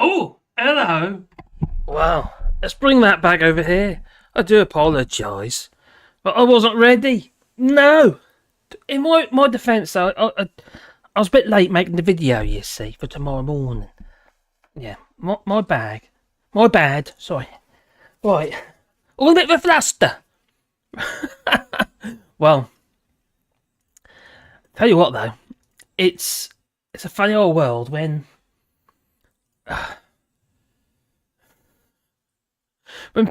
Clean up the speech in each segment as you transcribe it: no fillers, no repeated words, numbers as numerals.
Oh, hello. Well, let's bring that back over here. I do apologise, but I wasn't ready. No. In my defence, though, I was a bit late making the video, you see, for tomorrow morning. Yeah, my bad. My bad, sorry. Right. All a bit of a fluster. Well, tell you what, though. It's a funny old world when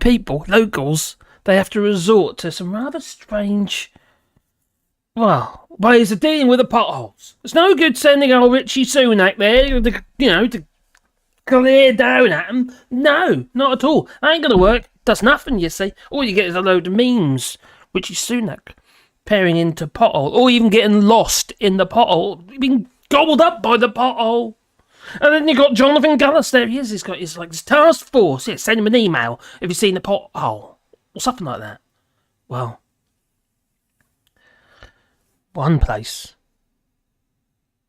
people, locals, they have to resort to some rather strange, ways of dealing with the potholes. It's no good sending old Richie Sunak there, to clear down at them. No, not at all. That ain't gonna work. Does nothing, you see. All you get is a load of memes. Richie Sunak peering into pothole, or even getting lost in the pothole, being gobbled up by the pothole. And then you got Jonathan Gullis. There he is. He's got his task force. Yeah, send him an email if you've seen the pothole or something like that. Well, one place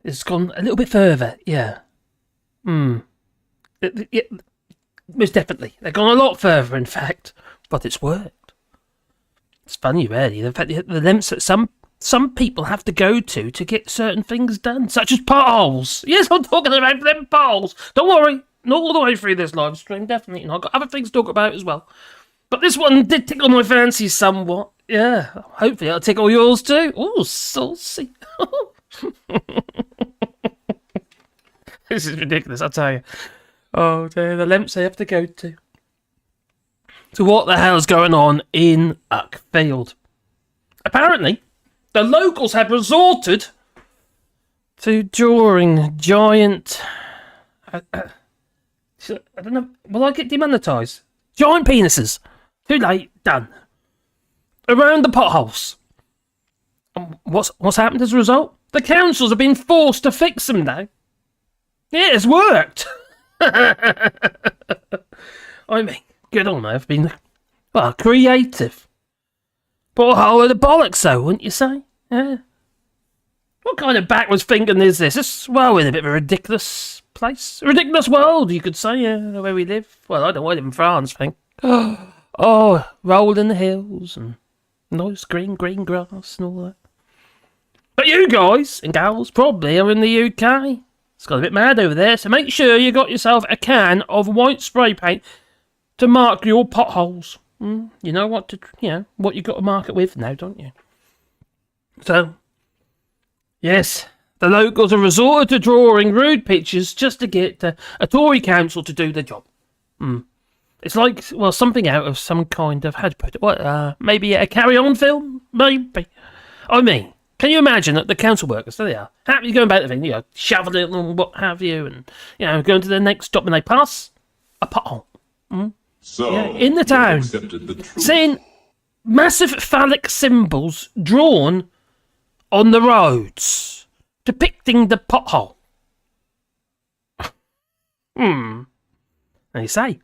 has gone a little bit further. Yeah. Most definitely, they've gone a lot further. In fact, but it's worked. It's funny, really. The fact the lengths that some people have to go to get certain things done, such as potholes. Yes, I'm talking about them potholes. Don't worry, not all the way through this live stream, definitely not. I've got other things to talk about as well. But this one did tickle my fancy somewhat. Yeah, hopefully it'll tickle yours too. Ooh, saucy. This is ridiculous, I tell you. Oh dear, the lengths they have to go to. So what the hell's going on in Uckfield? Apparently, the locals have resorted to drawing giant... I don't know, will I get demonetised? Giant penises. Too late, done. Around the potholes. What's happened as a result? The councils have been forced to fix them now. Yeah, it's worked. I mean, good on them. I've been, creative. Pothole of the bollocks, though, wouldn't you say? Yeah. What kind of backwards thinking is this? It's, in a bit of a ridiculous place. A ridiculous world, you could say, where we live. Well, I don't live in France, I think. Oh, rolling the hills and nice green grass and all that. But you guys and gals probably are in the UK. It's got a bit mad over there, so make sure you got yourself a can of white spray paint to mark your potholes. You know what what you got to mark it with now, don't you? So, yes, the locals have resorted to drawing rude pictures just to get a Tory council to do the job. It's like, something out of some kind of, how to put it, maybe a carry-on film? Maybe. I mean, can you imagine that the council workers, there they are, happy going about the thing, shoveling and what have you, and, going to the next stop and they pass a pothole. So, in the town, seeing massive phallic symbols drawn on the roads, depicting the pothole. And you say,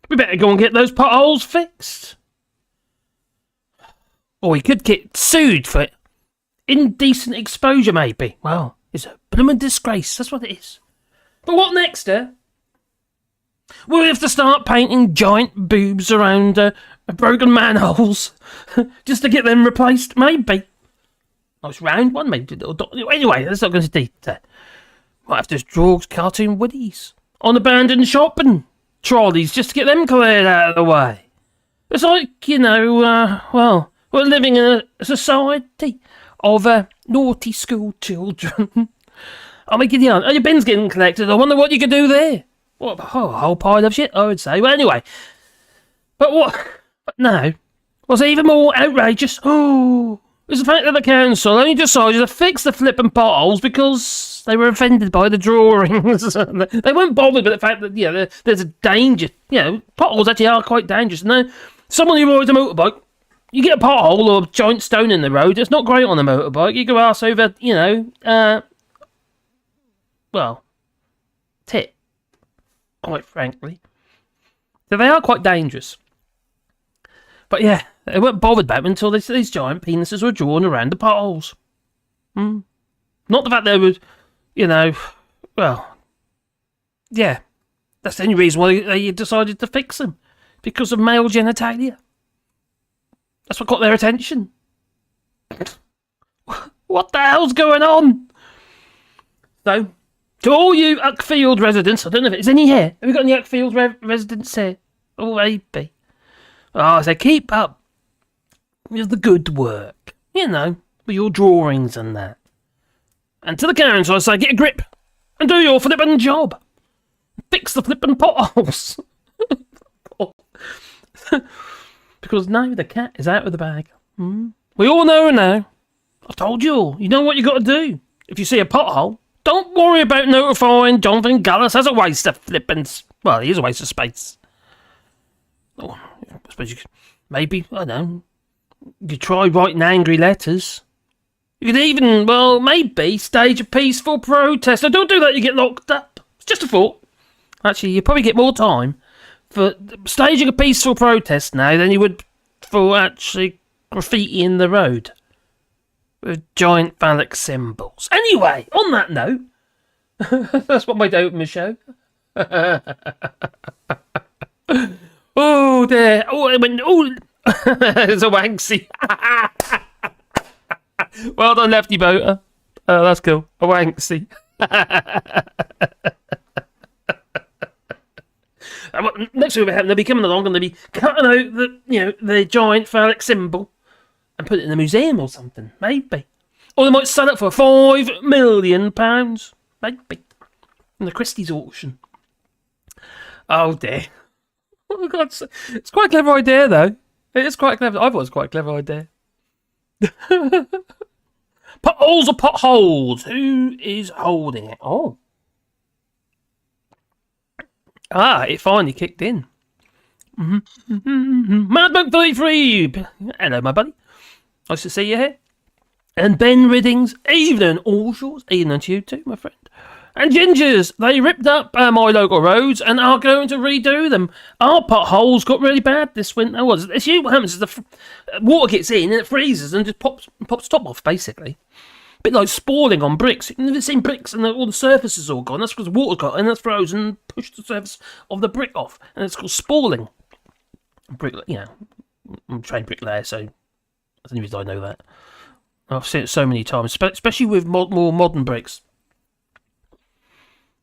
we better go and get those potholes fixed. Or we could get sued for indecent exposure, maybe. Well, it's a blooming disgrace, that's what it is. But what next, We'll have to start painting giant boobs around broken manholes just to get them replaced, maybe. Nice round one, maybe. Anyway, let's not go into detail. Might have to draw cartoon woodies on abandoned shopping trolleys just to get them cleared out of the way. It's like, we're living in a society of naughty school children. Are your bins getting collected? I wonder what you could do there. What a whole pile of shit, I would say. Well, anyway. But what's even more outrageous, is the fact that the council only decided to fix the flipping potholes because they were offended by the drawings. They weren't bothered with the fact that, there's a danger. Potholes actually are quite dangerous. And then someone who rides a motorbike, you get a pothole or a giant stone in the road, it's not great on a motorbike. You go arse over, tit. Quite frankly. So they are quite dangerous. But yeah, they weren't bothered about them until these giant penises were drawn around the potholes. Not the fact they were, Yeah, that's the only reason why they decided to fix them. Because of male genitalia. That's what got their attention. What the hell's going on? So, to all you Uckfield residents, I don't know if there's any here. Have we got any Uckfield residents here? Oh, maybe. Oh, so keep up with the good work. You know, with your drawings and that. And to the council, I say, get a grip and do your flippin' job. Fix the flippin' potholes. Because now the cat is out of the bag. We all know now. I've told you all. You know what you got to do. If you see a pothole, don't worry about notifying Jonathan Gallus as a waste of flippin'... Well, he is a waste of space. Oh, I suppose you could... Maybe, I don't know. You could try writing angry letters. You could even, well, maybe stage a peaceful protest. Now, don't do that, you get locked up. It's just a thought. Actually, you probably get more time for staging a peaceful protest now than you would for actually graffiti in the road with giant phallic symbols. Anyway, on that note, that's what made open the show. Oh dear! Oh, it went. Oh, there's a wanksy. Well done, Lefty Boater. Oh, that's cool. A wanksy. Next week they'll be coming along and they'll be cutting out the giant phallic symbol and put it in a museum or something, maybe. Or they might sell it for £5 million, maybe, in the Christie's auction. Oh dear! Oh God, it's quite a clever idea though. It is quite clever. I thought it was quite a clever idea. Potholes or potholes? Who is holding it? Oh. Ah, it finally kicked in. Madbook 33. Hello, my buddy. Nice to see you here. And Ben Riddings. Evening, Allshorts. Evening to you too, my friend. And Gingers. They ripped up my local roads and are going to redo them. Our potholes got really bad this winter. What happens is the water gets in and it freezes and just pops top off, basically. A bit like spalling on bricks. You've never seen bricks and all the surface is all gone. That's because water got in, that's frozen and pushed the surface of the brick off. And it's called spalling. I'm a trained bricklayer, so that's the only reason I know that. I've seen it so many times, especially with more modern bricks.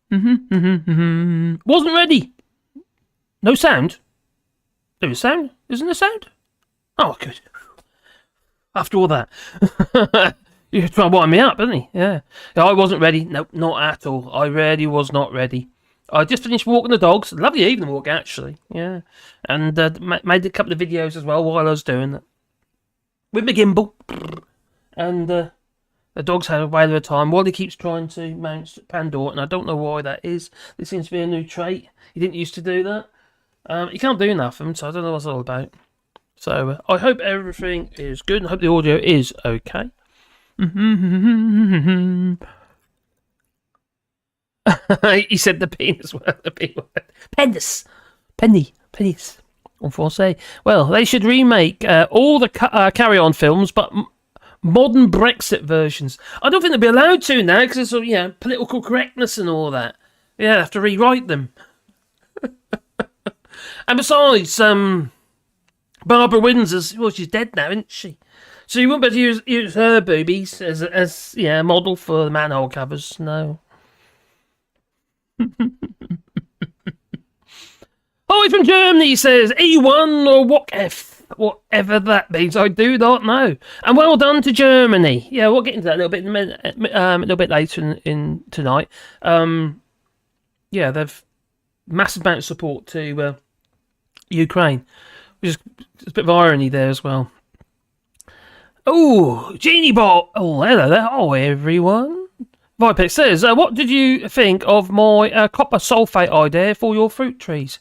Wasn't ready. No sound. There is sound. Isn't there sound? Oh, good. After all that. You're trying to wind me up, isn't he? Yeah. I wasn't ready. Nope, not at all. I really was not ready. I just finished walking the dogs. Lovely evening walk, actually. Yeah. And made a couple of videos as well while I was doing that. With my gimbal. And the dogs had a whale of a time. Wally keeps trying to mount Pandora, and I don't know why that is. This seems to be a new trait. He didn't used to do that. He can't do nothing, so I don't know what it's all about. So I hope everything is good, and I hope the audio is okay. He said the penis word, the P word. Penis. Penis. En français. Well, they should remake all the Carry On films, but modern Brexit versions. I don't think they'll be allowed to now because of political correctness and all that. Yeah, they have to rewrite them. And besides, Barbara Windsor's, well, she's dead now, isn't she? So you won't be able to use her boobies as a model for the manhole covers. No. Oh, he's from Germany, he says. E1 or whatever that means, I do not know. And well done to Germany. Yeah, we'll get into that a little bit in a minute, a little bit later in tonight. Yeah, they've massive amount of support to Ukraine, which is a bit of irony there as well. Oh, Genie Bot. Oh, hello there. Oh, everyone. Vipex says, what did you think of my copper sulfate idea for your fruit trees?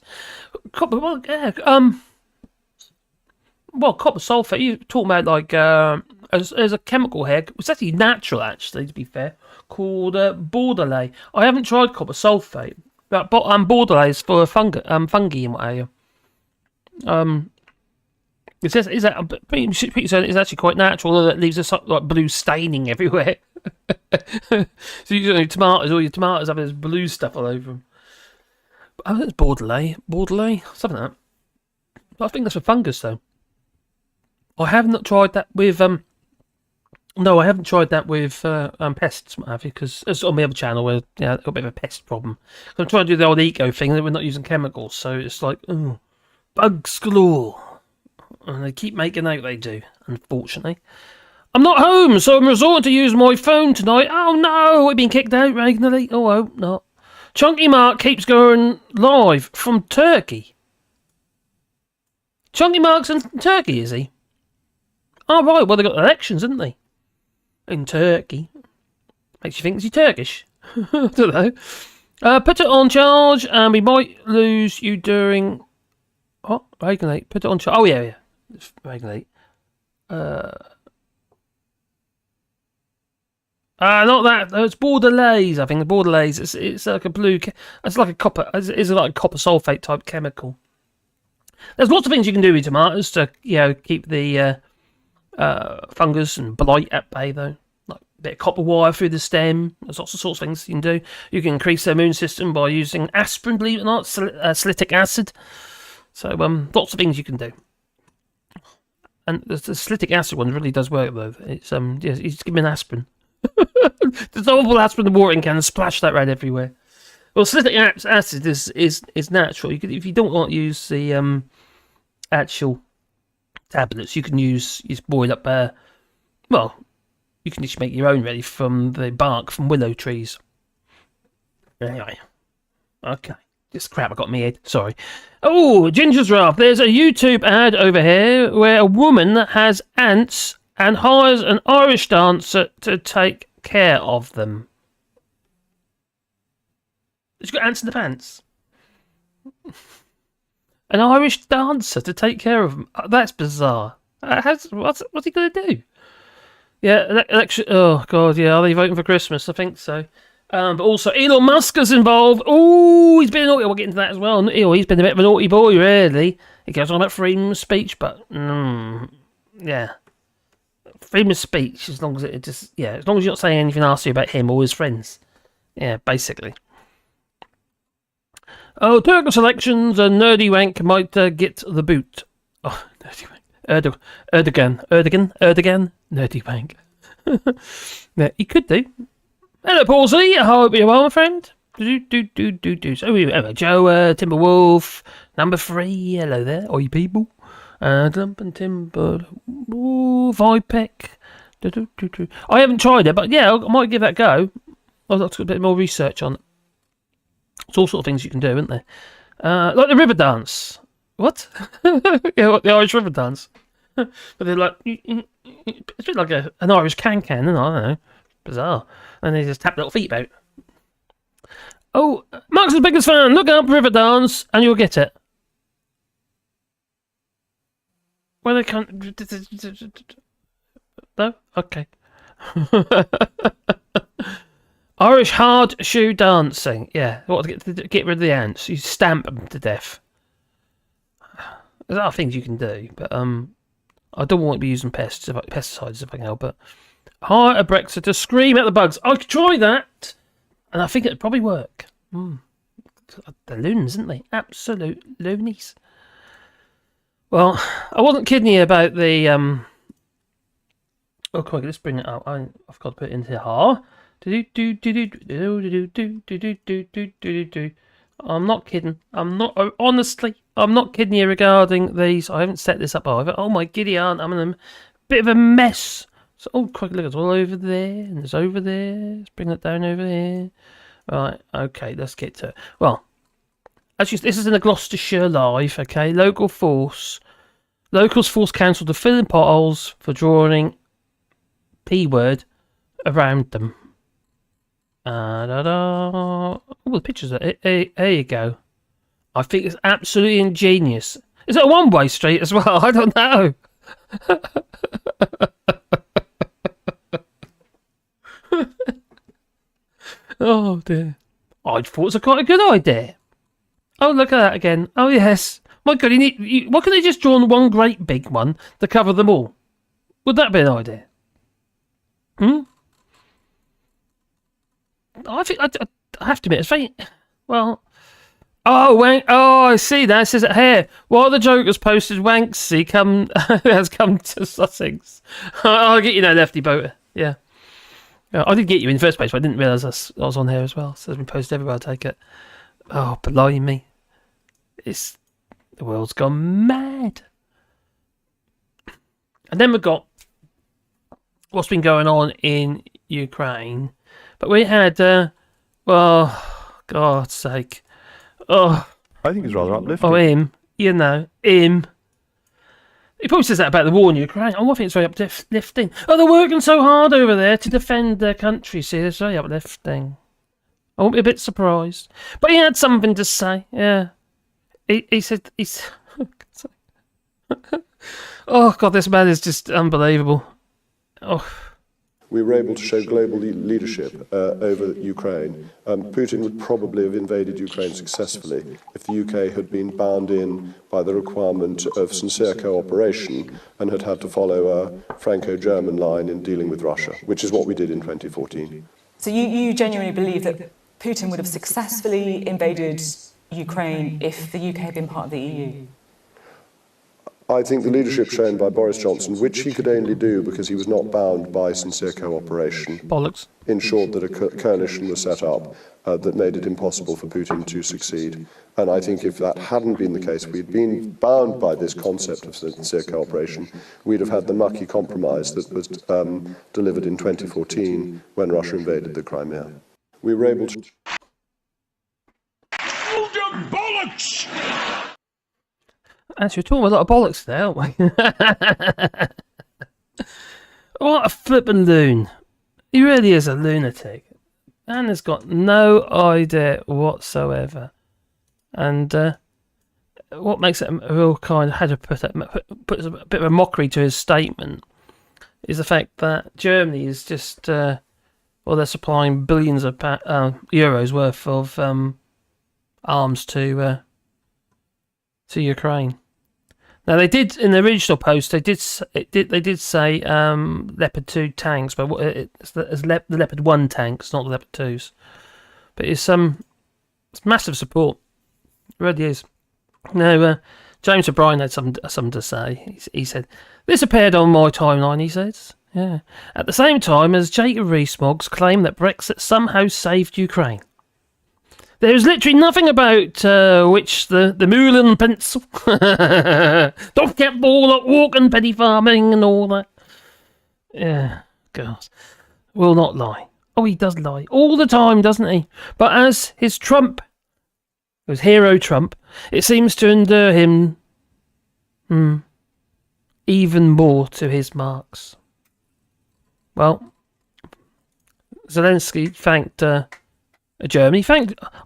Copper, well, yeah, copper sulfate, you're talking about like, there's a chemical here, it's actually natural actually, to be fair, called Bordelais. I haven't tried copper sulfate, but Bordelais is for fungi and what have you. It says it's actually quite natural, although it leaves a like blue staining everywhere. So usually tomatoes, all your tomatoes have this blue stuff all over them. Oh, that's Bordelais, something like that. I think that's for fungus, though. I have not tried that with No, I haven't tried that with pests, what have you? Because it's on the other channel where I've got a bit of a pest problem. I'm trying to do the old eco thing that we're not using chemicals, so it's like bugs galore, and they keep making out they do. Unfortunately, I'm not home, so I'm resorting to use my phone tonight. Oh no, we've been kicked out regularly. Oh, I hope not. Chunky Mark keeps going live from Turkey. Chunky Mark's in Turkey, is he? Oh right, well they got elections, didn't they? In Turkey. Makes you think, is he Turkish? I don't know. Put it on charge and we might lose you during... What? Regulate. Put it on charge. Oh, yeah. It's regulate. Not that. It's Bordelais, I think. The Bordelais. It's like a blue... It's like a copper... It's like a copper sulfate type chemical. There's lots of things you can do with tomatoes to, keep the... fungus and blight at bay, though. Like a bit of copper wire through the stem. There's lots of sorts of things you can do. You can increase their immune system by using aspirin, believe it or not, salicylic acid. So lots of things you can do. And the salicylic acid one really does work, though. It's you just give me an aspirin. Dissolvable aspirin in the watering can and splash that right everywhere. Well, salicylic acid is natural. You could, if you don't want to use the actual tablets, you can use boil up you can just make your own ready from the bark from willow trees. Anyway, okay, just crap I got in my head, sorry. Oh, Ginger's Wrath, there's a YouTube ad over here where a woman has ants and hires an Irish dancer to take care of them. She's got ants in the pants. An Irish dancer to take care of them. That's bizarre. What's he going to do? Yeah, election. Oh, God, yeah. Are they voting for Christmas? I think so. But also, Elon Musk is involved. Oh, he's been a naughty. We'll get into that as well. He's been a bit of a naughty boy, really. He goes on about freedom of speech, but, yeah. Freedom of speech, as long as as long as you're not saying anything nasty about him or his friends. Yeah, basically. Oh, Turkish elections, a nerdy wank might get the boot. Oh, nerdy wank. Erdogan, nerdy wank. Yeah, he could do. Hello, Paulsy. I hope you're well, my friend. So, Joe, Timberwolf, number 3. Hello there, oi people. Lump and Timber, Vipec. I haven't tried it, but yeah, I might give that a go. I've got to do a bit more research on it. It's all sort of things you can do, isn't there? Like the river dance. What? Yeah, what, the Irish river dance. But they're like, it's a bit like an Irish can-can, isn't it? I don't know. Bizarre. And they just tap their little feet about. Oh, Mark's the biggest fan. Look up river dance and you'll get it. Well, they can't... No? Okay. Irish hard shoe dancing. Yeah, what to get rid of the ants? You stamp them to death. There's other things you can do, but I don't want to be using pesticides if I can help it. Hire a Brexit to scream at the bugs. I could try that, and I think it'd probably work. They're loons, aren't they? Absolute loonies. Well, I wasn't kidding you about the Oh, quick, let's bring it up. I've got to put it into here. I'm not kidding. Honestly, I'm not kidding you regarding these. I haven't set this up either. Oh my giddy aunt, I'm in a bit of a mess. So, oh, quick, look, it's all over there, and it's over there. Let's bring it down over here. Right, okay, let's get to it. Well, actually, this is in the Gloucestershire Live, okay? Locals force council to fill in potholes for drawing P-word around them. Oh, the pictures are there you go. I think it's absolutely ingenious. Is it a one-way street as well? I don't know. Oh dear. I thought it was quite a good idea. Oh, look at that again. Oh yes. My God, why can't they just draw on one great big one to cover them all? Would that be an idea? I think I have to admit, it's very well. Oh, I see that. It says it here. While the Joker's posted Wanksy has come to Sussex. I'll get you now, Lefty Boater. Yeah. I did get you in the first place, but I didn't realise I was on here as well. So it's been posted everywhere, I take it. Oh, blimey. The world's gone mad. And then we've got what's been going on in Ukraine. But we had, God's sake. Oh, I think he's rather uplifting. Oh, him. Him. He probably says that about the war in Ukraine. I think it's very uplifting. Oh, they're working so hard over there to defend their country. See, it's very uplifting. I won't be a bit surprised. But he had something to say, yeah. He said, oh, God, this man is just unbelievable. Oh. We were able to show global leadership over Ukraine. Putin would probably have invaded Ukraine successfully if the UK had been bound in by the requirement of sincere cooperation and had to follow a Franco-German line in dealing with Russia, which is what we did in 2014. So you genuinely believe that Putin would have successfully invaded Ukraine if the UK had been part of the EU? I think the leadership shown by Boris Johnson, which he could only do because he was not bound by sincere cooperation, bollocks, ensured that a coalition was set up that made it impossible for Putin to succeed. And I think if that hadn't been the case, we'd been bound by this concept of sincere cooperation, we'd have had the mucky compromise that was delivered in 2014 when Russia invaded the Crimea. We were able to... Bollocks! Actually, we're talking a lot of bollocks there, aren't we? What a flippin' loon. He really is a lunatic. And has got no idea whatsoever. And what makes it a real kind of, how to put a bit of a mockery to his statement, is the fact that Germany is just, they're supplying billions of euros worth of arms to Ukraine. Now they did in the original post. They did say Leopard 2 tanks, but it's the Leopard 1 tanks, not the Leopard 2s. But it's massive support. It really is. Now James O'Brien had something to say. He said this appeared on my timeline. He says, yeah. At the same time as Jacob Rees-Moggs claimed that Brexit somehow saved Ukraine. There's literally nothing about which the Moulin pencil, don't get ball at walking, penny farming and all that. Yeah, girls. Will not lie. Oh, he does lie. All the time, doesn't he? But as his hero Trump, it seems to endear him even more to his marks. Well, Zelensky thanked... Germany.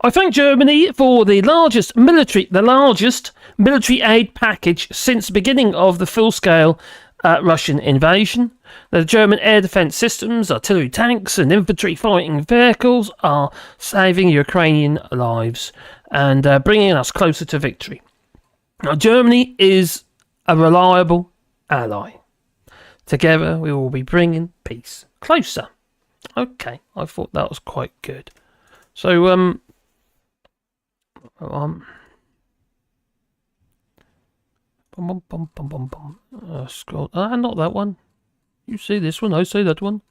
I thank Germany for the largest military aid package since the beginning of the full-scale Russian invasion. The German air defense systems, artillery tanks, and infantry fighting vehicles are saving Ukrainian lives and bringing us closer to victory. Now, Germany is a reliable ally. Together, we will be bringing peace closer. Okay, I thought that was quite good. So, scroll. Not that one. You see this one, I see that one.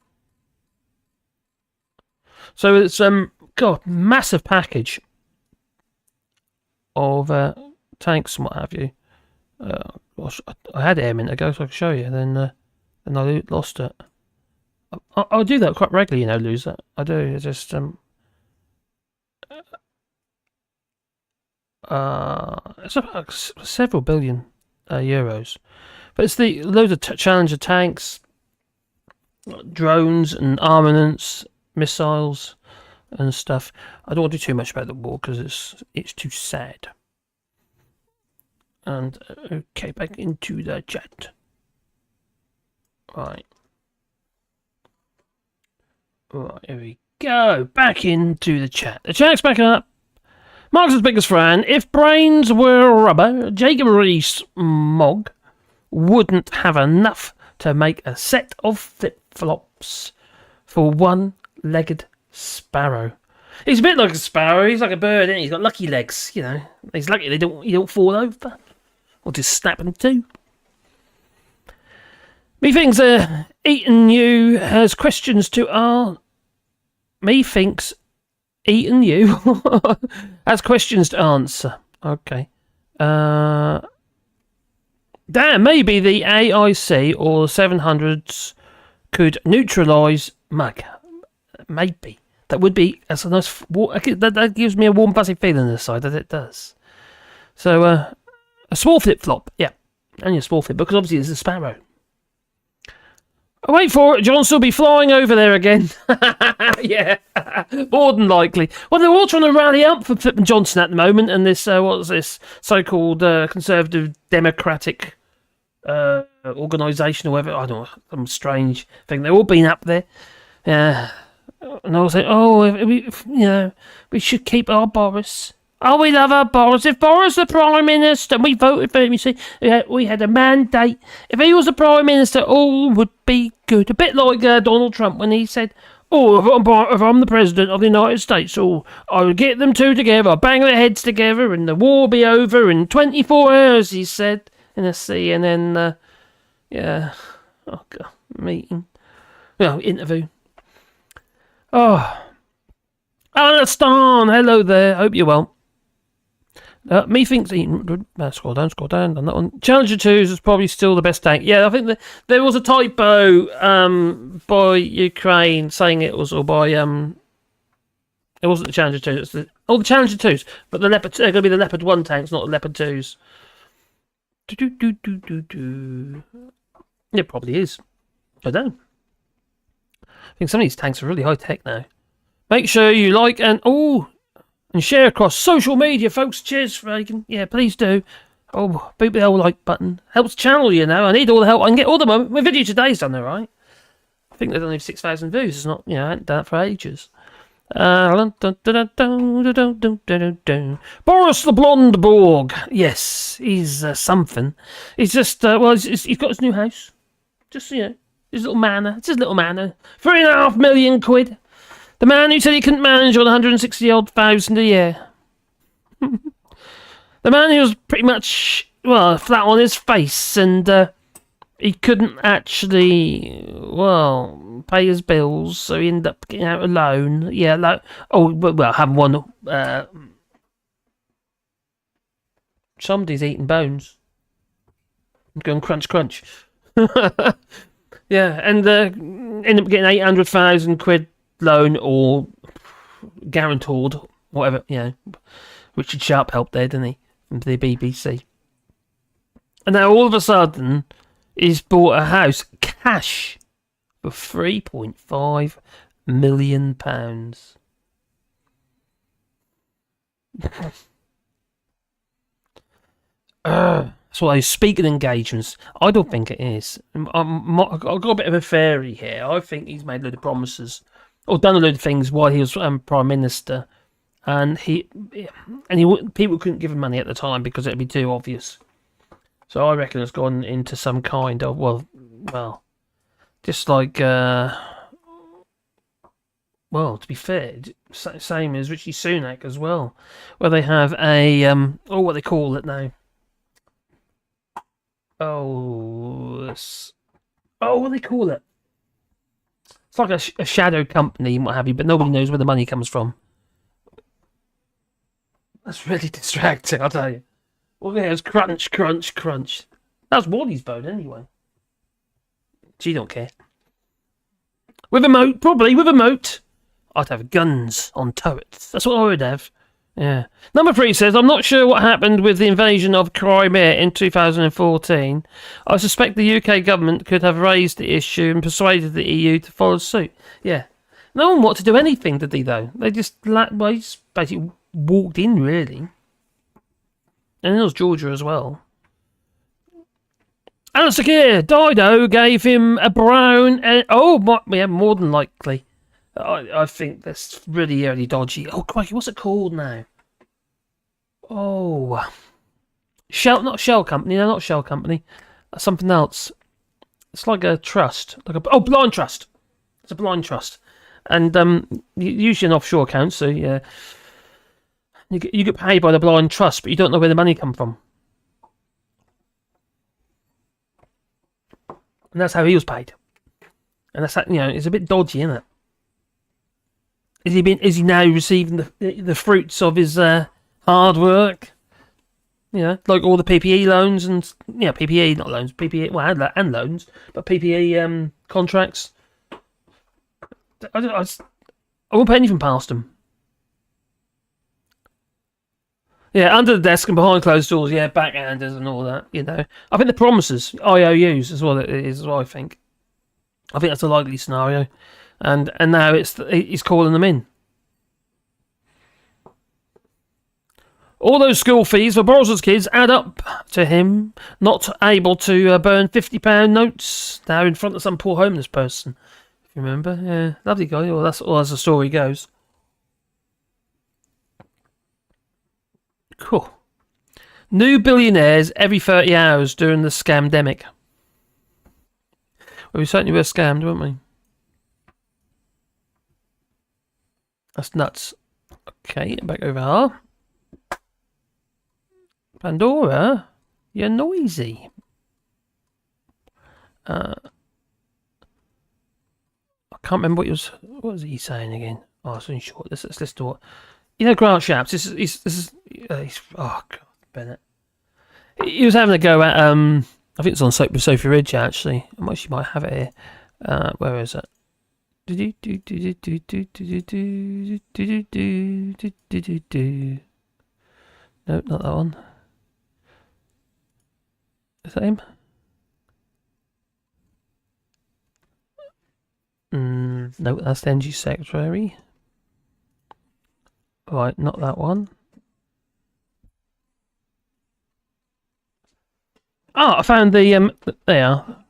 So it's massive package of tanks and what have you. I had it a minute ago, so I could show you. Then I lost it. I'll do that quite regularly, lose that. I do. It's just it's about several billion euros, but it's the loads of Challenger tanks, drones and armaments, missiles and stuff. I don't want to do too much about the war because it's too sad. And okay, back into the chat. Right, here we go. Back into the chat. The chat's backing up. Marx's biggest fan. If brains were rubber, Jacob Rees-Mogg wouldn't have enough to make a set of flip-flops for one-legged sparrow. He's a bit like a sparrow. He's like a bird, isn't he? He's got lucky legs, you know. He's lucky you don't fall over. Or just snap in two. Methinks Eaton you has questions to ask. Methinks Eaton you has questions to answer. Okay. Damn, maybe the AIC or 700s could neutralise mug. Maybe. That would be... That's a nice... That gives me a warm, fuzzy feeling inside, that it does. So, a small flip-flop. Yeah. Only a small flip, because obviously it's a sparrow. Oh, wait for it. Johnson will be flying over there again. Yeah. More than likely. Well, they're all trying to rally up for flipping Johnson at the moment, and this, what's this so-called Conservative Democratic organisation or whatever. I don't know. Some strange thing. They've all been up there. Yeah. And I was like, we should keep our Boris. Oh, we love our Boris. If Boris the Prime Minister, and we voted for him, you see, we had a mandate. If he was the Prime Minister, all would be good. A bit like Donald Trump when he said, if I'm the President of the United States, I'll get them two together, I'll bang their heads together, and the war will be over in 24 hours, he said, in a CNN, meeting. Interview. Oh. Alastan, hello there, hope you're well. Methinks scroll down on that one. Challenger 2s is probably still the best tank. Yeah, I think there was a typo by Ukraine saying it was, or by it wasn't the Challenger 2. It's the Challenger 2s, but the Leopard. They're going to be the Leopard 1 tanks, not the Leopard 2s. It probably is. I don't know. I think some of these tanks are really high tech now. Make sure you like and share across social media, folks. Cheers, Reagan. Yeah, please do. Oh, beat the old like button. Helps channel, you know. I need all the help I can get all the moment. My video today's done alright. I think they've only 6,000 views. It's not, I haven't done it for ages. Boris the Blonde Borg. Yes, he's something. He's just, he's got his new house. Just, his little manor. It's his little manor. 3.5 million quid. The man who said he couldn't manage on 160,000 a year. The man who was pretty much, flat on his face, and he couldn't actually, pay his bills, so he ended up getting out a loan. Yeah, having one. Somebody's eating bones. I'm going crunch, crunch. Yeah, and ended up getting 800,000 quid loan or guaranteed, whatever, Richard Sharp helped there, didn't he, from the BBC. And now all of a sudden he's bought a house cash for £3.5 million. That's what those speaking engagements. I don't think it is. I've got a bit of a theory here. I think he's made a load of promises or done a load of things while he was Prime Minister, and people couldn't give him money at the time because it'd be too obvious. So I reckon it's gone into some kind of just like to be fair, same as Richie Sunak as well, where they have a what they call it now. What do they call it? It's like a shadow company and what have you, but nobody knows where the money comes from. That's really distracting, I'll tell you. Well, there's crunch, crunch, crunch. That's Wally's bone, anyway. She don't care. With a moat, probably, with a moat. I'd have guns on turrets. That's what I would have. Yeah. Number 3 says, I'm not sure what happened with the invasion of Crimea in 2014. I suspect the UK government could have raised the issue and persuaded the EU to follow suit. Yeah. No one wanted to do anything, did they, though? They just basically walked in, really. And there was Georgia as well. Alistair Keir, Dido gave him a brown... more than likely. I think that's really dodgy. Oh, crikey, what's it called now? Oh. Not Shell Company. No, not Shell Company. Something else. It's like a trust. Blind trust. It's a blind trust. And usually an offshore account, so yeah, you get paid by the blind trust, but you don't know where the money come from. And that's how he was paid. And that's it's a bit dodgy, isn't it? Is he now receiving the fruits of his hard work? Like all the PPE loans and PPE, not loans, PPE, well, and loans, but PPE contracts. I won't put anything past him. Yeah, under the desk and behind closed doors, backhanders and all that, I think the promises, IOUs, is what it is, what I think. I think that's a likely scenario. And now he's calling them in. All those school fees for Boris's kids add up to him not able to burn £50 notes now in front of some poor homeless person. If you remember, yeah, lovely guy. Well, that's all as the story goes. Cool. New billionaires every 30 hours during the scamdemic. Well, we certainly were scammed, weren't we? That's nuts. Okay, back over here. Pandora, you're noisy. I can't remember what was he saying again? Oh, it's in short. Let's listen to what Grant Shapps. This is oh God, Bennett. He was having a go at I think it's on with Sophie Ridge actually. She might have it here. Where is it? No, not that one. Is that him? No, that's the Energy Secretary. Right, not that one. Oh, I found the they are.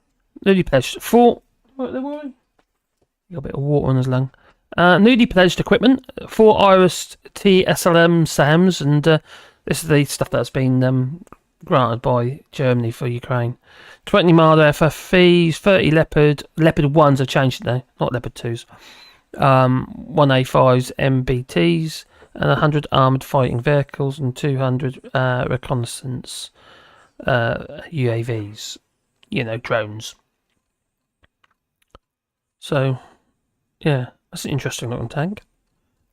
Newly pledged. What are they? Got a bit of water on his lung. Newly pledged equipment. 4 Iris TSLM SAMs, and this is the stuff that's been granted by Germany for Ukraine. 20 Marder FFVs, 30 Leopard 1s have changed now, not Leopard 2s. 1 A5s MBTs, and 100 armoured fighting vehicles, and 200 reconnaissance UAVs, drones. So, yeah, that's an interesting looking tank.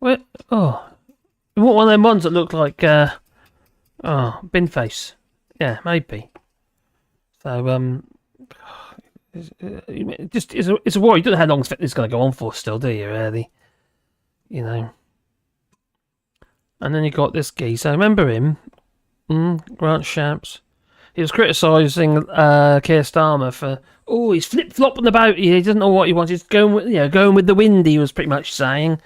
What one of them ones that look like bin face. Yeah, maybe. So it's a worry. You don't know how long this is going to go on for still, do you, really? And then you got this geezer. Remember him? Grant Shapps. He was criticising Keir Starmer for, he's flip-flopping about. He doesn't know what he wants. He's going with the wind, he was pretty much saying.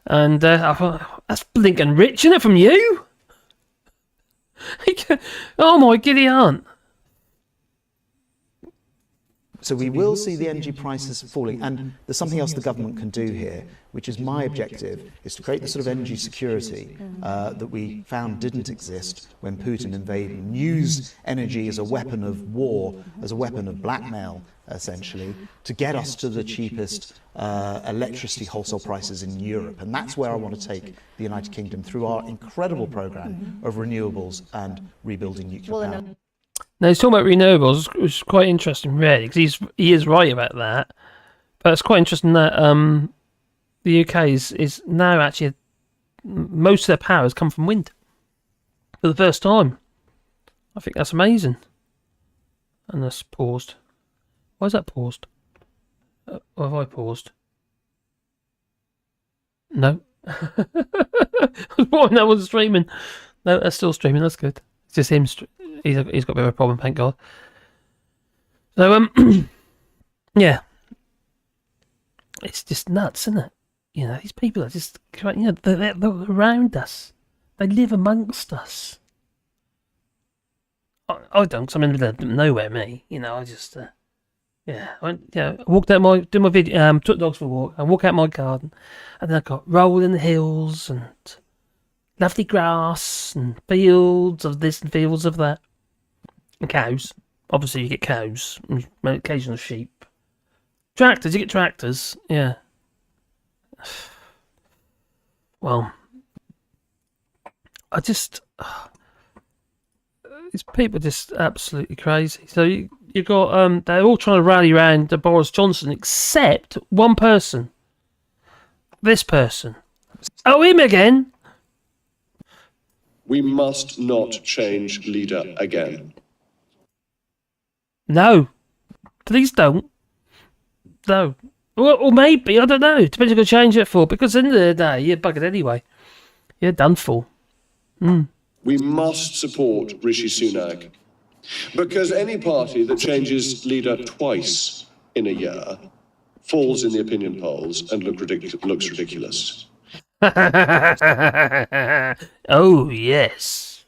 And I thought, that's blinking rich, isn't it, from you? Oh my giddy aunt. So we will see the energy prices falling, and there's something else the government can do here, which is my objective, is to create the sort of energy security that we found didn't exist when Putin invaded and used energy as a weapon of war, as a weapon of blackmail, essentially, to get us to the cheapest electricity wholesale prices in Europe. And that's where I want to take the United Kingdom through our incredible programme of renewables and rebuilding nuclear power. Now, he's talking about renewables, which is quite interesting, really, because he is right about that. But it's quite interesting that the UK is now actually, most of their power has come from wind for the first time. I think that's amazing. And that's paused. Why is that paused? Or have I paused? No. That was streaming. No, that's still streaming, that's good. It's just him. He's got a bit of a problem, thank God. So, yeah. It's just nuts, isn't it? These people are just, they're around us. They live amongst us. I don't, because I'm in the middle of nowhere, me. I just, I walked out do my video, took dogs for a walk, I walk out my garden, and then I got rolling hills and lovely grass and fields of this and fields of that. And cows. Obviously, you get cows. And occasional sheep. Tractors. You get tractors. Yeah. well, these people are just absolutely crazy. So you got they're all trying to rally around Boris Johnson, except one person. This person. Oh, him again. We must not change leader again. No, please don't. No. Or maybe, I don't know. Depends what you're going to change it for. Because at the end of the day, you're buggered anyway. You're done for. We must support Rishi Sunak. Because any party that changes leader twice in a year falls in the opinion polls and looks ridiculous. Oh, yes.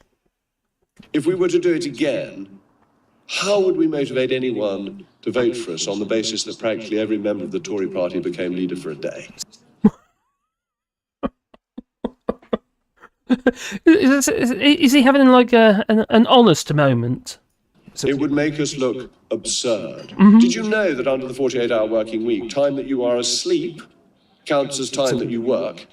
If we were to do it again, how would we motivate anyone to vote for us on the basis that practically every member of the Tory party became leader for a day? Is he having like an honest moment? It would make us look absurd. Did you know that under the 48-hour working week, time that you are asleep counts as time that you work?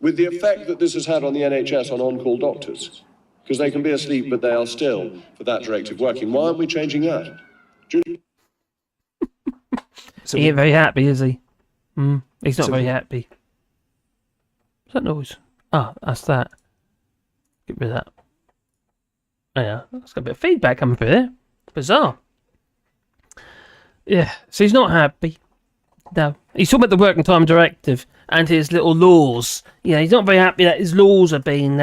With the effect that this has had on the NHS on on-call doctors. Because they can be asleep, but they are still, for that directive, working. Why aren't we changing that? He ain't very happy, is he? He's not very happy. What's that noise? Ah, that's that. Get rid of that. Oh, yeah, that's got a bit of feedback coming through there. Bizarre. Yeah, so he's not happy. No. He's talking about the Working Time Directive and his little laws. Yeah, he's not very happy that his laws are being,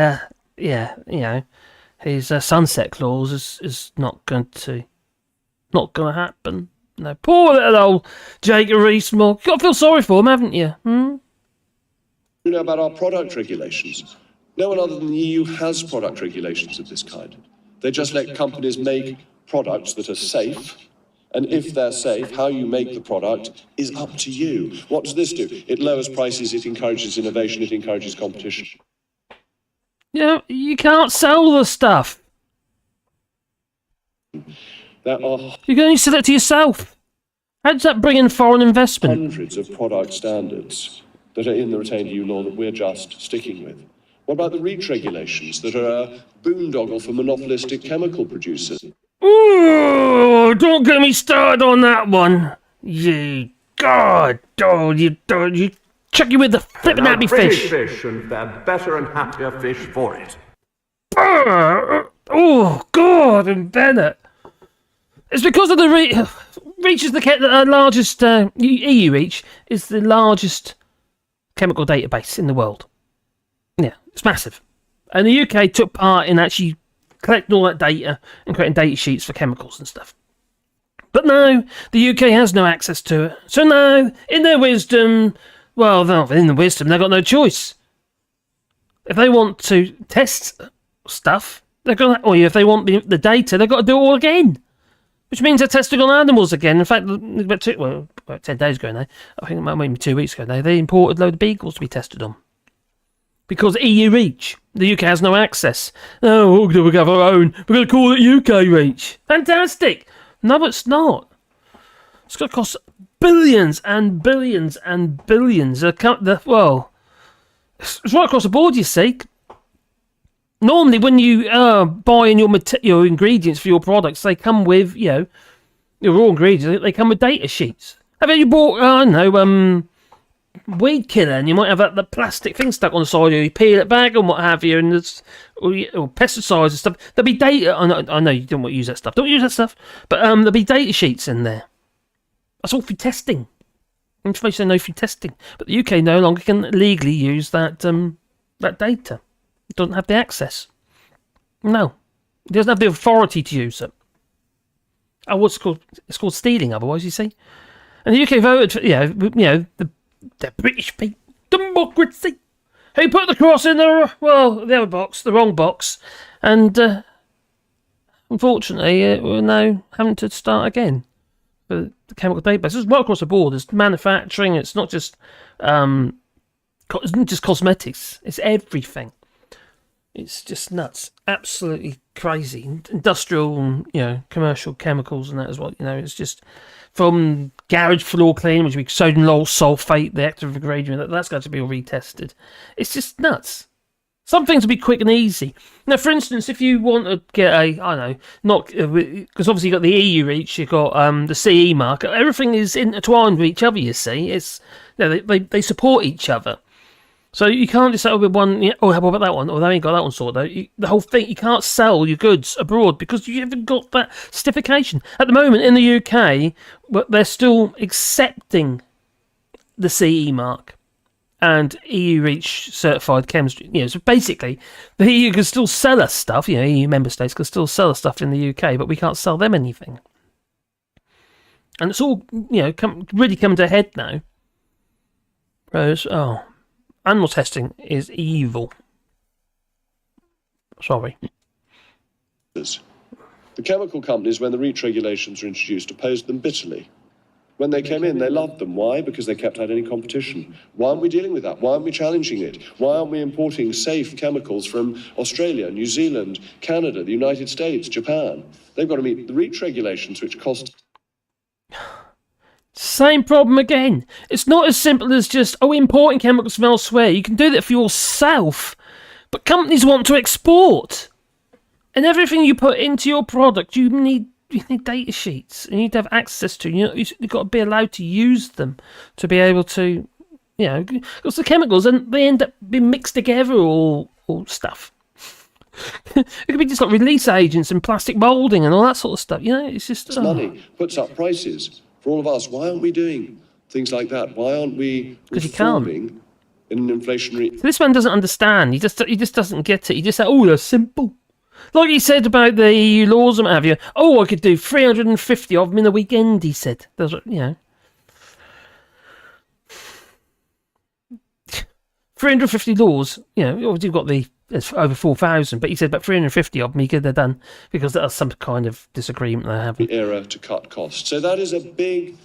his sunset clause is not going to happen. No, poor little old Jacob Rees-Mogg. You've got to feel sorry for him, haven't you? You know about our product regulations. No one other than the EU has product regulations of this kind. They just let companies make products that are safe, and if they're safe, how you make the product is up to you. What does this do? It lowers prices, it encourages innovation, it encourages competition. Yeah, you can't sell the stuff. There are You can only sell it to yourself. How does that bring in foreign investment? hundreds of product standards that are in the retained EU law that we're just sticking with. What about the REACH regulations that are a boondoggle for monopolistic chemical producers? Ooh, don't get me started on that one. You chuck you with the flippin' happy fish. And they're better and happier fish for it. Oh, God, and Bennett. It's because of the REACH is the largest, EU REACH is the largest chemical database in the world. Yeah, it's massive. And the UK took part in actually collecting all that data and creating data sheets for chemicals and stuff. But no, the UK has no access to it. So no, in their wisdom, they've got no choice. If they want to test stuff, if they want the data, they've got to do it all again. Which means they're testing on animals again. In fact, about 10 days ago now, I think maybe 2 weeks ago now, they imported a load of beagles to be tested on. Because EU REACH, the UK has no access. Oh, we're going to have our own. We're going to call it UK REACH. Fantastic. No, it's not. It's going to cost billions and billions and billions. It's right across the board, you see. Normally, when you buy in your ingredients for your products, they come with, your raw ingredients. They come with data sheets. Have you bought, weed killer, and you might have the plastic thing stuck on the side, or you peel it back and what have you, and or pesticides and stuff. There'll be data. I know you don't want to use that stuff. Don't use that stuff. But there'll be data sheets in there. That's all through testing. Information they know through testing. But the UK no longer can legally use that data. It doesn't have the access. No, it doesn't have the authority to use it. Oh, what's it called? It's called stealing. Otherwise, you see. And the UK voted for the British people, democracy. Who put the cross in the other box, the wrong box, and unfortunately, we're now having to start again. The chemical database is right across the board. It's manufacturing. It's not just cosmetics. It's everything. It's just nuts. Absolutely crazy. Industrial and, commercial chemicals and that as well. It's just from garage floor cleaning, which we sodium lauryl sulfate, the active ingredient, that's got to be all retested. It's just nuts. Some things will be quick and easy. Now, for instance, if you want to get because obviously you've got the EU reach, you've got the CE mark. Everything is intertwined with each other, you see. It's they support each other. So you can't just say, with one, how about that one? They ain't got that one sorted out. The whole thing, you can't sell your goods abroad because you haven't got that certification. At the moment, in the UK, they're still accepting the CE mark and EU REACH certified chemistry. So basically, the EU can still sell us stuff. EU member states can still sell us stuff in the UK, but we can't sell them anything. And it's all, really coming to a head now. Whereas, animal testing is evil. Sorry. The chemical companies, when the REACH regulations were introduced, opposed them bitterly. When they came in, they loved them. Why? Because they kept out any competition. Why aren't we dealing with that? Why aren't we challenging it? Why aren't we importing safe chemicals from Australia, New Zealand, Canada, the United States, Japan? They've got to meet the REACH regulations, which cost... Same problem again. It's not as simple as just, importing chemicals from elsewhere. You can do that for yourself. But companies want to export. And everything you put into your product, you need data sheets. You need to have access to. You've got to be allowed to use them to be able to, because the chemicals, and they end up being mixed together or stuff. It could be just like release agents and plastic moulding and all that sort of stuff. It's just... Money puts up prices. For all of us, why aren't we doing things like that? Why aren't we reforming in an inflationary... So this man doesn't understand. He just doesn't get it. He just said, they're simple. Like he said about the EU laws and what have you. I could do 350 of them in a weekend, he said. That's what, 350 laws, you've got there's over 4,000, but he said about 350 of them he could have done because that's some kind of disagreement they're having. Era to cut costs. So that is a big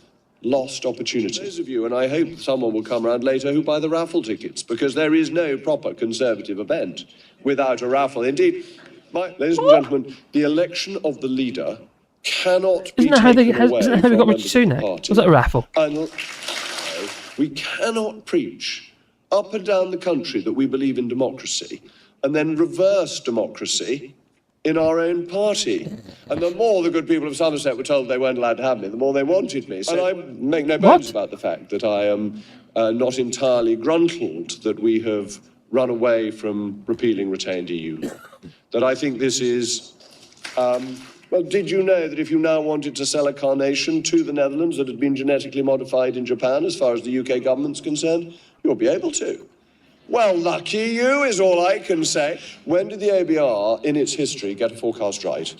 lost opportunity. Those of you, and I hope someone will come around later, who buy the raffle tickets, because there is no proper Conservative event without a raffle. Indeed, ladies and gentlemen, the election of the leader cannot be taken away from Isn't that how they got Richard Sunak? Was that a raffle? We cannot preach up and down the country that we believe in democracy and then reverse democracy in our own party. And the more the good people of Somerset were told they weren't allowed to have me, the more they wanted me. So I make no bones about the fact that I am not entirely gruntled that we have run away from repealing retained EU law. That I think this is... well, did you know that if you now wanted to sell a carnation to the Netherlands that had been genetically modified in Japan, as far as the UK government's concerned, you'll be able to? Well, lucky you is all I can say. When did the ABR, in its history, get a forecast right?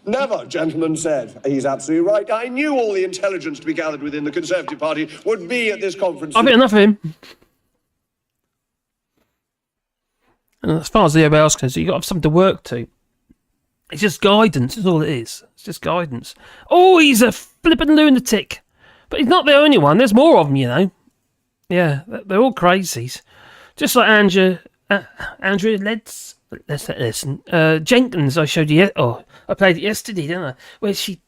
Never, gentleman said. He's absolutely right. I knew all the intelligence to be gathered within the Conservative Party would be at this conference. I've had enough of him. And as far as the ABR is concerned, you've got to have something to work to. It's just guidance, is all it is. It's just guidance. He's a flippin' lunatic. But he's not the only one. There's more of them, Yeah, they're all crazies. Just like Andrew Let's listen. Jenkins, I showed you. I played it yesterday, didn't I? Where she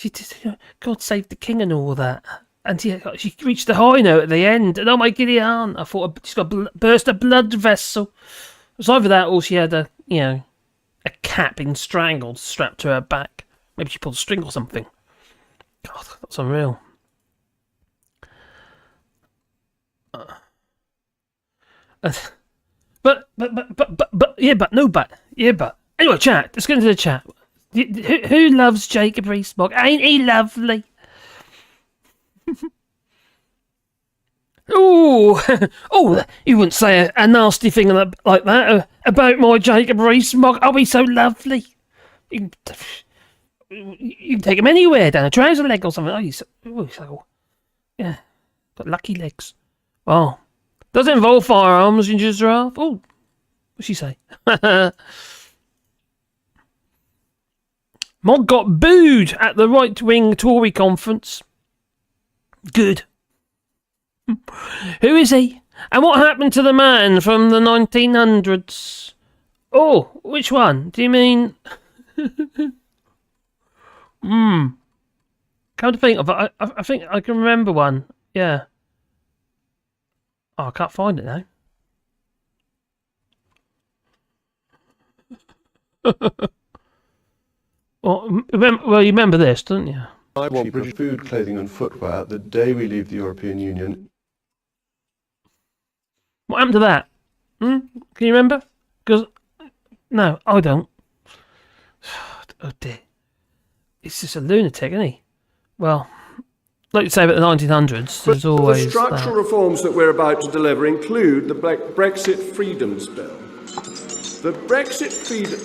did, God save the king and all that. And she reached the high note at the end. And my giddy aunt, I thought she's got burst a blood vessel. It was either that or she had a cat being strangled strapped to her back. Maybe she pulled a string or something. God, that's unreal. But anyway, chat. Let's get into the chat. Who loves Jacob Rees-Mogg? Ain't he lovely? You wouldn't say a nasty thing like that about my Jacob Rees-Mogg. Oh, he's so lovely. You can take him anywhere, down a trouser leg or something. Yeah, got lucky legs. Oh. Does it involve firearms in your giraffe? What'd she say? Mogg got booed at the right-wing Tory conference. Good. Who is he? And what happened to the man from the 1900s? Oh, which one? Do you mean... Come to think of it, I think I can remember one. Yeah. Oh, I can't find it now. Well, you remember this, don't you? I want British food, clothing and footwear the day we leave the European Union. What happened to that? Can you remember? Because... No, I don't. Oh dear. He's just a lunatic, isn't he? Well, like you say about the 1900s, there's always The structural reforms that we're about to deliver include the Brexit Freedoms Bill. The Brexit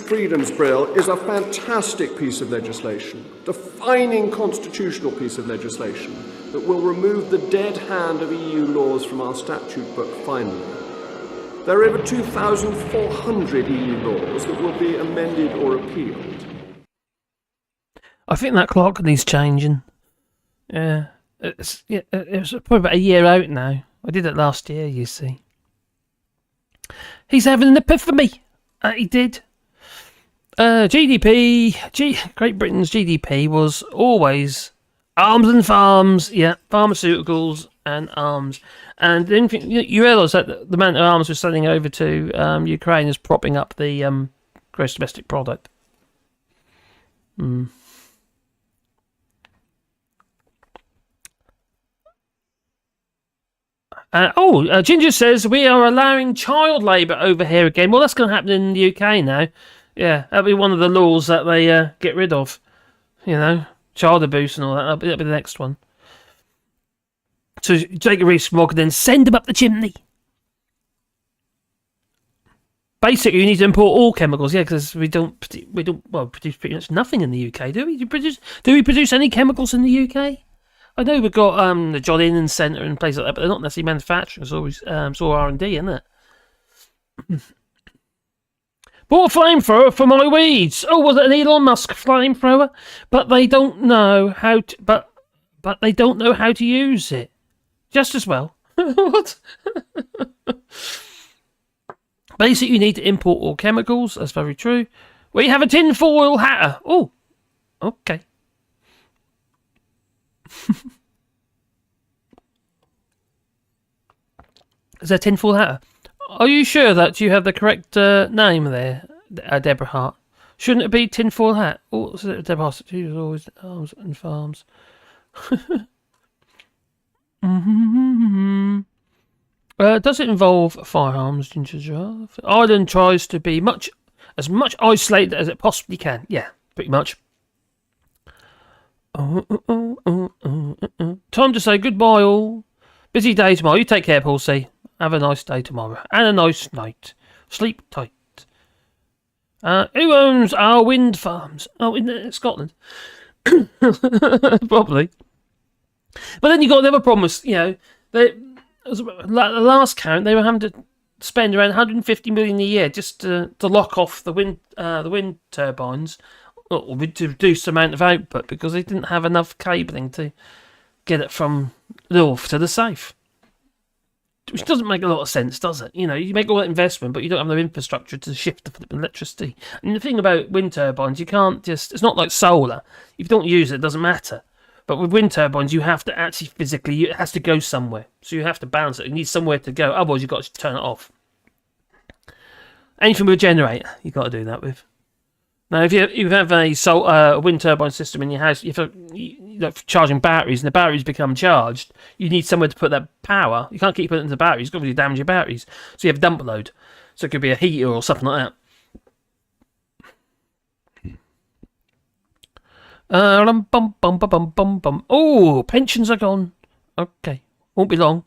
Freedoms Bill is a fantastic piece of legislation, defining constitutional piece of legislation that will remove the dead hand of EU laws from our statute book finally. There are over 2,400 EU laws that will be amended or repealed. I think that clock needs changing. Yeah, it's probably about a year out now. I did it last year, you see. He's having an epiphany. He did. GDP, Great Britain's GDP was always arms and farms. Yeah, pharmaceuticals and arms. And then you realise that the amount of arms we're sending over to Ukraine is propping up the gross domestic product. Ginger says we are allowing child labour over here again. Well, that's going to happen in the UK now. Yeah, that'll be one of the laws that they get rid of. You know, child abuse and all that. That'll be the next one. So you take a reef-smog and then send them up the chimney. Basically, you need to import all chemicals, yeah, because we don't produce pretty much nothing in the UK, do we? Do we produce any chemicals in the UK? I know we've got the John Innes Centre and places like that, but they're not necessarily manufacturing. It's always it's all R&D, isn't it? Bought a flamethrower for my weeds. Oh, was it an Elon Musk flamethrower? But they don't know how to. But they don't know how to use it. Just as well. What? Basically, you need to import all chemicals. That's very true. We have a tinfoil hatter. Oh, okay. Is that tinfoil hatter? Are you sure that you have the correct name there, Deborah Hart? Shouldn't it be tinfoil hat? Oh, so Deborah Hart. She was always arms and farms. Does it involve firearms, Ginger Giraffe? Ireland tries to be as much isolated as it possibly can. Yeah, pretty much. Time to say goodbye, all. Busy day tomorrow. You take care, Paul C. Have a nice day tomorrow. And a nice night. Sleep tight. Who owns our wind farms? Oh, in Scotland. Probably. But then you got the other problem, the last count, they were having to spend around 150 million a year just to lock off the wind turbines, or reduce the amount of output, because they didn't have enough cabling to get it from the north to the south. Which doesn't make a lot of sense, does it? You make all that investment, but you don't have the infrastructure to shift the electricity. And the thing about wind turbines, you can't just... It's not like solar. If you don't use it, it doesn't matter. But with wind turbines, you have to actually physically... It has to go somewhere. So you have to balance it. You need somewhere to go. Otherwise, you've got to turn it off. Anything with a generator, you've got to do that with. Now, if you have a wind turbine system in your house, for charging batteries, and the batteries become charged, you need somewhere to put that power. You can't keep putting it into the batteries. You've got to damage your batteries. So you have a dump load. So it could be a heater or something like that. Oh, pensions are gone. Okay, won't be long.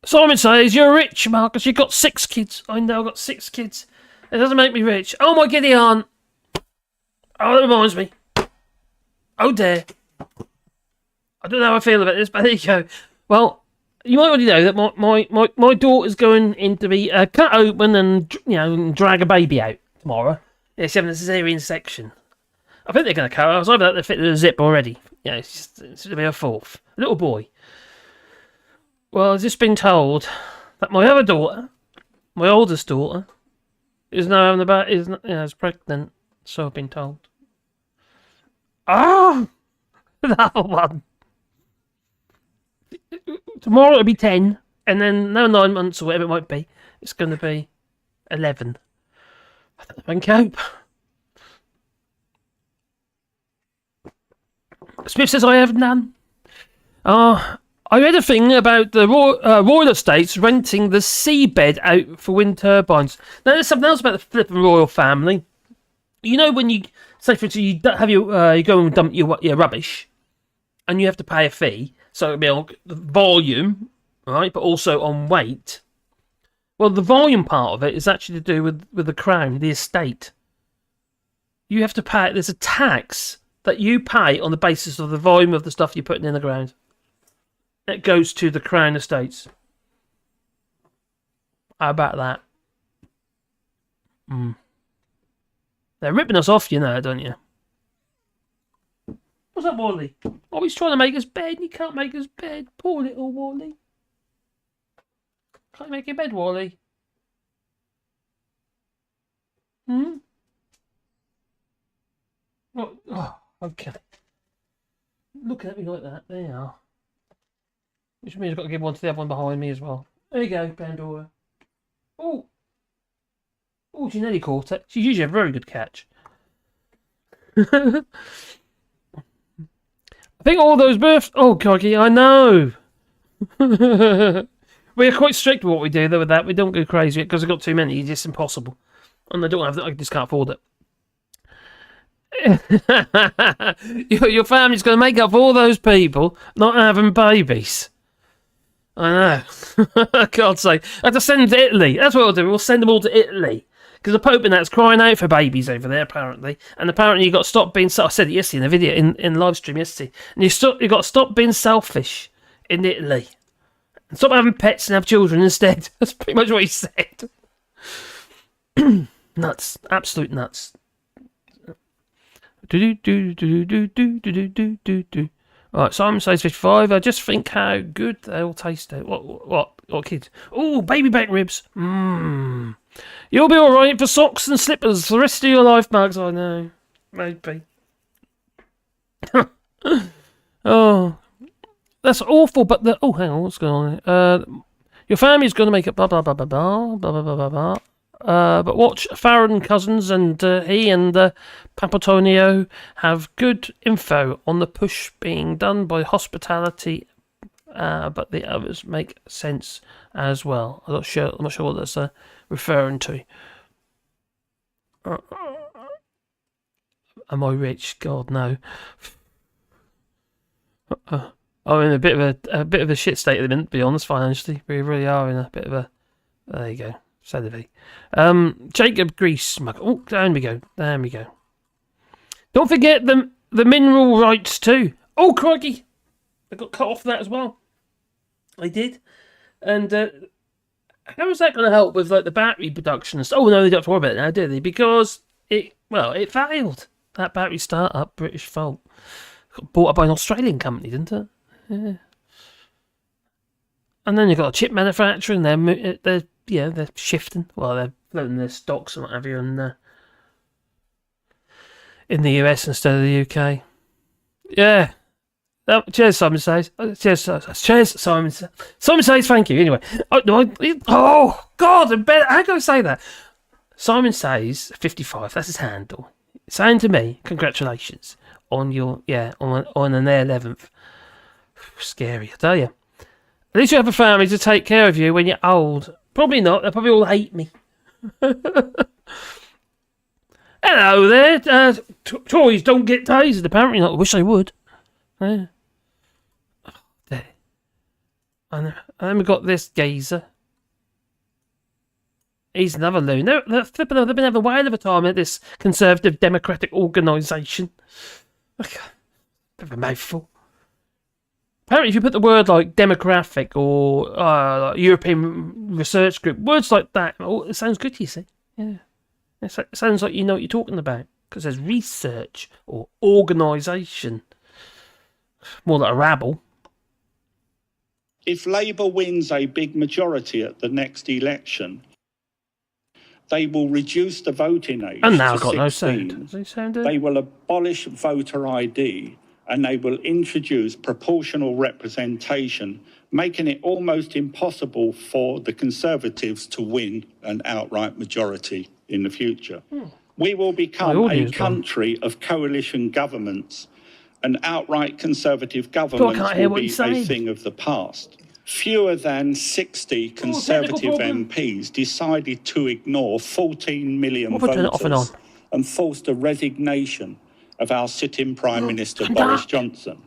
Simon says, you're rich, Marcus. You've got 6 kids. I know, I've got 6 kids. It doesn't make me rich. Oh, my giddy aunt. Oh, that reminds me. Oh, dear. I don't know how I feel about this, but there you go. Well, you might already know that my daughter's going in to be cut open and drag a baby out tomorrow. Yeah, she's having a cesarean section. I think they're going to cut her. I was over that they fit the zip already. Yeah, it's going to be a 4th. A little boy. Well, I've just been told that my other daughter, my oldest daughter, is now having about is pregnant. So I've been told. Ah, that one. Tomorrow it'll be 10, and then now 9 months or whatever it might be, it's going to be 11. I don't know if I can cope. Smith says I have none. I read a thing about the royal estates renting the seabed out for wind turbines. Now there's something else about the flipping royal family. You know when you say for instance you have you go and dump your rubbish, and you have to pay a fee. So it'll be on the volume, right, but also on weight. Well, the volume part of it is actually to do with the crown, the estate. You have to pay. There's a tax that you pay on the basis of the volume of the stuff you're putting in the ground. It goes to the crown estates. How about that? They're ripping us off, you know, don't you? What's up, Wally? Oh, he's trying to make us bed. He can't make us bed. Poor little Wally. Can't you make your bed, Wally? What? Oh, okay. Looking at me like that. There you are. Which means I've got to give one to the other one behind me as well. There you go, Pandora. Oh. Oh, she nearly caught it. She's usually a very good catch. I think all those births... Oh, Coggy, I know. We're quite strict with what we do, though, with that. We don't go crazy because we've got too many. It's just impossible. And I don't have that. I just can't afford it. Your family's going to make up for all those people not having babies. I know. God's sake. I have to send them to Italy. That's what we'll do. We'll send them all to Italy. Because the Pope and that's crying out for babies over there, apparently. And apparently you've got to stop being... I said it yesterday in a video, in live stream yesterday. And you've got to stop being selfish in Italy. And stop having pets and have children instead. That's pretty much what he said. Nuts. Absolute nuts. Right, Simon says 55. I just think how good they all taste. What kids? Oh, baby back ribs. You'll be alright for socks and slippers for the rest of your life, Max. I know. Maybe. Oh, that's awful, but the... Oh, hang on, what's going on? Your family's going to make it blah, blah, blah, blah, blah, blah, blah, blah, blah. But watch Farron Cousins and he and Papatonio have good info on the push being done by hospitality, but the others make sense as well. I'm not sure what that's referring to. Am I rich? God, no. I'm in a bit of a shit state at the minute, to be honest, financially. We really are in a bit of a... There you go. So do we. Jacob Grease. Oh, there we go. There we go. Don't forget the mineral rights too. Oh, crikey. I got cut off that as well. I did. And how is that going to help with like the battery production? Oh, no, they don't have to worry about it now, do they? Because it failed. That battery startup, British fault. Got bought up by an Australian company, didn't it? Yeah. And then you've got a chip manufacturer and they're shifting. Well, they're floating their stocks and what have you in the US instead of the UK. Yeah. Cheers, Simon says. Cheers, Simon. Simon says thank you. Anyway. Oh God, how can I say that? Simon says 55. That's his handle. Saying to me, congratulations on your on an 11th. Scary, I tell you. At least you have a family to take care of you when you're old. Probably not. They'll probably all hate me. Hello there. Toys don't get tasered. Apparently not. I wish they would. Yeah. Oh, there. And then we've got this geezer. He's another loon. They've been having a whale of a time at this Conservative Democratic organisation. Bit of a mouthful. Apparently, if you put the word like demographic or like European Research Group, words like that, it sounds good, you see. Yeah. It sounds like you know what you're talking about. Because there's research or organisation. More like a rabble. If Labour wins a big majority at the next election, They will reduce the voting age And now to I've got no 16. sound. Does he sound it? They will abolish voter ID, and they will introduce proportional representation, making it almost impossible for the Conservatives to win an outright majority in the future. We will become a country of coalition governments, and outright Conservative governments will be a thing of the past. Fewer than 60 Conservative MPs decided to ignore 14 million voters and forced a resignation of our sitting Prime Minister Boris Johnson.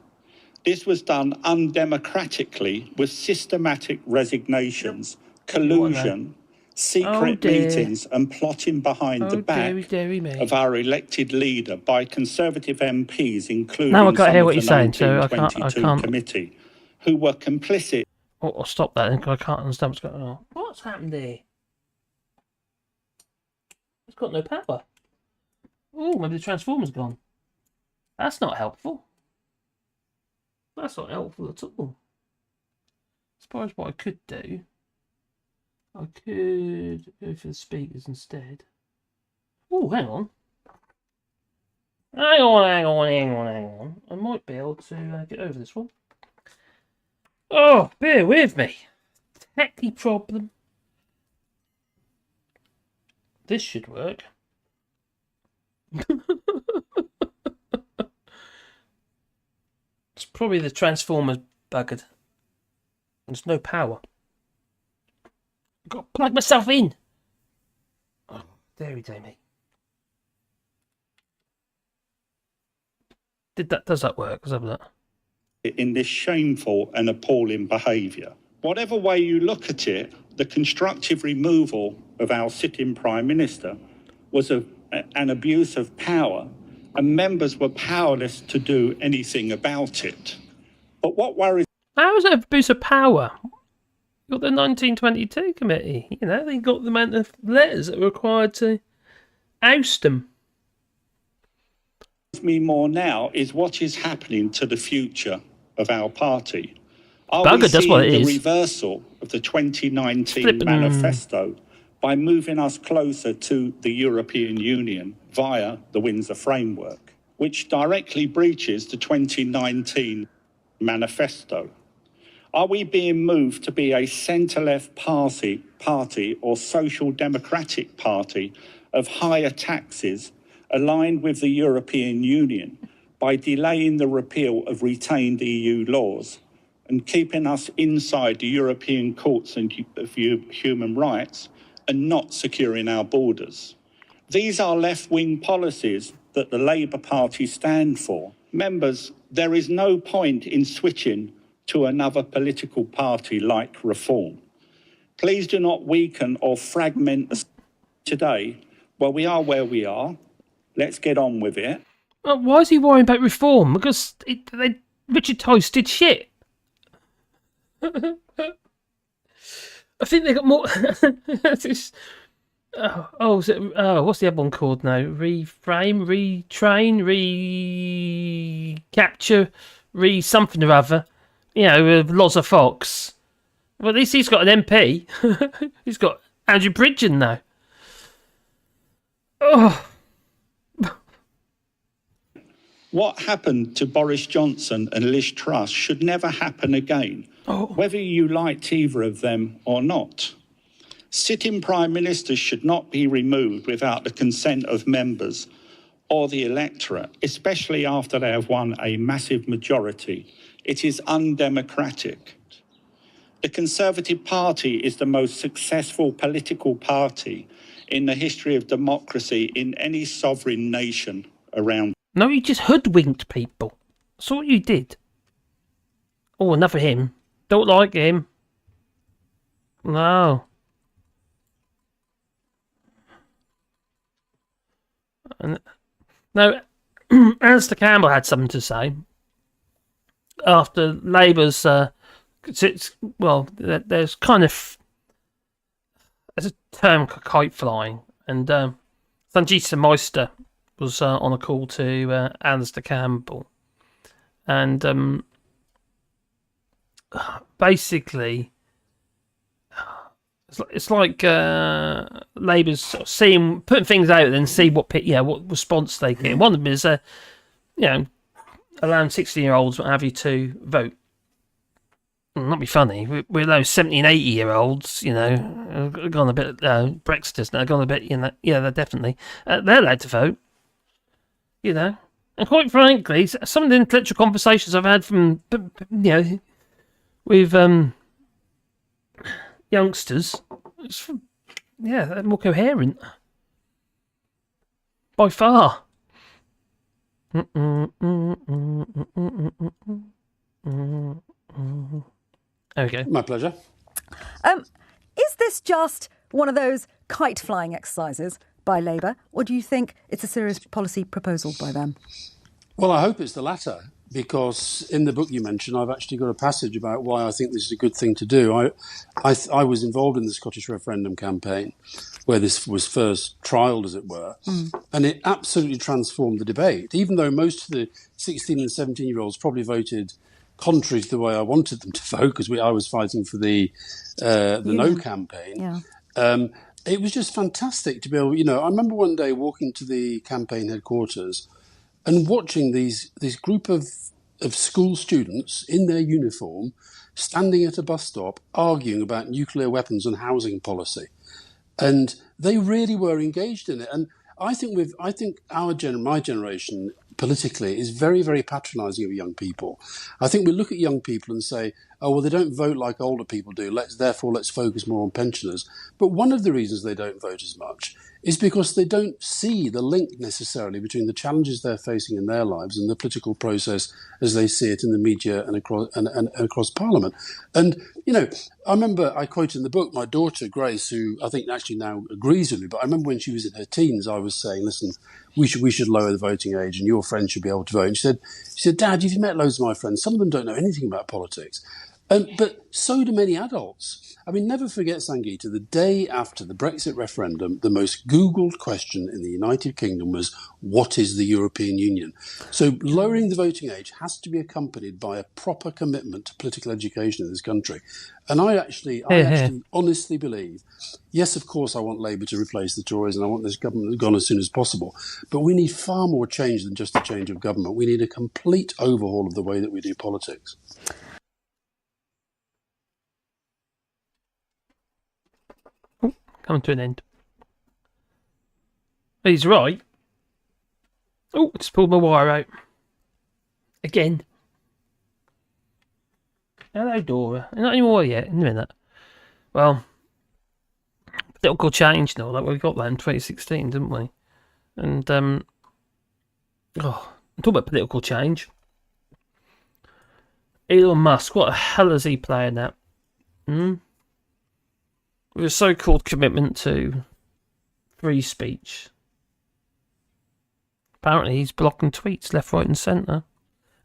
This was done undemocratically with systematic resignations, collusion, secret meetings and plotting behind the back of our elected leader by Conservative MPs, including some of the 1922 committee, who were complicit. I'll stop that then, because I can't understand what's going on. What's happened here? It's got no power. Oh, maybe the transformer's gone. That's not helpful. That's not helpful at all. I suppose what I could do, I could go for the speakers instead. Oh, hang on. Hang on. I might be able to get over this one. Oh, bear with me. Techie problem. This should work. It's probably the transformer's buggered. There's no power. I've got to plug myself in. Oh, there me. Does that work? Let's have that. In this shameful and appalling behaviour. Whatever way you look at it, the constructive removal of our sitting Prime Minister was an abuse of power, and members were powerless to do anything about it. But what worries... How is it an abuse of power? You got the 1922 committee, you know, they got the amount of letters that were required to oust them. Me more now is what is happening to the future of our party. Are Bugger, we that's what it seeing is. the reversal of the 2019 manifesto by moving us closer to the European Union via the Windsor Framework, which directly breaches the 2019 manifesto? Are we being moved to be a centre-left party or social democratic party of higher taxes aligned with the European Union by delaying the repeal of retained EU laws and keeping us inside the European courts and of human rights and not securing our borders? These are left-wing policies that the Labour Party stand for. Members, there is no point in switching to another political party like Reform. Please do not weaken or fragment us today. Well, we are where we are. Let's get on with it. Why is he worrying about Reform? Because Richard Toast did shit. I think they got more... what's the other one called now? Reframe, retrain, recapture, something or other. You know, with Loza Fox. Well, at least he's got an MP. He's got Andrew Bridgen now. Oh. What happened to Boris Johnson and Liz Truss should never happen again, whether you liked either of them or not. Sitting Prime Ministers should not be removed without the consent of members or the electorate, especially after they have won a massive majority. It is undemocratic. The Conservative Party is the most successful political party in the history of democracy in any sovereign nation around. No, you just hoodwinked people. That's what you did. Oh, another him. Don't like him. No. Now, Alistair Campbell had something to say after Labour's. There's kind of there's a term kite flying, and Sanjita Meister was on a call to Alistair Campbell, and basically It's like Labour's sort of putting things out and then see what response they get. One of them is, allowing 16-year-olds, what have you, to vote. Not be funny. We're those 70 and 80-year-olds, gone a bit Brexiters now, gone a bit, they're definitely they're allowed to vote, And quite frankly, some of the intellectual conversations I've had from, with youngsters, they're more coherent by far. There we go. My pleasure. Is this just one of those kite flying exercises by Labour, or do you think it's a serious policy proposal by them? Well, I hope it's the latter, because in the book you mentioned, I've actually got a passage about why I think this is a good thing to do. I was involved in the Scottish referendum campaign, where this was first trialled, as it were, and it absolutely transformed the debate. Even though most of the 16 and 17-year-olds probably voted contrary to the way I wanted them to vote, because I was fighting for the No campaign. Yeah. It was just fantastic to be able, I remember one day walking to the campaign headquarters and watching this group of school students in their uniform standing at a bus stop arguing about nuclear weapons and housing policy. And they really were engaged in it. And I think my generation politically is very, very patronising of young people. I think we look at young people and say, oh, well, they don't vote like older people do. Therefore, let's focus more on pensioners. But one of the reasons they don't vote as much is because they don't see the link necessarily between the challenges they're facing in their lives and the political process as they see it in the media and across Parliament. And, I remember I quote in the book my daughter, Grace, who I think actually now agrees with me, but I remember when she was in her teens, I was saying, listen, we should lower the voting age and your friends should be able to vote. And she said, Dad, you've met loads of my friends. Some of them don't know anything about politics. But so do many adults. I mean, never forget, Sangeeta, the day after the Brexit referendum, the most Googled question in the United Kingdom was, what is the European Union? So lowering the voting age has to be accompanied by a proper commitment to political education in this country. And I actually honestly believe, yes, of course, I want Labour to replace the Tories and I want this government gone as soon as possible. But we need far more change than just a change of government. We need a complete overhaul of the way that we do politics. Coming to an end. He's right. Oh, just pulled my wire out. Again. Hello, Dora. Not anymore yet. In a minute. Well, political change and all that. We got that in 2016, didn't we? And, I'm talking about political change. Elon Musk, what the hell is he playing at? With a so-called commitment to free speech. Apparently he's blocking tweets left, right and centre.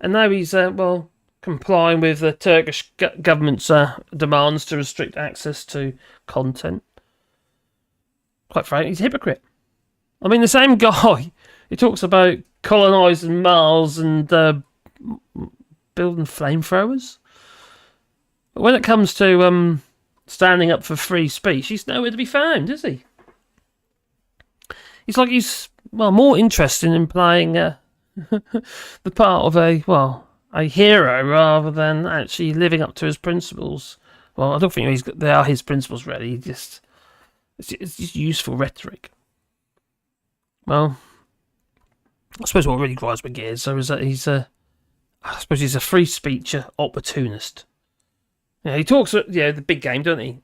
And now he's, complying with the Turkish government's demands to restrict access to content. Quite frankly, he's a hypocrite. I mean, the same guy who talks about colonising Mars and building flamethrowers. But when it comes to standing up for free speech, he's nowhere to be found, is he? He's more interested in playing the part of a hero rather than actually living up to his principles. Well, I don't think they are his principles, really. It's just useful rhetoric. Well, I suppose what really grinds my gears is that he's a free speech opportunist. He talks, the big game, don't he?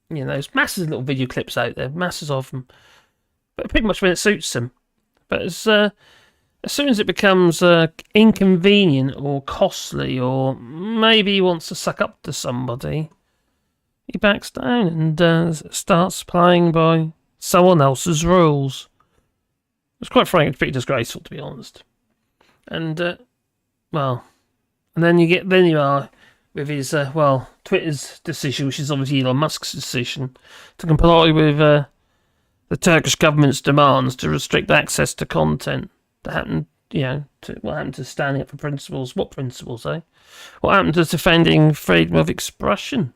There's masses of little video clips out there, masses of them. But pretty much when it suits him. But as soon as it becomes inconvenient or costly, or maybe he wants to suck up to somebody, he backs down and starts playing by someone else's rules. It's quite frankly pretty disgraceful, to be honest. And and then you are with his Twitter's decision, which is obviously Elon Musk's decision, to comply with the Turkish government's demands to restrict access to content. That happened, what happened to standing up for principles? What principles, eh? What happened to defending freedom of expression?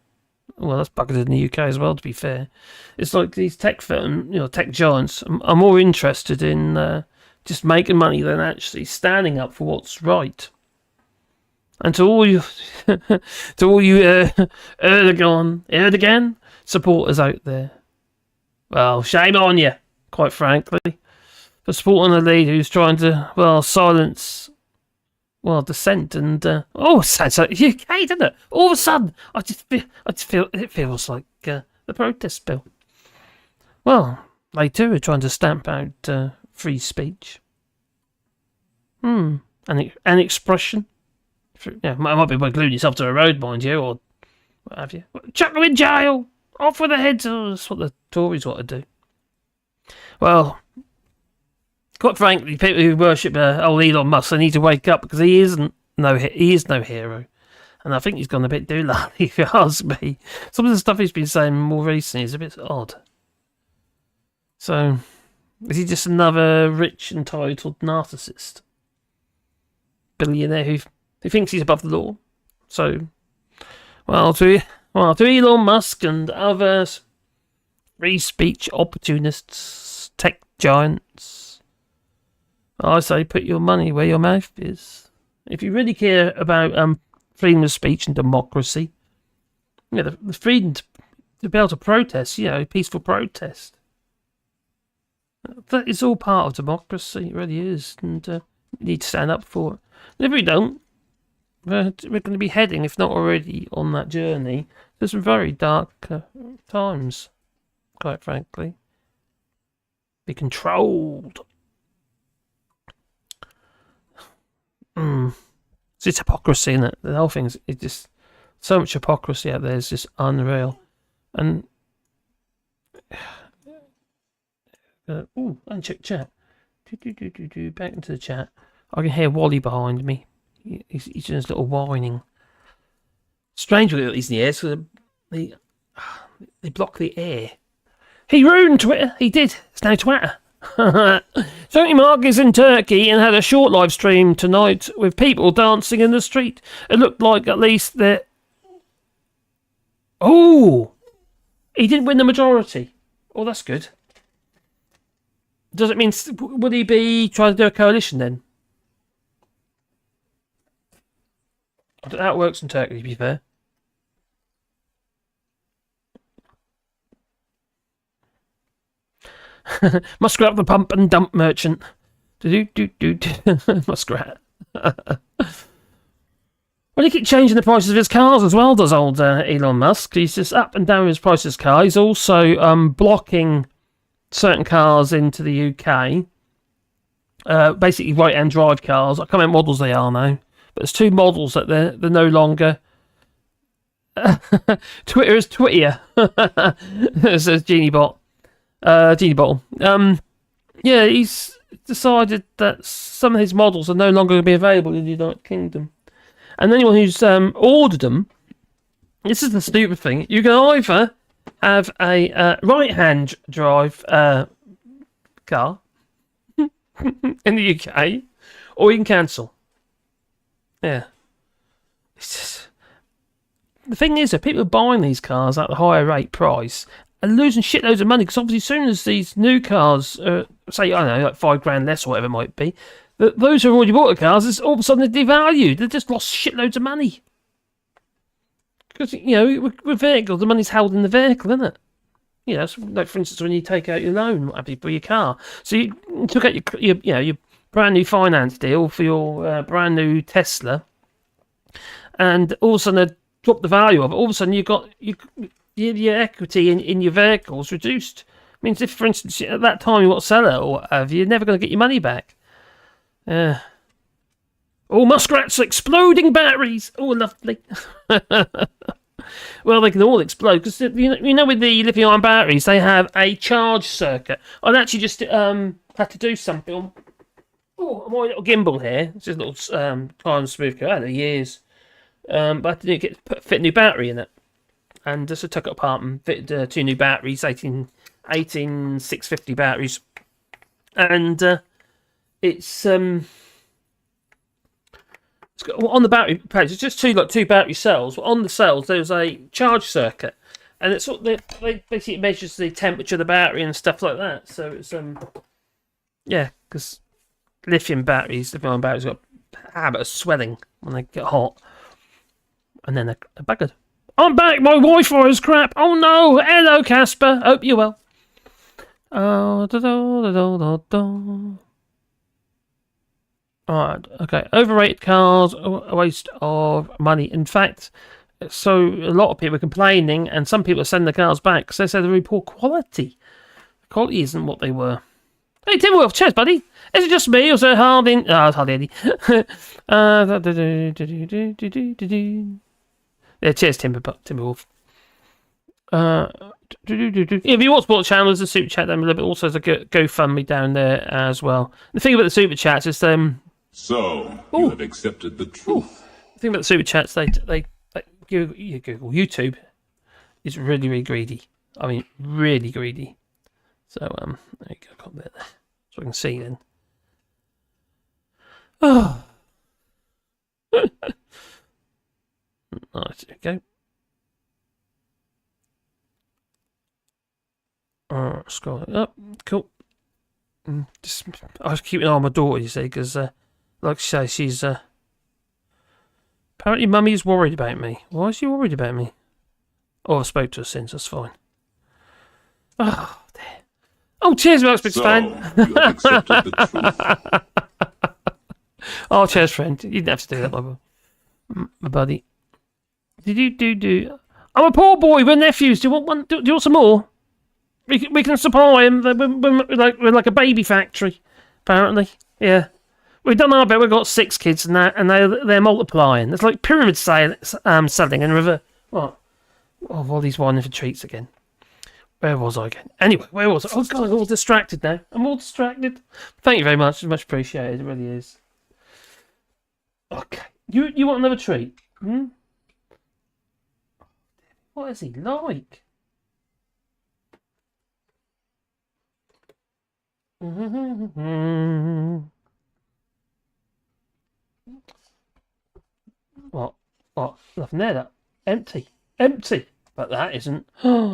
well, that's buggered in the UK as well, to be fair. It's like these tech tech giants are more interested in just making money than actually standing up for what's right. And to all you, Erdogan supporters out there, well, shame on you, quite frankly, for supporting a leader who's trying to, silence, dissent and sounds like UK, doesn't it? All of a sudden, I just feel it feels like the protest bill. Well, they too are trying to stamp out free speech. And expression. Might be by gluing yourself to a road, mind you, or what have you. Chuck them in jail! Off with their heads! Oh, that's what the Tories want to do. Well, quite frankly, people who worship old Elon Musk, they need to wake up, because he is no hero. And I think he's gone a bit doolally, if you ask me. Some of the stuff he's been saying more recently is a bit odd. So, is he just another rich, entitled narcissist? Billionaire who thinks he's above the law. So, to Elon Musk and other free speech opportunists, tech giants, I say put your money where your mouth is. If you really care about freedom of speech and democracy, the freedom to be able to protest, peaceful protest, that is all part of democracy. It really is, and you need to stand up for it. And if we don't, we're going to be heading, if not already, on that journey to some very dark times, quite frankly. Be controlled. It's hypocrisy, isn't it? The whole thing's just so much hypocrisy out there. It's just unreal. And uncheck chat. Back into the chat. I can hear Wally behind me. He's doing his little whining. Strange with these in the air, so they block the air. He ruined Twitter. He did. It's now Twitter. Tony Mark is in Turkey and had a short live stream tonight with people dancing in the street. It looked like at least that. Oh! He didn't win the majority. Oh, that's good. Does it mean, would he be trying to do a coalition then? I don't know how it works in Turkey, to be fair. Muskrat the pump and dump merchant. Muskrat. Well, he keeps changing the prices of his cars as well, does old Elon Musk. He's just up and down his price of his car. He's also blocking certain cars into the UK. Basically right-hand drive cars. I can't remember what models they are now. But there's two models that they're no longer. Twitter is Twittier. Says Genie Bot. Genie Bottle. Yeah, he's decided that some of his models are no longer going to be available in the United Kingdom. And anyone who's ordered them, this is the stupid thing, you can either have a right-hand drive car in the UK, or you can cancel. Yeah. It's just... The thing is that people are buying these cars at the higher rate price and losing shitloads of money, because obviously as soon as these new cars, say, I don't know, like $5,000 less or whatever it might be, those who have already bought the cars, all of a sudden they're devalued. They've just lost shitloads of money. Because, with vehicles, the money's held in the vehicle, isn't it? So, like, for instance, when you take out your loan, what have you, for your car. So you took out your brand new finance deal for your brand new Tesla, and all of a sudden they drop the value of it. All of a sudden you've got your equity in your vehicles reduced. It means if, for instance, at that time you want to sell it or whatever, you're never going to get your money back. Muskrats exploding batteries. Oh, lovely. Well, they can all explode because with the lithium-ion batteries, they have a charge circuit. I'd actually just had to do something. Oh, my little gimbal here. It's just a little time smooth car. I had it years. But I had to fit a new battery in it. And just took it apart and fitted two new batteries, 18 650 batteries. And it's On the battery page, it's just two battery cells. On the cells, there's a charge circuit, and it's sort of, they basically measures the temperature of the battery and stuff like that. So it's because lithium-ion batteries got a habit of swelling when they get hot, and then they're buggered. I'm back. My Wi-Fi is crap. Oh no! Hello, Casper. Hope you're well. Alright, okay. Overrated cars, a waste of money. In fact, so a lot of people are complaining, and some people are sending the cars back because they say they're very poor quality. The quality isn't what they were. Hey, Tim Wolf, cheers, buddy. Is it just me, or is it Harding? Oh, it's hardly any. Yeah, cheers, Timberwolf. If you want to support the channel, there's a super chat down below, but also there's a GoFundMe down there as well. The thing about the super chats is So, you have accepted the truth. The thing about the super chats, YouTube is really, really greedy. I mean, really greedy. So, there you go, got a bit there. So I can see then. Oh. Nice, there we go. Scrolling up, cool. I was keeping an eye on my daughter, you see, because, like I say, she's apparently Mummy's worried about me. Why is she worried about me? Oh, I spoke to her since. That's fine. Oh, dear. Oh, cheers, Max Big Fan. You have accepted the truth. Oh, cheers, friend. You didn't have to do that, my buddy. Do. I'm a poor boy with nephews. Do you want one? Do you want some more? We can supply them. We're like a baby factory, apparently. Yeah, we've done our bit. We've got 6 kids and they're multiplying. It's like pyramid selling and river. What? Oh, Wally's whining for treats again. Where was I again? Anyway, where was I? Oh God, I'm all distracted now. I'm all distracted. Thank you very much. It's much appreciated. It really is. Okay, you want another treat? Hmm? What is he like? What? Nothing there. That empty. But that isn't.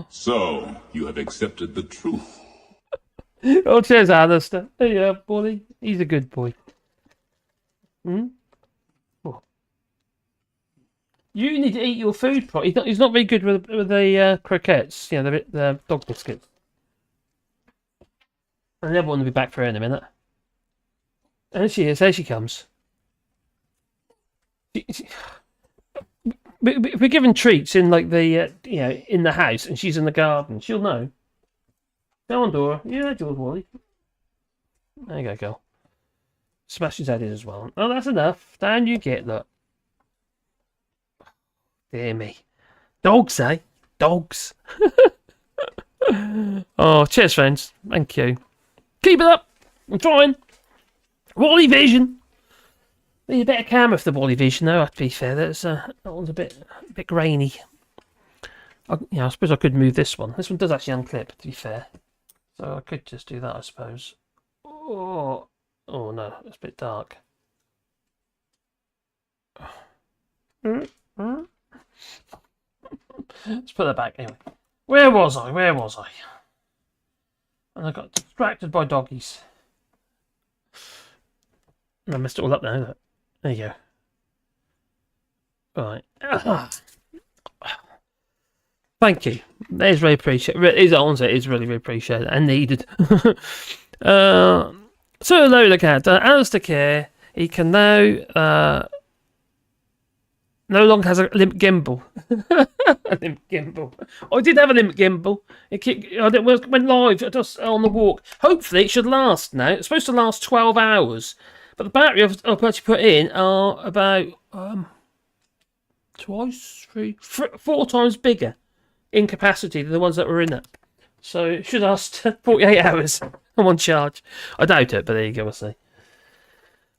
So, you have accepted the truth. Oh, cheers, Alistair. Yeah, boy. He's a good boy. Hmm? Oh. You need to eat your food properly. He's not very good with the croquettes. You know, the dog biscuits. And the other one will be back for her in a minute. There she is. There she comes. We're given treats in like the in the house, and she's in the garden. She'll know. Go on, Dora. Yeah, George Wally. There you go, girl. Sebastian's had it as well. Oh, that's enough. Down you get, look. Dear me. Dogs, eh? Dogs. Oh, cheers, friends. Thank you. Keep it up. I'm trying. Wally Vision. Need a better camera for the Wally Vision, though. To be fair, that one's a bit grainy. I suppose I could move this one. This one does actually unclip, to be fair. So I could just do that, I suppose. Oh no, it's a bit dark. Let's put that back anyway. Where was I? And I got distracted by doggies. I messed it all up now. Look. There you go. Right. Thank you. That is very appreciated. It is really, really appreciated and needed. So hello, the cat. Alistair Care. He can now no longer has a limp gimbal. A limp gimbal. I did have a limp gimbal. It went live just on the walk. Hopefully, it should last now. It's supposed to last 12 hours. But the battery I've actually put in are about 4 times bigger in capacity than the ones that were in it. So it should last 48 hours on one charge. I doubt it, but there you go, we'll see.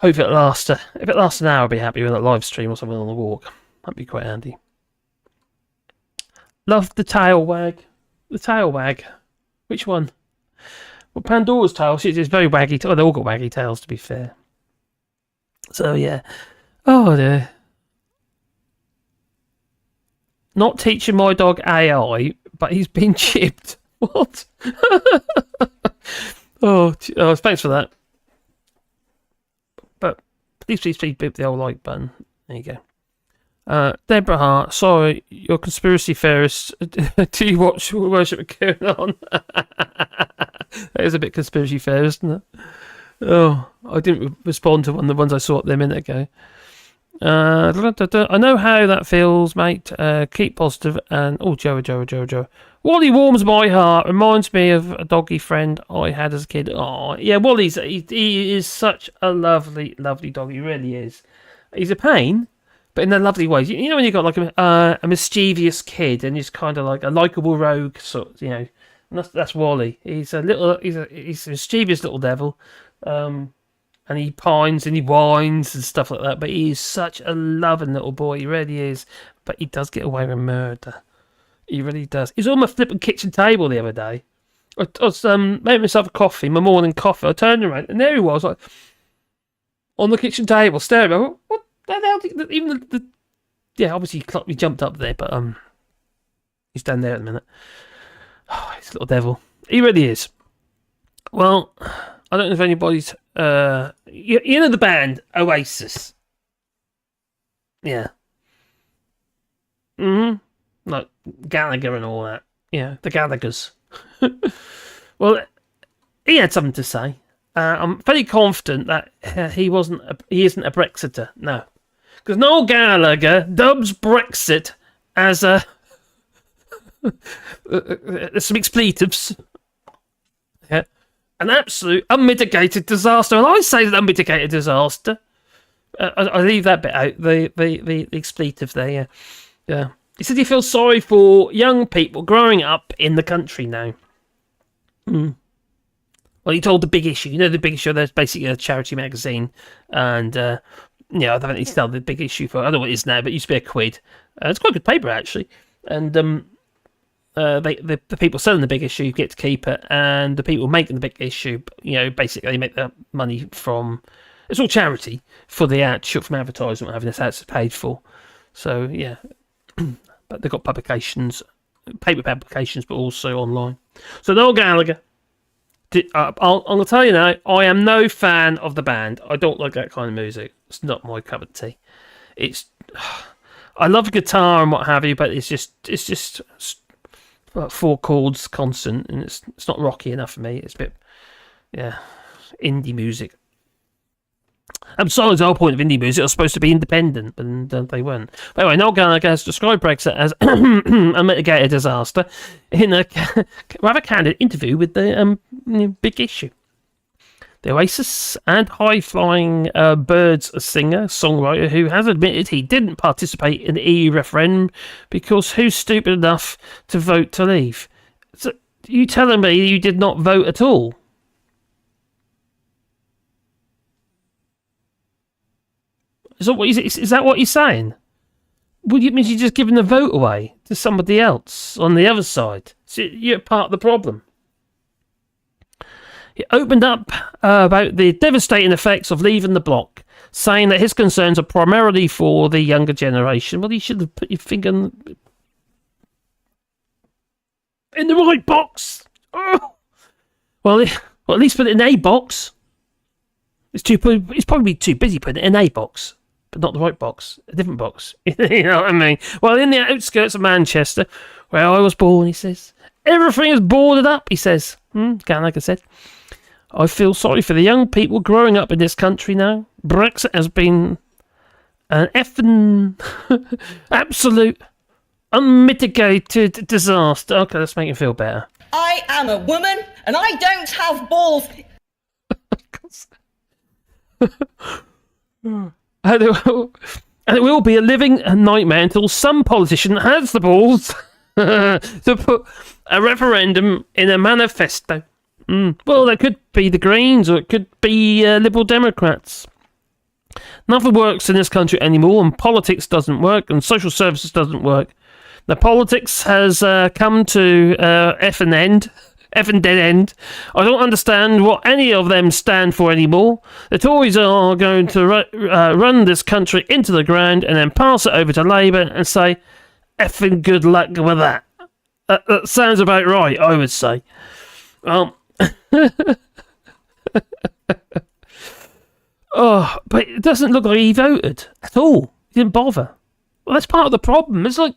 Hope it lasts. If it lasts an hour, I'll be happy with a live stream or something on the walk. That'd be quite handy. Love the tail wag. The tail wag. Which one? Well, Pandora's tail. She's very waggy. They've all got waggy tails, to be fair. So yeah, Oh dear. Not teaching my dog AI, but he's been chipped. What? oh, thanks for that. But please beep the old like button. There you go. Deborah Hart, sorry, you're a conspiracy theorist. Do you watch Worship going on? That is a bit conspiracy theorist, isn't it? Oh, I didn't respond to one of the ones I saw up there a minute ago. I know how that feels, mate. Keep positive and Joe. Wally warms my heart. Reminds me of a doggy friend I had as a kid. Oh, yeah, Wally's he is such a lovely, lovely dog. He really is. He's a pain, but in a lovely way. You know when you got like a mischievous kid and he's kind of like a likable rogue sort, you know. And that's Wally. He's a mischievous little devil. And he pines and he whines and stuff like that. But he is such a loving little boy. He really is. But he does get away with murder. He really does. He's on my flipping kitchen table the other day. I was making myself a coffee, my morning coffee. I turned around and there he was, like on the kitchen table, staring. I went, what the hell? Even the yeah, obviously he jumped up there, but he's down there at the minute. Oh, he's a little devil. He really is. Well, I don't know if anybody's you know the band Oasis. Yeah. Like Gallagher and all that. Yeah, the Gallaghers. Well, he had something to say. I'm fairly confident that he isn't a Brexiter. No, because Noel Gallagher dubs Brexit as some expletives. Yeah, an absolute unmitigated disaster. And I say an unmitigated disaster. I leave that bit out. The expletive there. Yeah, yeah. He said he feels sorry for young people growing up in the country now. Well, he told The Big Issue. You know The Big Issue? There's basically a charity magazine. And, I don't think he's done The Big Issue for... I don't know what it is now, but it used to be £1. It's quite a good paper, actually. And the people selling The Big Issue get to keep it. And the people making The Big Issue, basically they make their money from... It's all charity for the from advertisement, having this ads paid for. So, yeah... But they've got publications, paper publications, but also online. So Noel Gallagher, I'm going to tell you now, I am no fan of the band. I don't like that kind of music. It's not my cup of tea. I love guitar and what have you, but it's just like 4 chords constant, and it's not rocky enough for me. It's a bit, indie music. Besides, the whole point of indie music was supposed to be independent, but they weren't. But anyway, Noel Gallagher has described Brexit as a mitigated disaster in a rather candid interview with the Big Issue. The Oasis and high-flying Birds singer, songwriter, who has admitted he didn't participate in the EU referendum because who's stupid enough to vote to leave? So, you telling me you did not vote at all? Is that what you're saying? Well, it means you're just giving the vote away to somebody else on the other side. So you're part of the problem. He opened up about the devastating effects of leaving the bloc, saying that his concerns are primarily for the younger generation. Well, you should have put your finger in the right box. Oh. Well, at least put it in a box. It's probably too busy putting it in a box. But not the right box, a different box. You know what I mean? Well, in the outskirts of Manchester, where I was born, he says, everything is boarded up, he says. Gallagher said, I feel sorry for the young people growing up in this country now. Brexit has been an effing absolute unmitigated disaster. Okay, let's make it feel better. I am a woman and I don't have balls. And it will be a living nightmare until some politician has the balls to put a referendum in a manifesto. Well, that could be the Greens or it could be Liberal Democrats. Nothing works in this country anymore, and politics doesn't work, and social services doesn't work. The politics has come to an end. Effing dead end. I don't understand what any of them stand for anymore. The Tories are going to run this country into the ground and then pass it over to Labour and say, effing good luck with that. That sounds about right, I would say. Oh, but it doesn't look like he voted at all. He didn't bother. Well, that's part of the problem. It's like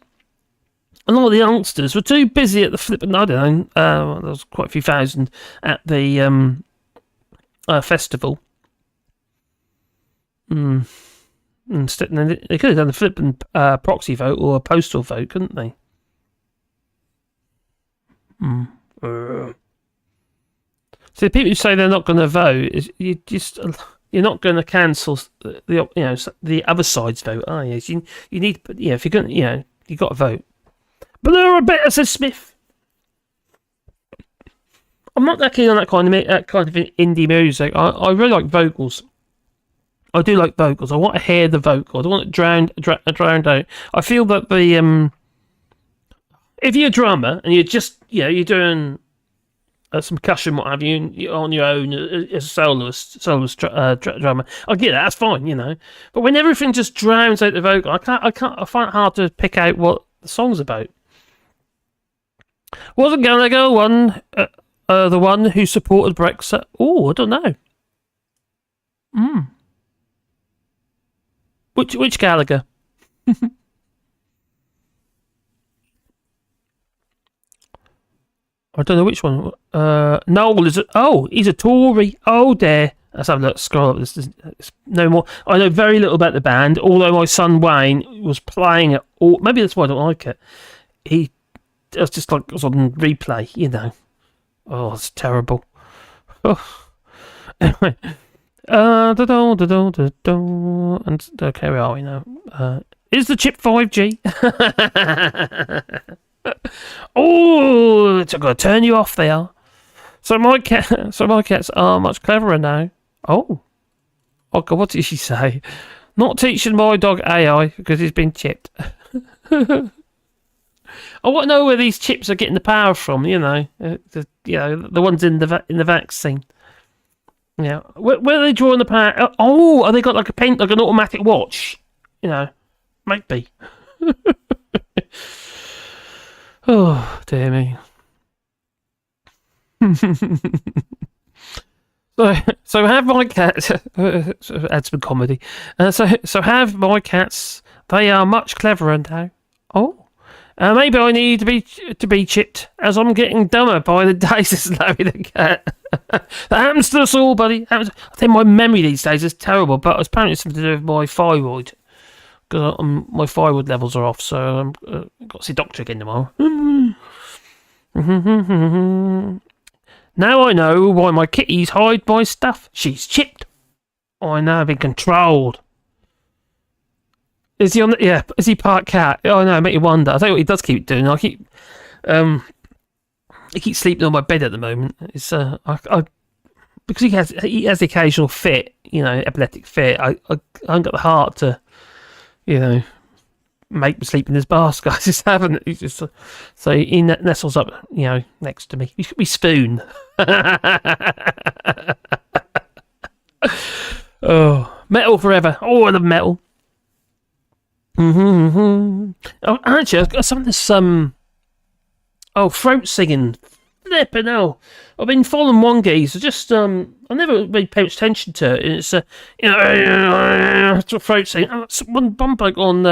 a lot of the youngsters were too busy at the flipping, I don't know, there was quite a few thousand at the festival. Instead, they could have done the flipping proxy vote or a postal vote, couldn't they? So the people who say they're not going to vote, you're not going to cancel the other side's vote, are you? So you need, if you're going, you got to vote. But they're better, says Smith. I'm not that keen on that kind of indie music. I really like vocals. I do like vocals. I want to hear the vocal. I don't want it drowned out. I feel that if you're a drummer and you're just, you're doing some percussion, what have you, on your own as a soloist drummer, I get that. That's fine, But when everything just drowns out the vocal, I find it hard to pick out what the song's about. Wasn't Gallagher the one who supported Brexit? Oh, I don't know. Which Gallagher? I don't know which one. Noel is. He's a Tory. Oh dear. Let's have a look. Scroll up. This is no more. I know very little about the band. Although my son Wayne was playing it. Or maybe that's why I don't like it. It was just like it was on replay. Oh, it's terrible. Oh. Anyway. And okay, where are we now? Is the chip 5G? Oh, it's going to turn you off there. So my cats are much cleverer now. Oh God, what did she say? Not teaching my dog AI because he's been chipped. I want to know where these chips are getting the power from. The ones in the vaccine. Yeah, where are they drawing the power? Oh, are they got like an automatic watch? Might be. Oh, dear me. So have my cats. Add some comedy. So have my cats. They are much cleverer now. Oh. Maybe I need to be chipped, as I'm getting dumber by the day, says Larry the cat. That happens to us all, buddy. I think my memory these days is terrible, but apparently it's something to do with my thyroid. Because my thyroid levels are off, so I've got to see a doctor again tomorrow. Now I know why my kitties hide my stuff. She's chipped. I know, I've been controlled. Is he on the... Yeah, is he part cat? Oh no, make you wonder. I tell you what he does keep doing. He keeps sleeping on my bed at the moment. It's because he has the occasional fit, epileptic fit. I haven't got the heart to, make him sleep in his basket. I just haven't. He's just so he nestles up, next to me. We spoon. Oh, metal forever. Oh, I love metal. Oh, actually, I've got some of this throat singing. Flippin' hell. I've been following one geezer. Just I never really paid much attention to it. It's throat singing. One bloke on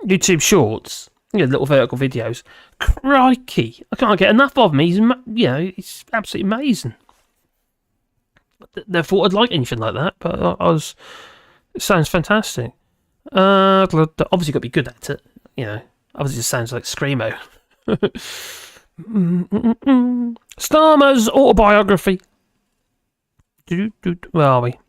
YouTube Shorts. Little vertical videos. Crikey, I can't get enough of him. He's he's absolutely amazing. Never thought I'd like anything like that, but it sounds fantastic. Obviously got to be good at it, Obviously, it sounds like Screamo. Starmer's autobiography. Where are we?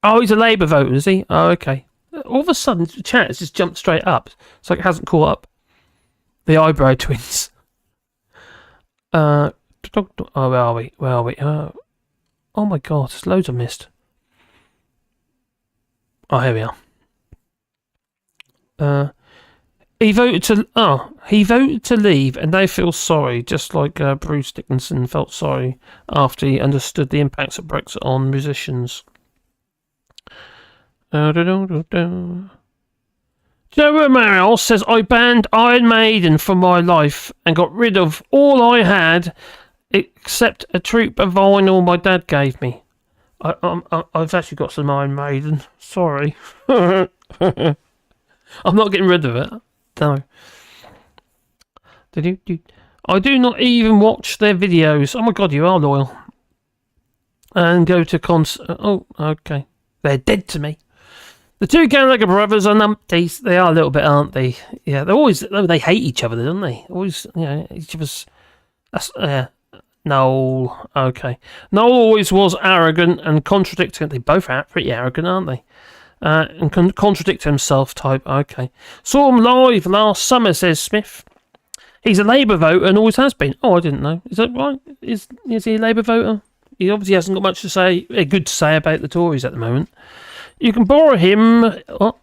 Oh, he's a Labour voter, is he? Oh, okay. All of a sudden, the chat has just jumped straight up. It's like it hasn't caught up. The eyebrow twins. Oh, where are we? Oh my God, there's loads I missed. Oh, here we are. He voted to leave, and they feel sorry, just like Bruce Dickinson felt sorry after he understood the impacts of Brexit on musicians. Joe Romero says, I banned Iron Maiden from my life and got rid of all I had except a troop of vinyl my dad gave me. I've actually got some Iron Maiden. Sorry. I'm not getting rid of it. No. I do not even watch their videos. Oh my god, you are loyal. And go to oh, okay. They're dead to me. The two Gallagher brothers are numpties. They are a little bit, aren't they? Yeah, they hate each other, don't they? Always, each of us. Noel. Okay. Noel always was arrogant and contradicting. They both are pretty arrogant, aren't they? And contradict himself type. Okay. Saw him live last summer, says Smith. He's a Labour voter and always has been. Oh, I didn't know. Is that right? Is he a Labour voter? He obviously hasn't got much to say, good to say about the Tories at the moment. You can borrow him. Okay.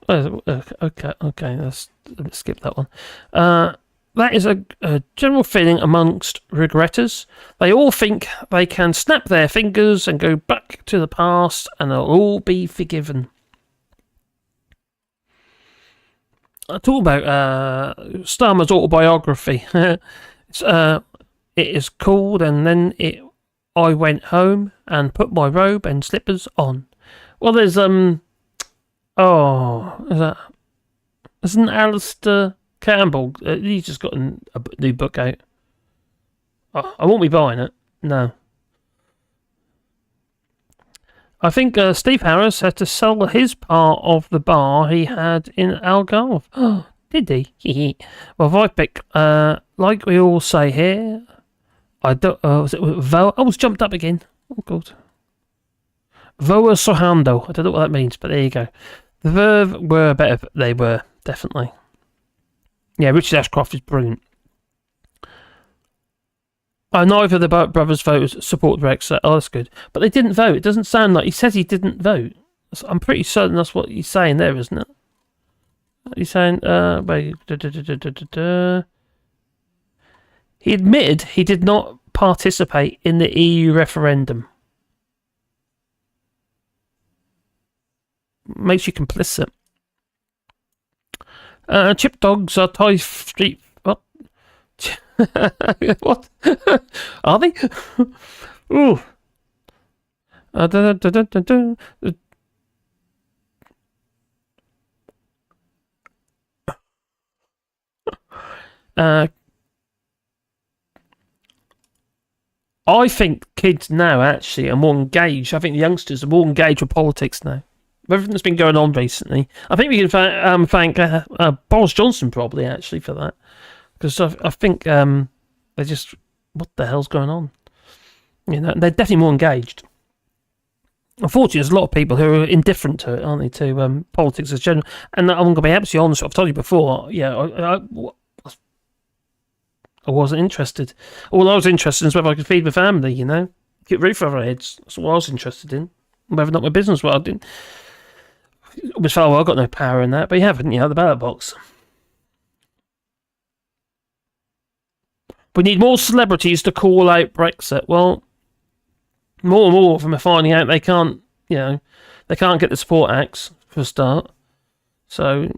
Let's skip that one. That is a general feeling amongst regretters. They all think they can snap their fingers and go back to the past and they'll all be forgiven. I talk about Starmer's autobiography. It is called "And Then I Went Home and Put My Robe and Slippers On." Well, there's isn't Alistair Campbell? He's just got a new book out. I won't be buying it. No. I think Steve Harris had to sell his part of the bar he had in Algarve. Oh, did he? Well, if I pick, like we all say here, I don't. Was it Voa? Oh, it's jumped up again. Oh God. Voa Sohando. I don't know what that means, but there you go. The Verve were better. They were definitely. Yeah, Richard Ashcroft is brilliant. Neither of the brothers' voters support Brexit. Oh, that's good. But they didn't vote. It doesn't sound like... He says he didn't vote. I'm pretty certain that's what he's saying there, isn't it? He's saying... He admitted he did not participate in the EU referendum. Makes you complicit. Chip dogs are Thai street... What? What? Are they? Ooh. I think kids now actually are more engaged. I think the youngsters are more engaged with politics now. Everything that's been going on recently. I think we can thank Boris Johnson probably actually for that. Because I think they're just, what the hell's going on? They're definitely more engaged. Unfortunately, there's a lot of people who are indifferent to it, aren't they, to politics as general. And I'm going to be absolutely honest, I've told you before, I wasn't interested. All I was interested in is whether I could feed my family, get a roof over our heads. That's what I was interested in. Whether or not my business, well, I didn't. I've got no power in that, but you haven't, the ballot box. We need more celebrities to call out Brexit. Well, more and more of them are finding out they can't, they can't get the support acts for a start. So,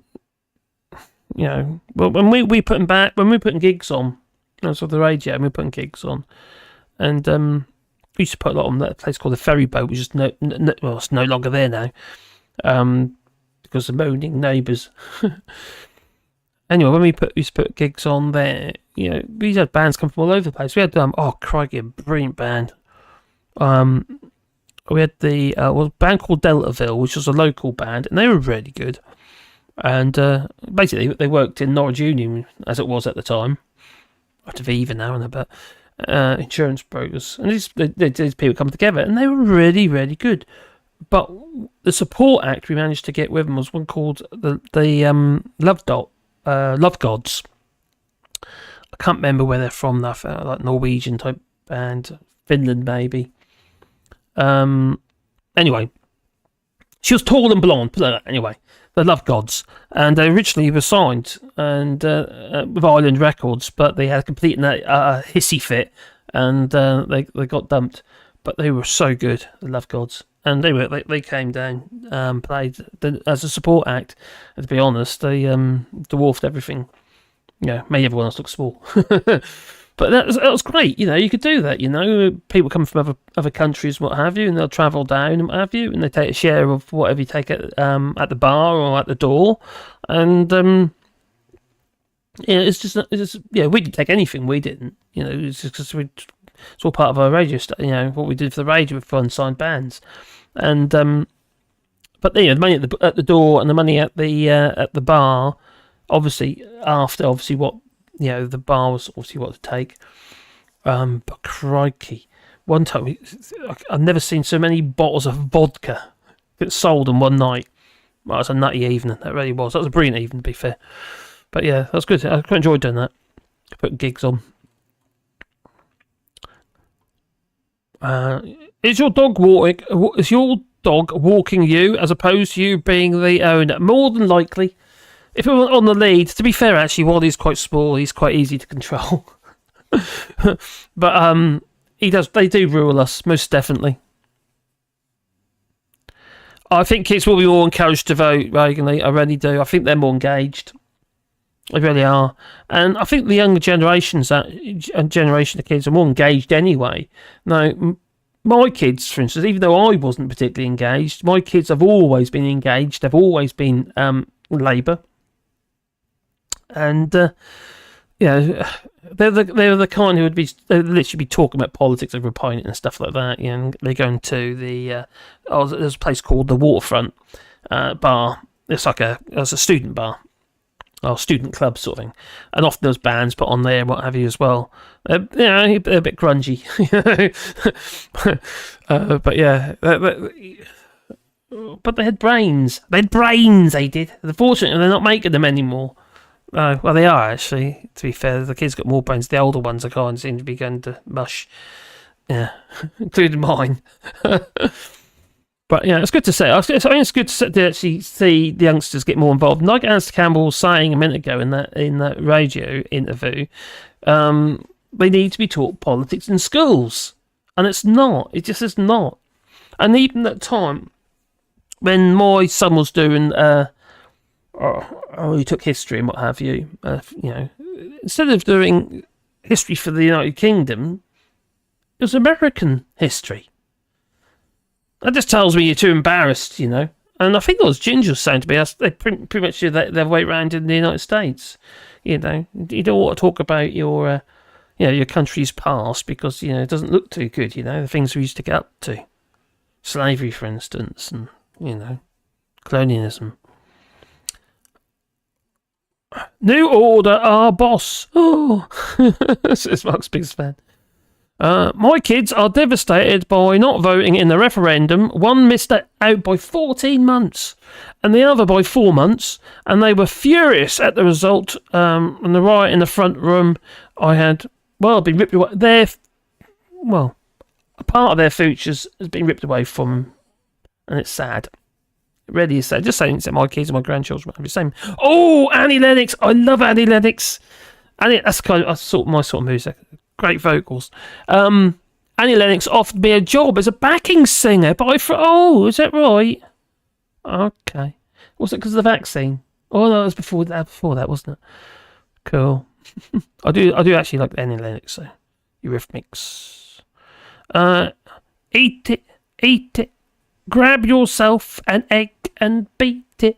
well, when we putting gigs on, that's what the radio, and we're putting gigs on, and we used to put a lot on that place called the Ferry Boat, which is it's no longer there now, because of moaning neighbours. Anyway, when we used to put gigs on there, we had bands come from all over the place. We had crikey, a brilliant band. We had the a band called Deltaville, which was a local band, and they were really good. And basically, they worked in Norwich Union, as it was at the time. At Aviva now and about insurance brokers, and these people come together, and they were really, really good. But the support act we managed to get with them was one called the Love Gods. I can't remember where they're from. Like Norwegian type band, Finland maybe. Anyway, she was tall and blonde. Anyway, The Love Gods, and they originally were signed and with Island Records, but they had a complete hissy fit, and they got dumped. But they were so good, the Love Gods, and they came down, played as a support act. And to be honest, they dwarfed everything. Yeah, made everyone else look small. But that was great. You could do that. People come from other countries, what have you, and they'll travel down and what have you, and they take a share of whatever you take at the bar or at the door, and it's just we didn't take anything. We didn't. It's just because it's all part of our radio stuff. What we did for the radio with unsigned bands, and but the money at the door and the money at the bar, obviously what. The bar was obviously what to take. But crikey, one time I've never seen so many bottles of vodka get sold in one night. Well, it was a nutty evening. That really was. That was a brilliant evening, to be fair. But yeah, that was good. I quite enjoyed doing that. Putting gigs on. Is your dog walking you as opposed to you being the owner? More than likely. If we were on the lead, to be fair, actually, Wally's quite small. He's quite easy to control. But they do rule us, most definitely. I think kids will be more encouraged to vote regularly. I really do. I think they're more engaged. They really are. And I think the younger generations, generation of kids, are more engaged anyway. Now, my kids, for instance, even though I wasn't particularly engaged, my kids have always been engaged. They've always been Labour. And they're the kind who would they'd literally be talking about politics over a pint and stuff like that. And they're going to there's a place called the Waterfront bar. It's a student bar, or student club sort of thing. And often there's bands put on there and what have you as well. They're a bit grungy, but yeah. But they had brains. They did. Unfortunately, they're not making them anymore. Well, they are, actually, to be fair. The kids got more brains. The older ones are kind of seem to be going to mush. Yeah, including mine. But yeah, it's good to say. I think it's good to actually see the youngsters get more involved. Like Alistair Campbell was saying a minute ago in that radio interview, they need to be taught politics in schools. And it's not. It just is not. And even that time when my son was doing... he took history and what have you. Instead of doing history for the United Kingdom, it was American history. That just tells me you're too embarrassed, And I think it was Ginger saying to me, they pretty much do their way around in the United States. You don't want to talk about your country's past because it doesn't look too good. The things we used to get up to, slavery, for instance, and colonialism. New Order, our boss. Oh, this is Mark's biggest fan. My kids are devastated by not voting in the referendum. One missed out by 14 months and the other by 4 months, and they were furious at the result. And the riot in the front room, been ripped away. A part of their futures has been ripped away from them, and it's sad. It really is sad. Just saying it's my kids and my grandchildren have the same. Oh, Annie Lennox. I love Annie Lennox. That's kind of my sort of music. Great vocals. Annie Lennox offered me a job as a backing singer, but I thought, is that right? Okay. Was it because of the vaccine? Oh, no, it was before that, wasn't it? Cool. I do actually like Annie Lennox, so Eurythmics. Eat it. Grab yourself an egg and beat it,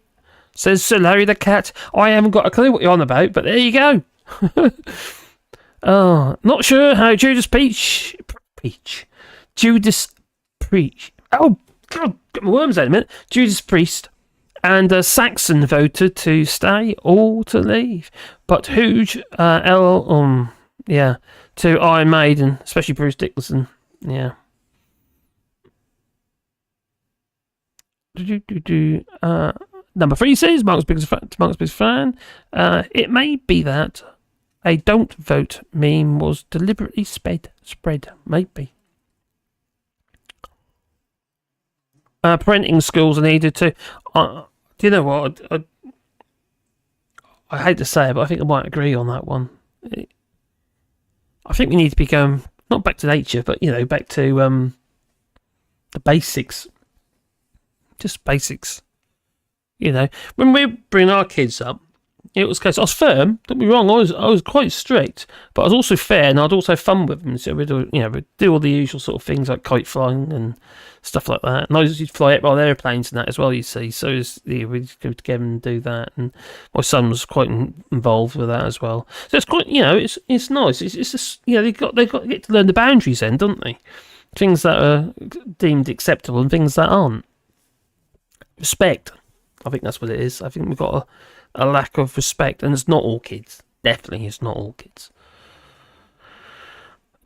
says Sir Larry the Cat. I haven't got a clue what you're on about, but there you go. Not sure how Judas Priest. Oh, God, got my worms out in a minute. Judas Priest and Saxon voted to stay or to leave. But huge to Iron Maiden, especially Bruce Dickinson. Yeah. Number 3 says Mark's biggest fan. It may be that a don't vote meme was deliberately spread. Maybe. Parenting schools are needed to. Do you know what? I hate to say it, but I think I might agree on that one. I think we need to be going, not back to nature, but, back to the basics. Just basics. When we bring our kids up, it was case I was firm. Don't be wrong. I was quite strict, but I was also fair, and I'd also have fun with them. So we'd do all the usual sort of things like kite flying and stuff like that. And I used to fly out on airplanes and that as well. You see, so we'd go together and do that. And my son was quite involved with that as well. So it's quite, it's nice. It's just they get to learn the boundaries then, don't they? Things that are deemed acceptable and things that aren't. Respect. I think that's what it is. I think we've got a lack of respect, and it's not all kids. Definitely, it's not all kids.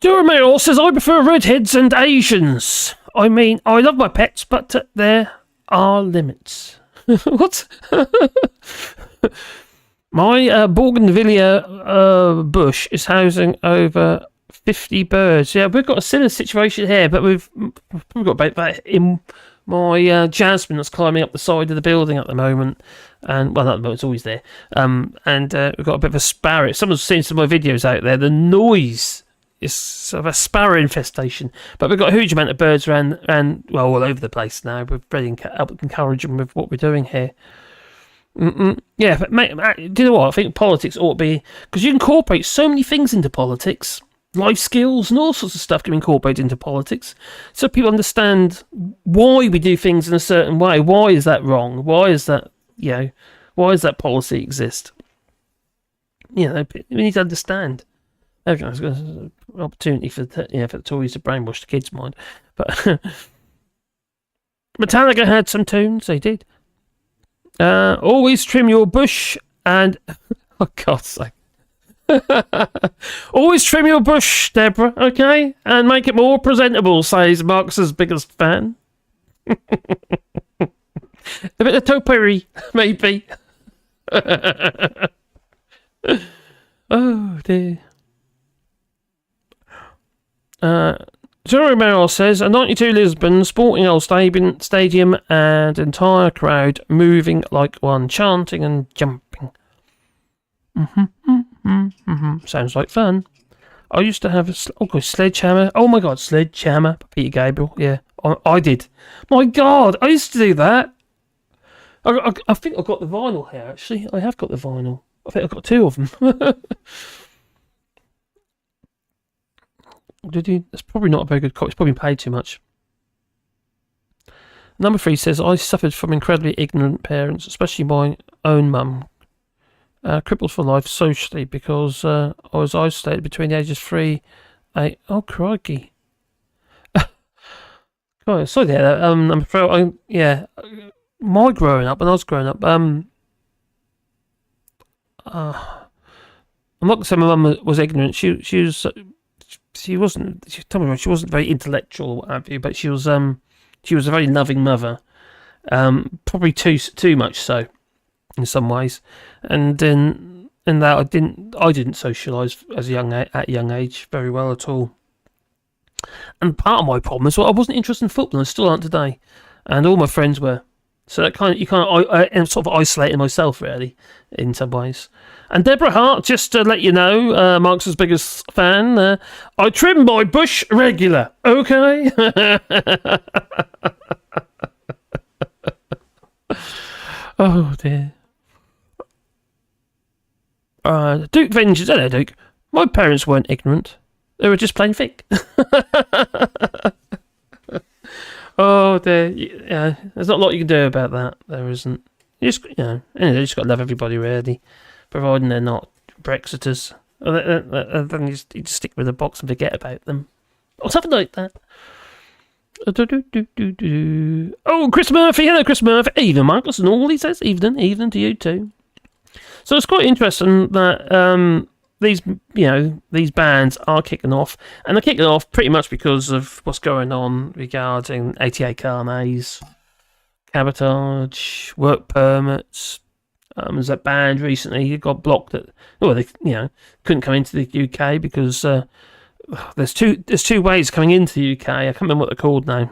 Dora Mayor says, I prefer redheads and Asians. I mean, I love my pets, but there are limits. What? My Bougainvillea bush is housing over 50 birds. Yeah, we've got a similar situation here, but we've got about that in my jasmine that's climbing up the side of the building at the moment. And, well, not at the moment, it's always there. And we've got a bit of a sparrow. Someone's seen some of my videos out there. The noise is sort of a sparrow infestation. But we've got a huge amount of birds around all over the place now. We're really encouraging with what we're doing here. Yeah, but mate, do you know what? I think politics ought to be... Because you incorporate so many things into politics. Life skills and all sorts of stuff can be incorporated into politics. So people understand why we do things in a certain way. Why is that wrong? Why is that... why does that policy exist? We need to understand. Okay, it's an opportunity for the Tories to brainwash the kids' mind. But Metallica had some tunes, they did. Always trim your bush and... Oh, God's sake. Always trim your bush, Deborah, okay? And make it more presentable, says Marcus's biggest fan. A bit of topiary, maybe. Oh, dear. Jerry Merrill says, a 92 Lisbon, Sporting Old Stadium and entire crowd moving like one, chanting and jumping. Sounds like fun. I used to have a Sledgehammer. Oh my God, Sledgehammer. Peter Gabriel, yeah. I did. My God, I used to do that. I think I've got the vinyl here, actually. I have got the vinyl. I think I've got two of them. That's probably not a very good copy. It's probably paid too much. Number 3 says, I suffered from incredibly ignorant parents, especially my own mum. Crippled for life socially because I was isolated between the ages 3 and 8. Oh, crikey. Oh, sorry there. Number 4, my growing up, when I was growing up, I'm not going to say my mum was ignorant. She wasn't very intellectual or what have you, but she was a very loving mother. Probably too much so in some ways. And in that I didn't socialise at a young age very well at all. And part of my problem is I wasn't interested in football, and still aren't today. And all my friends were. So that I'm sort of isolating myself really in some ways. And Deborah Hart, just to let you know, Mark's biggest fan. I trim my bush regular, okay? Oh dear. Duke Vengeance, hello Duke. My parents weren't ignorant. They were just plain thick. Oh dear. Yeah, there's not a lot you can do about that. There isn't. You just got to love everybody really, providing they're not Brexiters. Then you just stick with the box and forget about them, or something like that. Oh, Chris Murphy, hello Chris Murphy. Evening, Marcus, and all he says. Evening to you too. So it's quite interesting that these bands are kicking off, and they're kicking off pretty much because of what's going on regarding 88 Carnets, cabotage, work permits. There's that band recently got blocked they couldn't come into the UK because there's two ways coming into the UK. I can't remember what they're called now.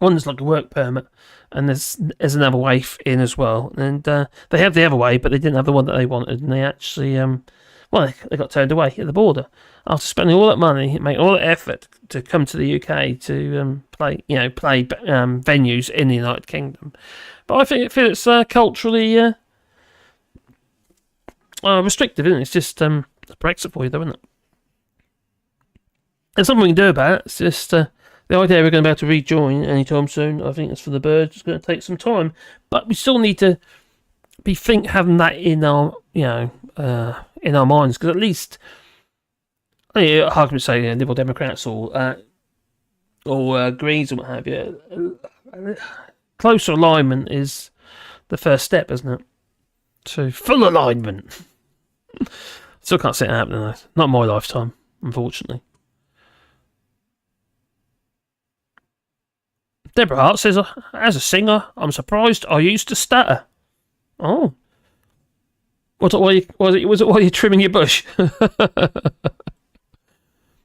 One's like a work permit, and there's another way in as well. And they had the other way, but they didn't have the one that they wanted, and they actually, they got turned away at the border after spending all that money, making all that effort to come to the UK to play venues in the United Kingdom. But I think it's culturally restrictive, isn't it? It's just Brexit for you, though, isn't it? There's something we can do about it. It's just the idea we're going to be able to rejoin anytime soon. I think it's for the birds. It's going to take some time, but we still need to having that in our in our minds, because at least hard to say Liberal Democrats or Greens or what have you. Closer alignment is the first step, isn't it? To full alignment. Still can't see it happening, though. Not in my lifetime, unfortunately. Deborah Hart says, as a singer, I'm surprised I used to stutter. Oh. Was it while you're trimming your bush?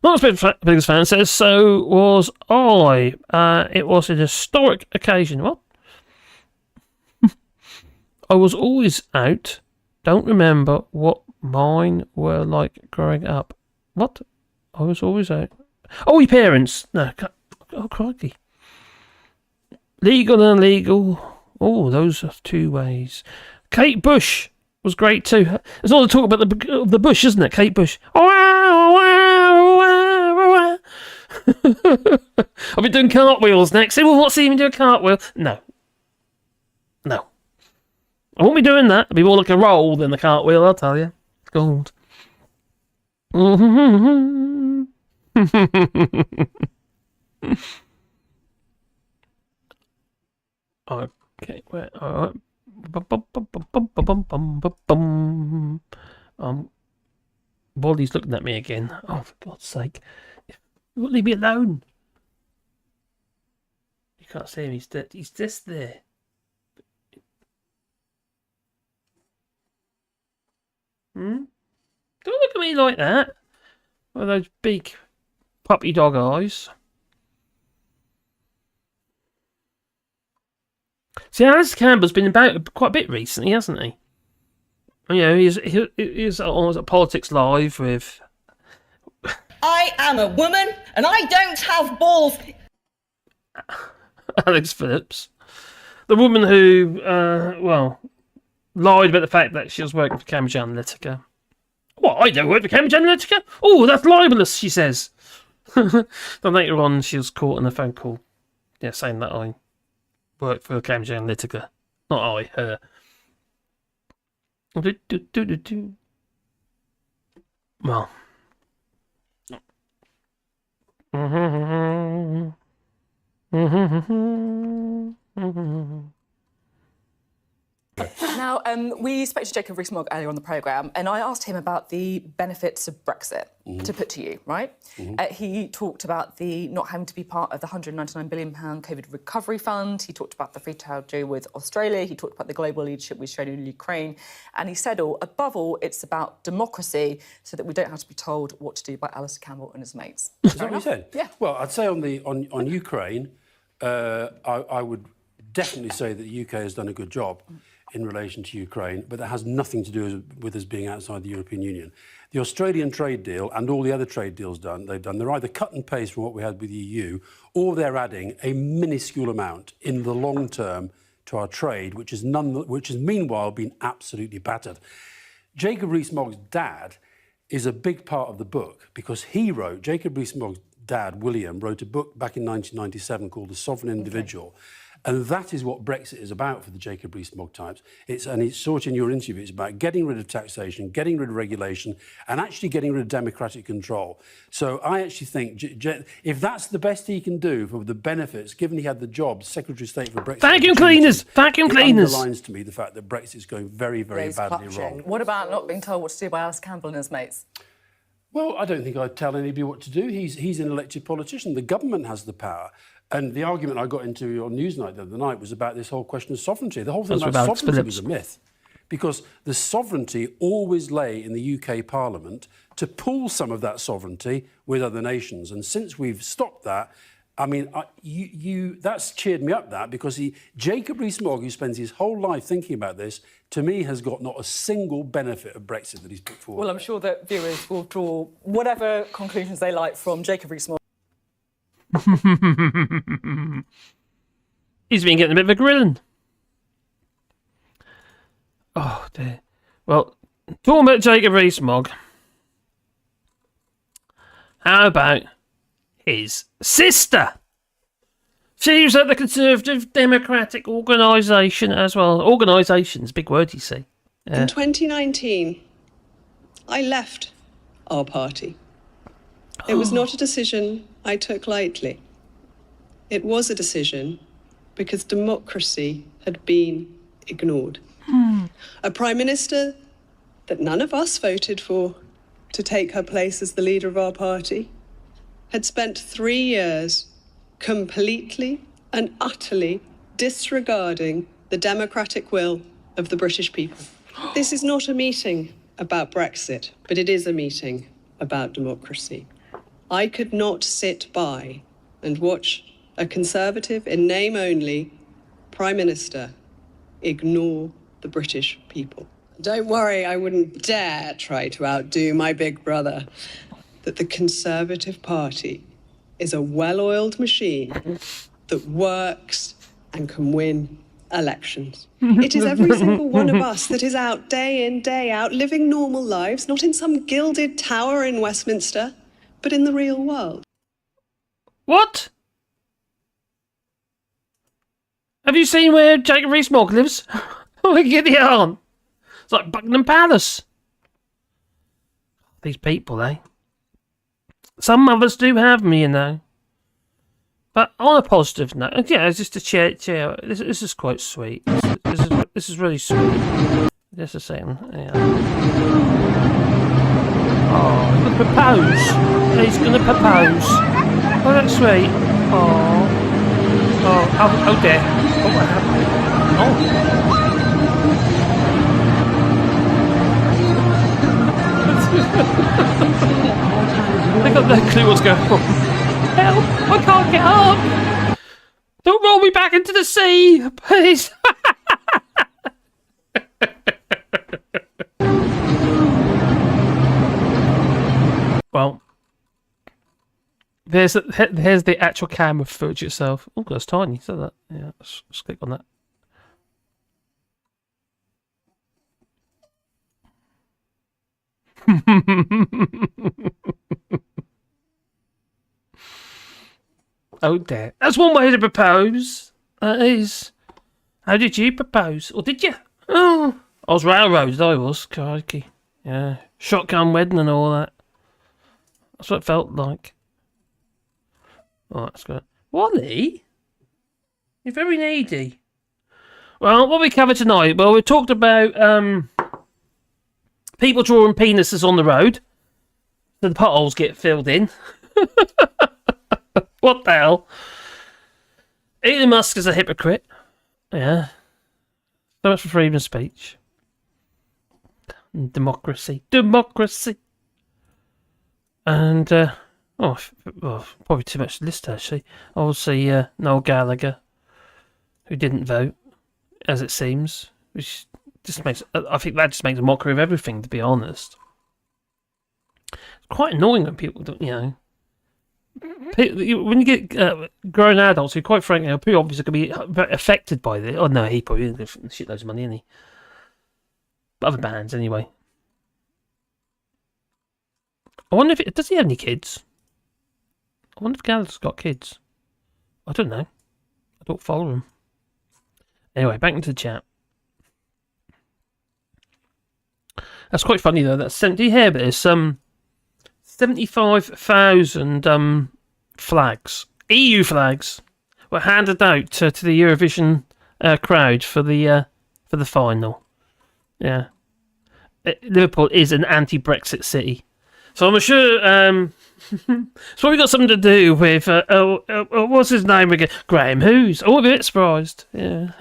Not as biggest fan says, so was I. It was a historic occasion. What? I was always out. Don't remember what mine were like growing up. What? I was always out. Oh, your parents. No. Oh, crikey. Legal and illegal. Oh, those are two ways. Kate Bush was great too. There's all the talk about the bush, isn't it? Kate Bush. I'll be doing cartwheels next. Say, well, what's he even do a cartwheel? No. I won't be doing that. It'll be more like a roll than the cartwheel, I'll tell you. It's gold. Okay, wait, alright. Wally's looking at me again. Oh, for God's sake. You won't leave me alone. You can't see him, he's just there. Don't look at me like that. With those big puppy dog eyes. See, Alistair Campbell's been about quite a bit recently, hasn't he? You know, he's almost at Politics Live with... I am a woman and I don't have balls. Alex Phillips. The woman who, lied about the fact that she was working for Cambridge Analytica. What, I don't work for Cambridge Analytica? Oh, that's libelous, she says. Then later on, she was caught in a phone call, saying that I work for Cambridge Analytica. Not I, her. Well. Now, we spoke to Jacob Rees-Mogg earlier on the programme, and I asked him about the benefits of Brexit, to put to you, right? He talked about the not having to be part of the £199 billion COVID recovery fund. He talked about the free trade deal with Australia. He talked about the global leadership we've shown in Ukraine. And he said, above all, it's about democracy so that we don't have to be told what to do by Alistair Campbell and his mates. Is that what he said? Yeah. Well, I'd say on Ukraine, I would definitely say that the UK has done a good job in relation to Ukraine, but that has nothing to do with us being outside the European Union. The Australian trade deal and all the other trade deals they're either cut and paste from what we had with the EU, or they're adding a minuscule amount in the long term to our trade, which has meanwhile been absolutely battered. Jacob Rees-Mogg's dad is a big part of the book because Jacob Rees-Mogg's dad, William, wrote a book back in 1997 called The Sovereign Individual. And that is what Brexit is about for the Jacob Rees-Mogg types. It's sort of in your interview, it's about getting rid of taxation, getting rid of regulation, and actually getting rid of democratic control. So I actually think if that's the best he can do for the benefits, given he had the job, Secretary of State for Brexit... Vacuum cleaners! Vacuum cleaners! It underlines to me the fact that Brexit is going very, very badly wrong. What about not being told what to do by Alistair Campbell and his mates? Well, I don't think I'd tell anybody what to do. He's an elected politician. The government has the power. And the argument I got into on Newsnight the other night was about this whole question of sovereignty. The whole thing about sovereignty was a myth, because the sovereignty always lay in the UK Parliament to pool some of that sovereignty with other nations. And since we've stopped that, I mean, that's cheered me up, that, because Jacob Rees-Mogg, who spends his whole life thinking about this, to me has got not a single benefit of Brexit that he's put forward. Well, I'm sure that viewers will draw whatever conclusions they like from Jacob Rees-Mogg. He's been getting a bit of a grilling. Oh, dear. Well, talking about Jacob Rees-Mogg, how about his sister? She was at the Conservative Democratic Organisation as well. Organisation's big word, you see. In 2019, I left our party. It was not a decision I took lightly. It was a decision because democracy had been ignored. A Prime Minister that none of us voted for to take her place as the leader of our party had spent 3 years completely and utterly disregarding the democratic will of the British people. This is not a meeting about Brexit, but it is a meeting about democracy. I could not sit by and watch a Conservative in name only Prime Minister ignore the British people. Don't worry, I wouldn't dare try to outdo my big brother. That the Conservative Party is a well-oiled machine that works and can win elections. It is every single one of us that is out day in, day out, living normal lives, not in some gilded tower in Westminster, but in the real world. What? Have you seen where Jacob Rees-Mogg lives? Oh, get the on. It's like Buckingham Palace. These people, eh? Some of us do have me, you know. But on a positive note, yeah, it's just a cheer. This is quite sweet. This is really sweet. Just a second. Yeah. Oh, he's gonna propose. He's gonna propose. Oh, that's sweet. Oh dear. Oh, what happened? Oh. I got no clue what's going on. Help! I can't get up! Don't roll me back into the sea, please! Well, here's the actual camera footage itself. Oh, that's tiny. So that, yeah, let's click on that. Oh dear. That's one way to propose. That is. How did you propose? Or did you? Oh, I was railroaded, I was. Crikey. Yeah. Shotgun wedding and all that. That's what it felt like. Oh, that's good. Wally? You're very needy. Well, what we covered tonight? Well, we talked about people drawing penises on the road. So the potholes get filled in. What the hell? Elon Musk is a hypocrite. Yeah. So much for freedom of speech. Democracy. And, probably too much to list, actually. Obviously, Noel Gallagher, who didn't vote, as it seems. Which just makes, I think that just makes a mockery of everything, to be honest. It's quite annoying when people don't, you know. When you get grown adults who, quite frankly, are pretty obviously going to be affected by this. Oh, no, he probably didn't get shitloads of money, isn't he? But other bands, anyway. I wonder if does he have any kids? I wonder if Gallagher's got kids. I don't know. I don't follow him. Anyway, back into the chat. That's quite funny though. That's do you hear this? 75,000 flags, EU flags, were handed out to the Eurovision crowd for the final. Yeah, Liverpool is an anti-Brexit city, so I'm sure it's probably got something to do with what's his name again? Graham Hughes. Oh, I'm a bit surprised. Yeah,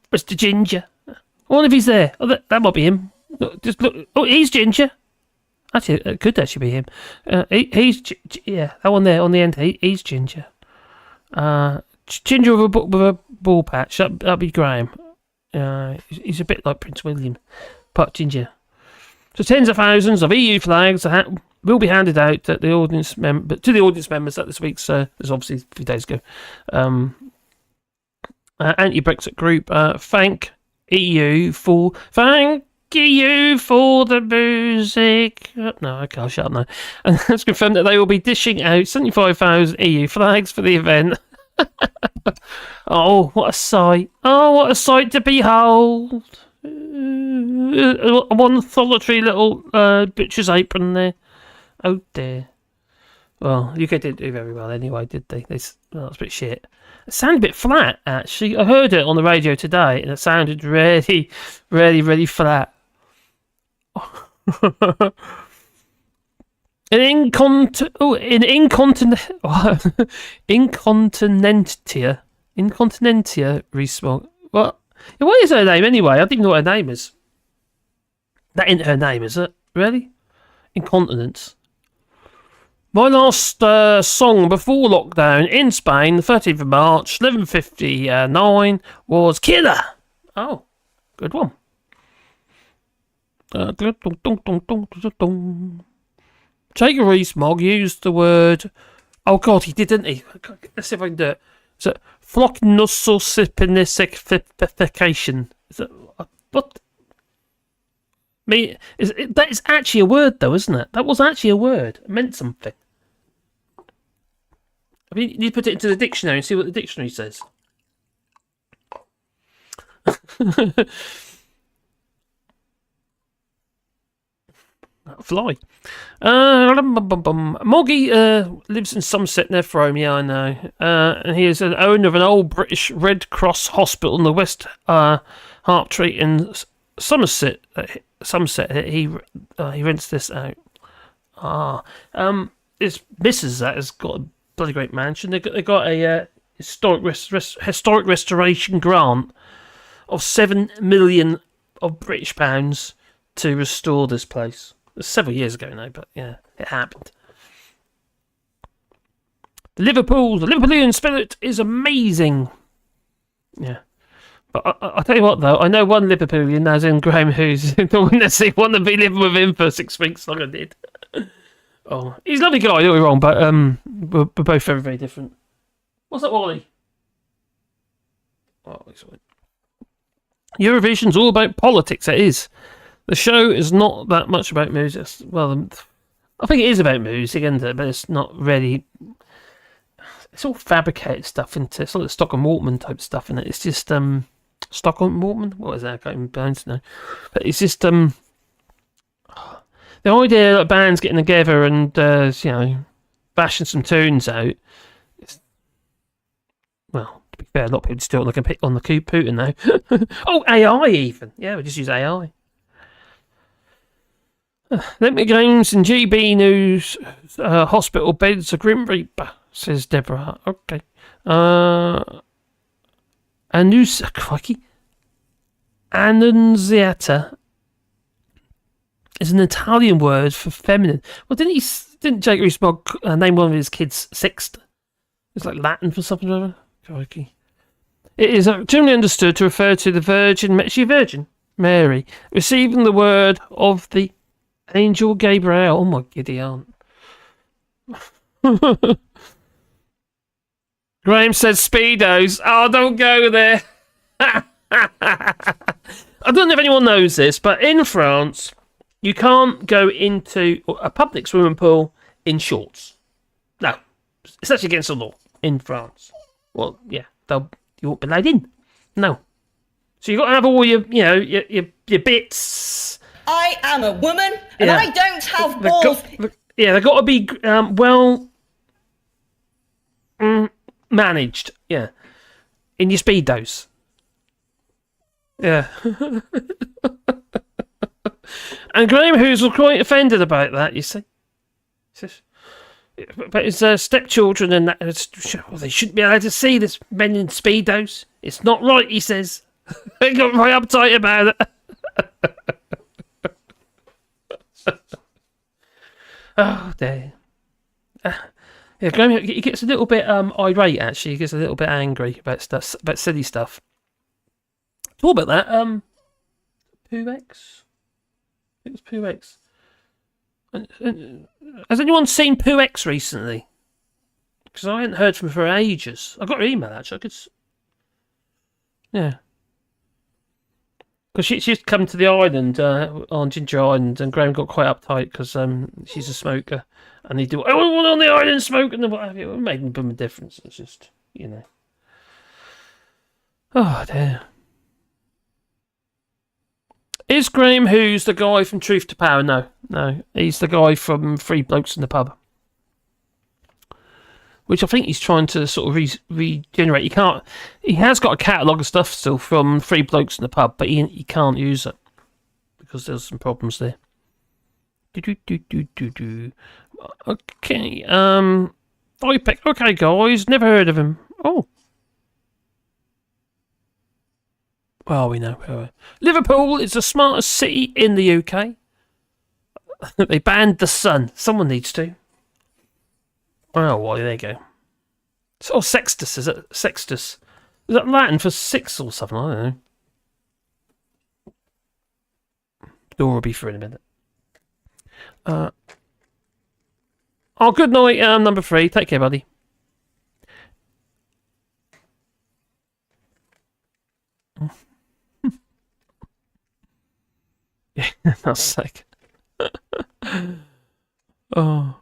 Mr. Ginger. I wonder if he's there. Oh, that might be him. Just look. Oh, he's Ginger. Actually, it could actually be him. That one there on the end. He's Ginger. Ginger with a ball patch. That'd be Graham. He's a bit like Prince William, but Ginger. So tens of thousands of EU flags will be handed out to the audience members at this week's. There's obviously a few days ago. Anti-Brexit group thank EU for the music. No, okay, I'll shut up now. And it's confirmed that they will be dishing out 75,000 EU flags for the event. Oh, what a sight! Oh, what a sight to behold! One solitary little butcher's apron there. Oh dear. Well, UK didn't do very well anyway, did they? That's a bit shit. It sounded a bit flat, actually. I heard it on the radio today, and it sounded really, really, really flat. Incontinentia, Rees-Mogg. What is her name anyway? I don't even know what her name is. That ain't her name, is it? Really? Incontinence. My last song before lockdown in Spain, the 13th of March, 11:59, was Killer. Oh, good one. Jacob Rees-Mogg used the word... Oh, God, he did, didn't he? Let's see if I can do it. Is it flocknossosipification? Is it... What? That is actually a word, though, isn't it? That was actually a word. It meant something. I mean, you need to put it into the dictionary and see what the dictionary says. Fly. Moggy lives in Somerset near Frome, yeah, I know. And he is an owner of an old British Red Cross hospital in the West Harptree in Somerset. He rents this out. His missus that has got a bloody great mansion. They got a historic restoration grant of 7 million of British pounds to restore this place. It was several years ago now, but yeah, it happened. The Liverpoolian spirit is amazing. Yeah. But I'll tell you what, though, I know one Liverpoolian, as in Graham, who's the one that's want to be living with him for 6 weeks like I did. Oh, he's a lovely guy, don't get me wrong, but we're both very, very different. What's that, Wally? Oh, excellent. Eurovision's all about politics, it is. The show is not that much about music. Well, I think it is about music, isn't it? But it's not really... It's all fabricated stuff, isn't it? It's like the Stockholm Waltman type stuff, isn't it? It's just... Stockholm Waltman? What is that? I can't even pronounce it now. But it's just... The idea that bands getting together and, bashing some tunes out... Well, to be fair, a lot of people just do it like a pick on the Putin now. Oh, AI even. Yeah, we just use AI. Olympic Games and GB News hospital beds a Grim Reaper, says Deborah. Okay. Annunziata is an Italian word for feminine. Well, didn't Jake Rees-Mogg name one of his kids Sixth? It's like Latin for something or other. Crikey. It is generally understood to refer to the Virgin. Is she a virgin? Mary receiving the word of the Angel Gabriel. Oh my giddy aunt. Graham says Speedos. Oh, don't go there. I don't know if anyone knows this, but in France, you can't go into a public swimming pool in shorts. No. It's actually against the law in France. Well, yeah, you won't be allowed in. No. So you've got to have all your bits. I am a woman, and I don't have balls. They've got to be well managed. Yeah, in your speedos. Yeah. And Graham, who's quite offended about that, you see. But his stepchildren and that, they shouldn't be allowed to see this men in speedos. It's not right, he says. They got very uptight about it. Oh dear. Yeah, Graham, he gets a little bit irate. Actually, he gets a little bit angry about stuff, about silly stuff. Talk about that. Pooh-X. It was Pooh-X. Has anyone seen Pooh-X recently? Because I hadn't heard from her for ages. I got her email actually. I could. Yeah. Because she's come to the island on Ginger Island, and Graham got quite uptight because she's a smoker, and they do everyone on the island smoking and what have you. It made a difference. It's just, you know. Oh dear. Is Graham Who's the guy from Truth to Power? No, he's the guy from Three Blokes in the Pub, which I think he's trying to sort of regenerate. He has got a catalogue of stuff still from Three Blokes in the Pub, but he can't use it because there's some problems there. Okay, IPEC. Okay, guys, never heard of him. Oh. Well, we know. Liverpool is the smartest city in the UK. They banned the sun. Someone needs to. Oh, well, there you go. Oh, Sextus, is it? Sextus. Is that Latin for six or something? I don't know. Door will be for in a minute. Oh, good night, number 3. Take care, buddy. Yeah, that's sick. Oh.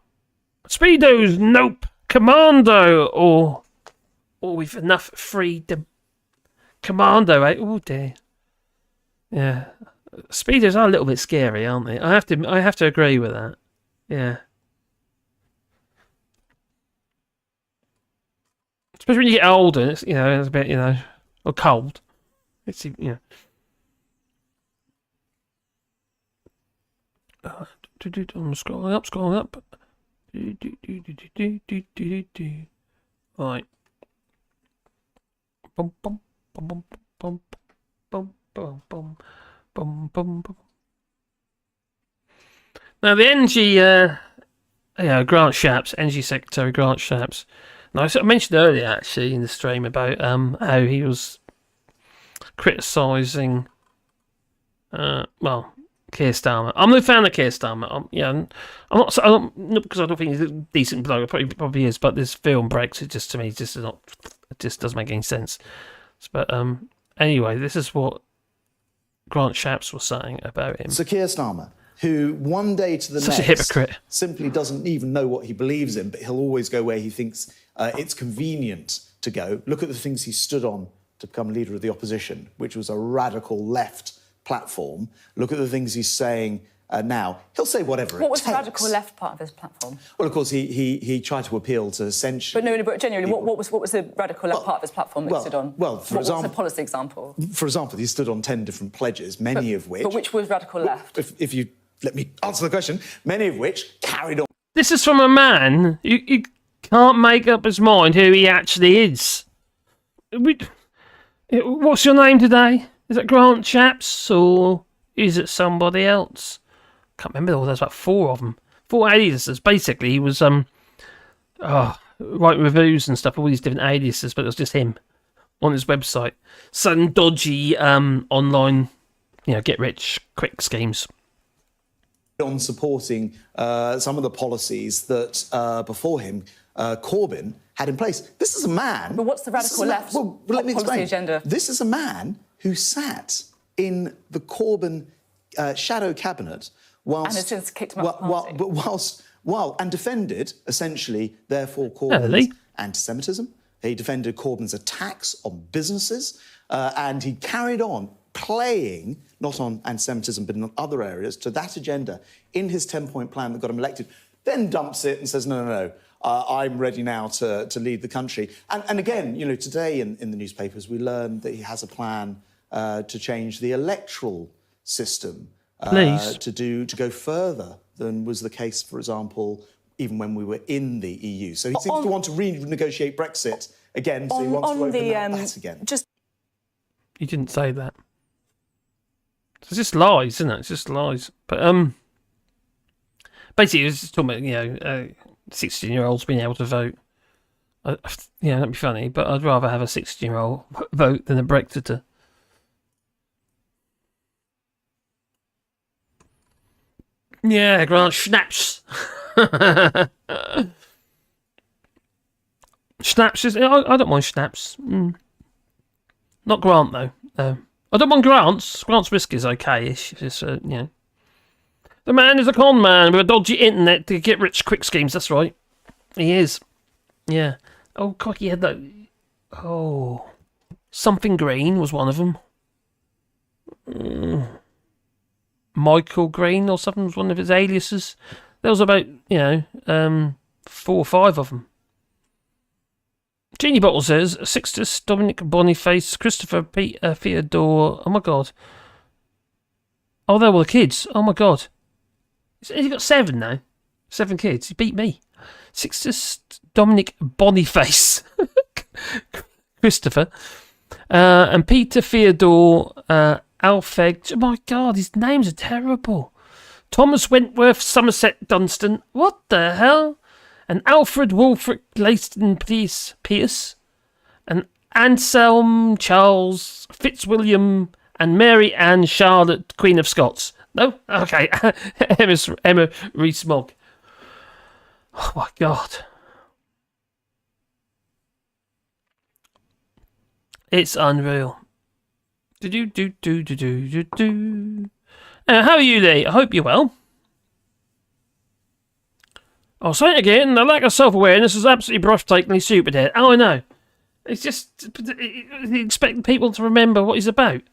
Speedos, nope. Commando, or we've enough freedom. Commando, eh? Oh dear. Yeah, Speedos are a little bit scary, aren't they? I have to agree with that. Yeah. Especially when you get older, it's, it's a bit, or cold. It's, I'm scrolling up. Right. Now the NG, Grant Shapps, NG Secretary Grant Shapps. Now I mentioned earlier actually in the stream about how he was criticising, Keir Starmer. I'm no fan of Keir Starmer. I'm not because I don't think he's a decent bloke. Probably is, but this film Brexit just to me just doesn't make any sense. But anyway, this is what Grant Shapps was saying about him. Sir Keir Starmer, who one day to the Such next a hypocrite. simply doesn't even know what he believes in, but he'll always go where he thinks it's convenient to go. Look at the things he stood on to become leader of the opposition, which was a radical left platform. Look at the things he's saying now. He'll say whatever it takes. What was the radical left part of his platform? Well, of course, he tried to appeal to essentially... But genuinely, what was the radical left part of his platform that he stood on? Well, for example... What's a policy example? For example, he stood on 10 different pledges, many of which... But which was radical left? If you let me answer the question, many of which carried on... This is from a man who can't make up his mind who he actually is. What's your name today? Is it Grant Shapps or is it somebody else? Can't remember. There's about 4 of them. 4 aliases. Basically, he was writing reviews and stuff, all these different aliases, but it was just him on his website. Some dodgy online, get rich quick schemes. On supporting some of the policies that before him, Corbyn had in place. This is a man... But what's the radical left policy agenda? This is a man who sat in the Corbyn shadow cabinet whilst... And has since kicked him out of the party. And defended, essentially, therefore, Corbyn's anti-Semitism. He defended Corbyn's attacks on businesses, and he carried on playing, not on anti-Semitism, but in other areas, to that agenda in his 10-point plan that got him elected, then dumps it and says, no, I'm ready now to lead the country. And again, today in the newspapers, we learned that he has a plan to change the electoral system to go further than was the case, for example, even when we were in the EU. So he seems to want to renegotiate Brexit again, so he wants to open that again. He didn't say that. It's just lies, isn't it? It's just lies. But Basically, it was just talking about 16-year-olds being able to vote. That'd be funny, but I'd rather have a 16-year-old vote than a Brexiter. Yeah, Grant, schnapps. Schnapps is. I don't mind schnapps. Not Grant though. I don't mind Grant's. Grant's whiskey is okay-ish. It's The man is a con man with a dodgy internet to get rich quick schemes. That's right. He is. Yeah. Oh God, he had that. Oh, something Green was one of them. Michael Green or something was one of his aliases. There was about 4 or 5 of them. Jeannie Bottle says Sixtus, Dominic Boniface, Christopher, Peter, Theodore. Oh my God. Oh, they're all the kids. Oh my God. He's got 7 now. 7 kids. He beat me. Sixtus, Dominic Boniface, Christopher, and Peter, Theodore, Alfeg. Oh my God, his names are terrible. Thomas Wentworth, Somerset Dunstan. What the hell? And Alfred Wolfric Leyston Pierce, and Anselm Charles Fitzwilliam, and Mary Ann Charlotte, Queen of Scots. No? Okay. Emma Rees-Mogg. Oh my God. It's unreal. How are you, Lee? I hope you're well. I'll say it again, the lack of self-awareness is absolutely breathtakingly stupid here. Oh, I know. It's just... You expect people to remember what he's about.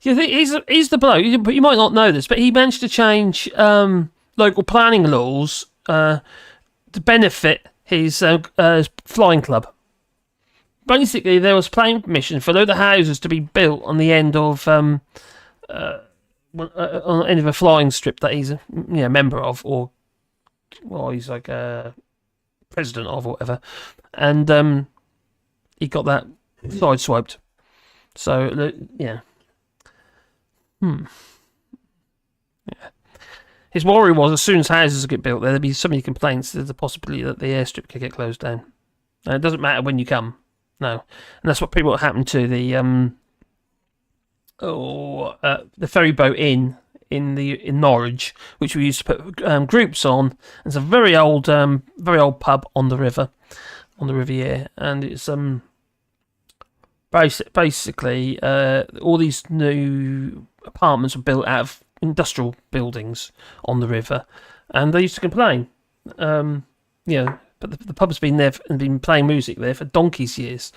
He's the bloke, but you might not know this, but he managed to change local planning laws to benefit his flying club. Basically, there was planning permission for a load of houses to be built on the end of on the end of a flying strip that he's a member of, or he's like a president of, or whatever, and he got that sideswiped. So yeah. His worry was, as soon as houses get built there'd be so many complaints, there's a possibility that the airstrip could get closed down. And it doesn't matter when you come. No. And that's what happened to the ferry boat in Norwich, which we used to put groups on. It's a very old pub on the river, on the Riviera, and it's basically all these new apartments were built out of industrial buildings on the river, and they used to complain. But the pub's been there and been playing music there for donkey's years.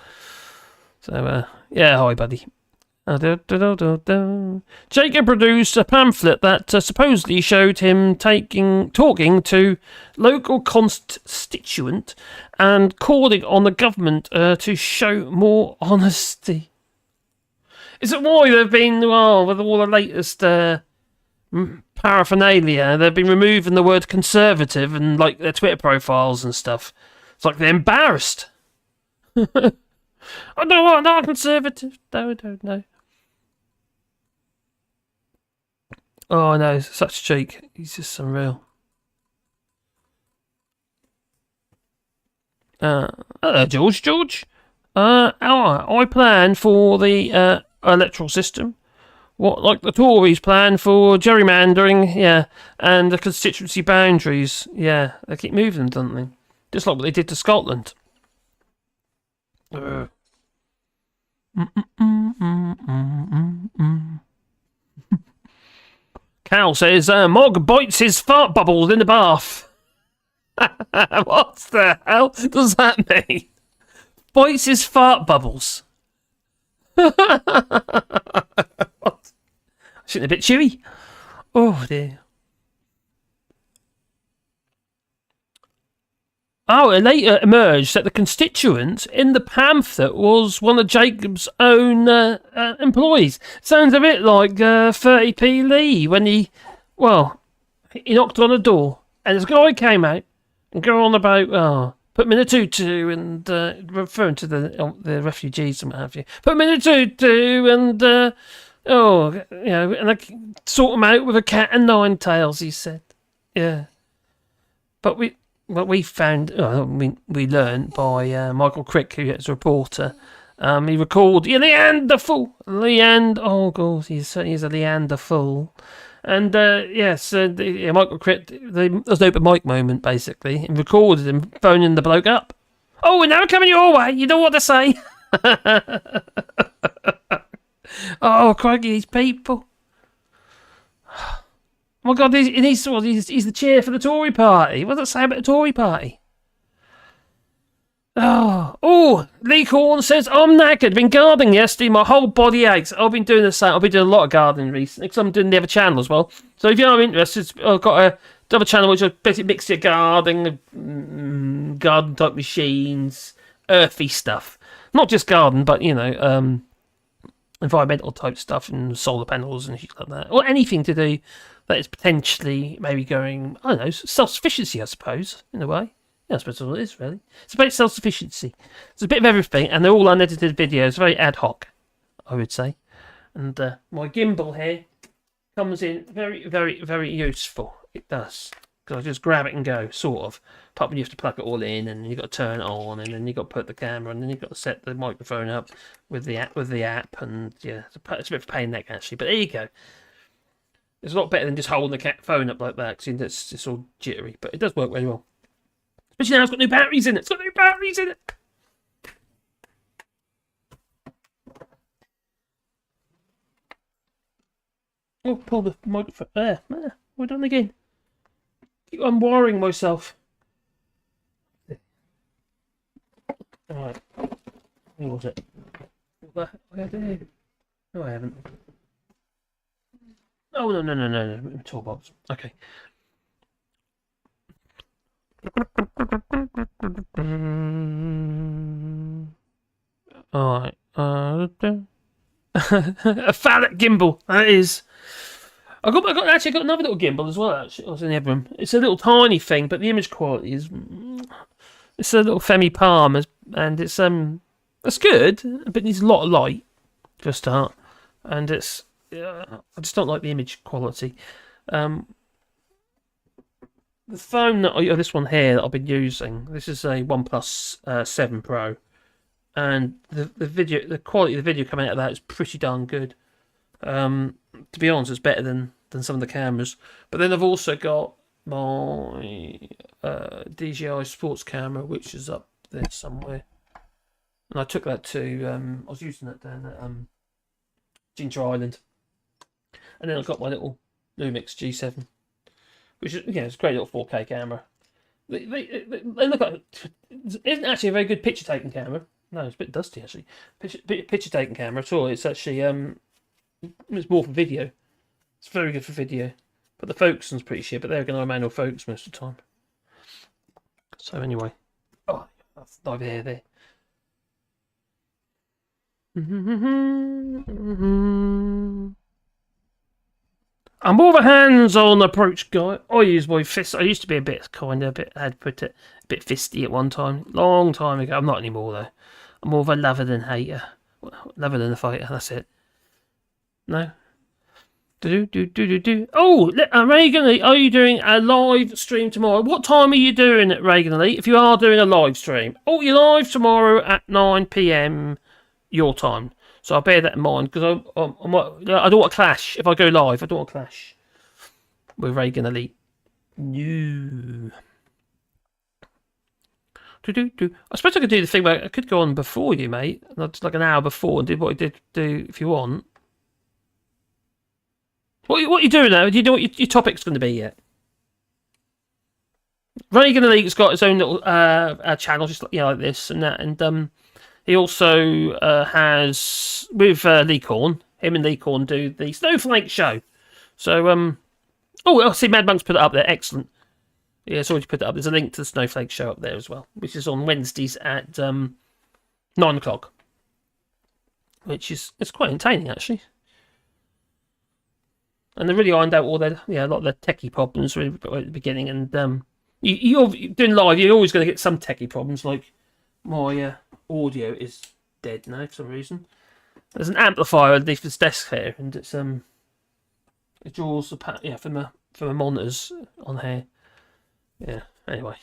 So hi buddy. Jacob produced a pamphlet that supposedly showed him talking to local constituent and calling on the government to show more honesty. Is it why they've been, with all the latest paraphernalia, they've been removing the word conservative and like their Twitter profiles and stuff? It's like they're embarrassed. I don't want no conservative. No, don't know. Oh no, such cheek. He's just unreal. Hello, George. I plan for the electoral system. What, like the Tories plan for gerrymandering, and the constituency boundaries, they keep moving them, don't they? Just like what they did to Scotland. Cal says, Mog bites his fart bubbles in the bath. What the hell does that mean? Bites his fart bubbles. What? Shouldn't a bit chewy. Oh dear. Oh, it later emerged that the constituent in the pamphlet was one of Jacob's own employees. Sounds a bit like 30p Lee when he knocked on a door and this guy came out and go on about, put him in a tutu and referring to the refugees and what have you. Put him in a tutu and and I sort him out with a cat and 9 tails, he said. Yeah. But we found, we learned by Michael Crick, who is a reporter. He recalled Leanderful. Oh god, he's a Leanderful. And Michael Crick, there was an open mic moment basically, and recorded him phoning the bloke up. Oh, we're now coming your way. You know what to say. Oh, crikey, these people. Oh my God, he's the chair for the Tory party. What does that say about the Tory party? Oh, Lee Corn says, I'm knackered. Been gardening yesterday. My whole body aches. I've been doing the same. I've been doing a lot of gardening recently because I'm doing the other channel as well. So if you're interested, I've got another channel which is basically mixture of garden type machines, earthy stuff. Not just garden, but, environmental type stuff and solar panels and shit like that. Or anything to do that is potentially maybe going, I don't know, self-sufficiency, I suppose, in a way. Yeah, I suppose that's what it is, really. It's about self-sufficiency. It's a bit of everything, and they're all unedited videos, very ad hoc, I would say. And my gimbal here comes in very, very, very useful. It does. Because I just grab it and go, sort of. Apart from you have to plug it all in, and you've got to turn it on, and then you've got to put the camera, and then you've got to set the microphone up with the app, and yeah, it's a bit of a pain in the neck, actually. But there you go. It's a lot better than just holding the phone up like that, because it's all jittery. But it does work very well. Especially now it's got new batteries in it. Oh, pull the microphone. There. We're done again. Keep unwiring myself. Alright. Where was it? What the heck did I do? No, I haven't. Oh, no. Toolbox. Okay. Alright. A phallic gimbal. That is. I got another little gimbal as well. Actually, I was in the other room. It's a little tiny thing, but the image quality is. It's a little Femi Palm, and it's good, but it needs a lot of light for a start, and it's. I just don't like the image quality. The phone this one here that I've been using. This is a OnePlus 7 Pro, and the quality of the video coming out of that is pretty darn good. To be honest, it's better than some of the cameras. But then I've also got my DJI sports camera, which is up there somewhere. And I took that to, I was using that down at Ginger Island. And then I've got my little Lumix G7, which is, it's a great little 4K camera. They look like, it isn't actually a very good picture taking camera. No, it's a bit dusty actually. Picture taking camera at all. It's actually, it's more for video. It's very good for video. But the focusing's pretty shit, but they're going to manual focus most of the time. So anyway. Oh, that's neither here there. I'm more of a hands-on approach guy. I use my fists. I used to be a bit fisty at one time. Long time ago. I'm not anymore though. I'm more of a lover than hater. Lover than a fighter, that's it. No? Oh, Reagan, are you doing a live stream tomorrow? What time are you doing it, Reagan Lee? If you are doing a live stream. Oh, you're live tomorrow at 9 PM your time. So I'll bear that in mind, because I don't want to clash. If I go live, I don't want to clash with Reagan Elite. No. I suppose I could do the thing where I could go on before you, mate. Like an hour before, and do what I did do if you want. What are you doing now? Do you know what your topic's going to be yet? Reagan Elite's got his own little channel, just like this and that, and he also has with Lee Corn. Him and Lee Corn do the Snowflake Show. So I see Mad Monk's put it up there. Excellent. Yeah, it's already put it up. There's a link to the Snowflake Show up there as well, which is on Wednesdays at 9:00, which is quite entertaining actually. And they really ironed out all a lot of the techie problems really at the beginning. And you're doing live, you're always going to get some techie problems. Like my audio is dead now for some reason. There's an amplifier underneath this desk here, and it's it draws the from the monitors on here. Yeah, Anyway.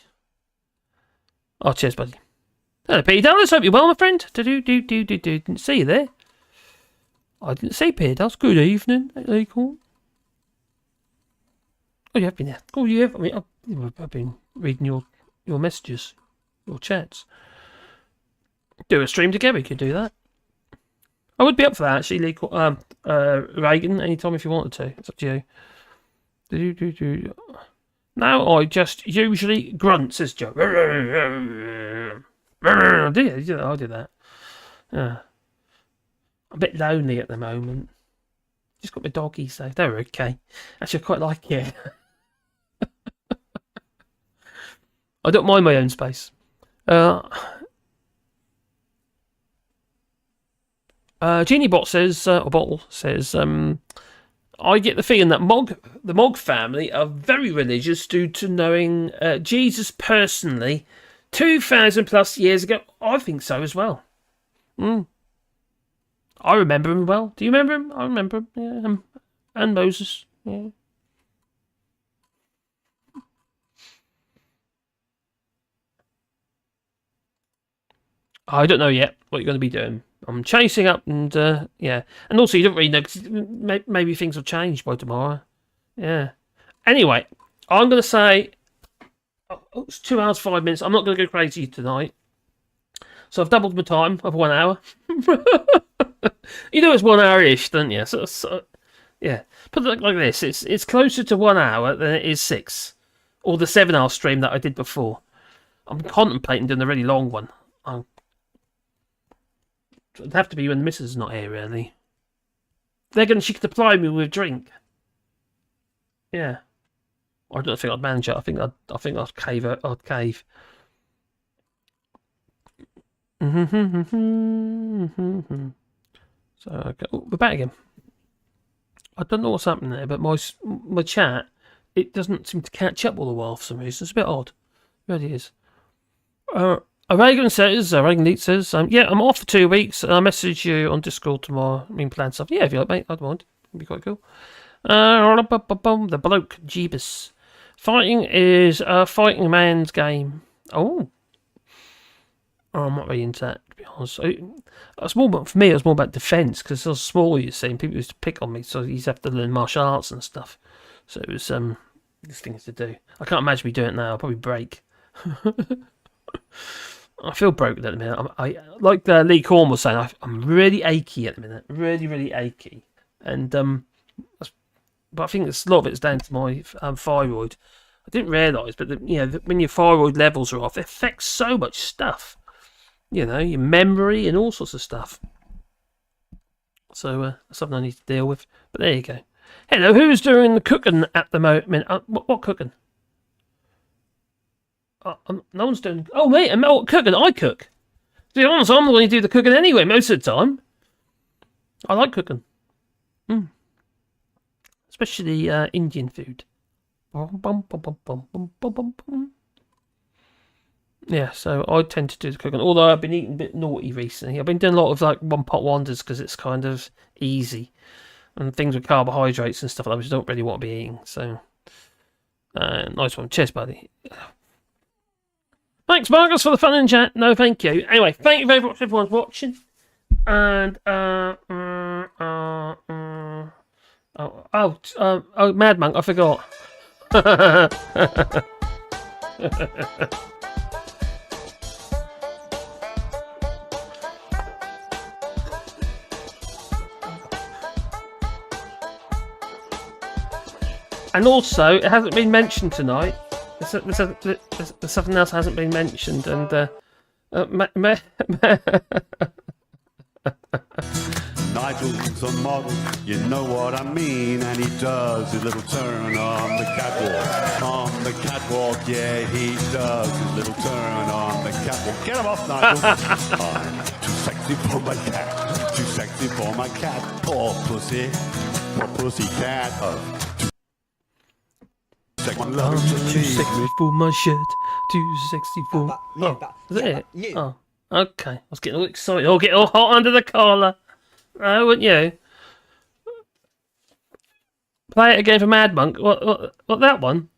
Oh, cheers, buddy. Hello, Peter Dallas. Hope you're well, my friend. Didn't see you there. I didn't see Peter Dallas. Good evening. Hey, cool. Oh, you have been there. Oh, you have. I mean, I've been reading your messages, your chats. Do a stream together. You could do that. I would be up for that, actually, Lee. Reagan, anytime if you wanted to. It's up to you. Now I just usually grunt, says Joe. I did that. I'm a bit lonely at the moment. Just got my doggies, so they're okay. Actually, I quite like it. I don't mind my own space. Geniebot says, or Bottle says, I get the feeling that the Mog family are very religious due to knowing Jesus personally 2,000 plus years ago. I think so as well. I remember him well. Do you remember him? I remember him. Yeah, and Moses. Yeah. I don't know yet what you're going to be doing. I'm chasing up and, yeah. And also, you don't really know, because maybe things will change by tomorrow. Yeah. Anyway, I'm going to say, it's 2 hours, 5 minutes. I'm not going to go crazy tonight. So I've doubled my time of 1 hour. You know it's 1 hour-ish, don't you? So, yeah. Put it like this. It's closer to 1 hour than it is 6. Or the 7-hour stream that I did before. I'm contemplating doing a really long one. It'd have to be when the missus is not here, really. She could supply me with drink. Yeah. I don't think I'd manage it. I think I'd cave. I'd cave. So okay. We're back again. I don't know what's happening there, but my chat, it doesn't seem to catch up all the while for some reason. It's a bit odd. It really is. Reagan says, Reagan Leet says, yeah, I'm off for 2 weeks. I'll message you on Discord tomorrow. I mean, plan stuff. Yeah, if you like, mate, I'd mind. It'd be quite cool. The bloke, Jeebus. Fighting is a fighting man's game. Oh, I'm not really into that, to be honest. It's more, for me, it was more about defence, because I was small, you see, and people used to pick on me, so you used to have to learn martial arts and stuff. So it was, these things to do. I can't imagine me doing it now. I'll probably break. I feel broken at the minute. Like Lee Corn was saying, I'm really achy at the minute. Really, really achy. And but I think a lot of it's down to my thyroid. I didn't realise, but when your thyroid levels are off, it affects so much stuff. You know, your memory and all sorts of stuff. So that's something I need to deal with. But there you go. Hello, who's doing the cooking at the moment? What cooking? No one's doing... Oh, mate, what cooking? I cook. To be honest, I'm the one who do the cooking anyway, most of the time. I like cooking. Especially Indian food. Yeah, so I tend to do the cooking. Although I've been eating a bit naughty recently. I've been doing a lot of like one-pot wonders because it's kind of easy. And things with carbohydrates and stuff like that, which I don't really want to be eating. So, nice one. Cheers, buddy. Thanks, Marcus, for the fun in chat. No, thank you. Anyway, thank you very much, everyone's watching. And, Mad Monk, I forgot. And also, it hasn't been mentioned tonight. There's something else hasn't been mentioned, and Nigel's a model, you know what I mean, and he does his little turn on the catwalk. On the catwalk, yeah, he does his little turn on the catwalk. Get him off, Nigel. I'm too sexy for my cat, too sexy for my cat. Poor pussy cat. I'm too sexy for my shirt, too sexy for... Is that it? Oh, okay. I was getting all excited. I'll get all hot under the collar. Oh, wouldn't you? Play it again for Mad Monk. What that one?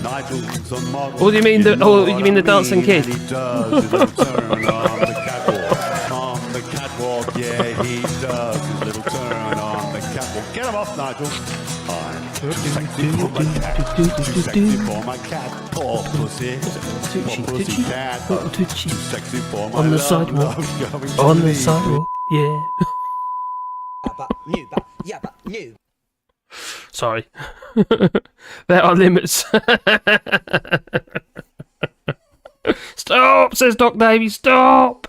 Nigel's a model. Or do you mean the dancing kid? And he does his little turn on the catwalk. On the catwalk, yeah, he does his little turn on the catwalk. Get him off, Nigel. I'm too sexy for my cat. Too sexy for my cat. Poor pussy. Poor pussy cat. Too sexy for my on the love. sidewalk. Love's going to On the leave sidewalk. Yeah. Sorry. There are limits. Stop, says Doc Davey. Stop.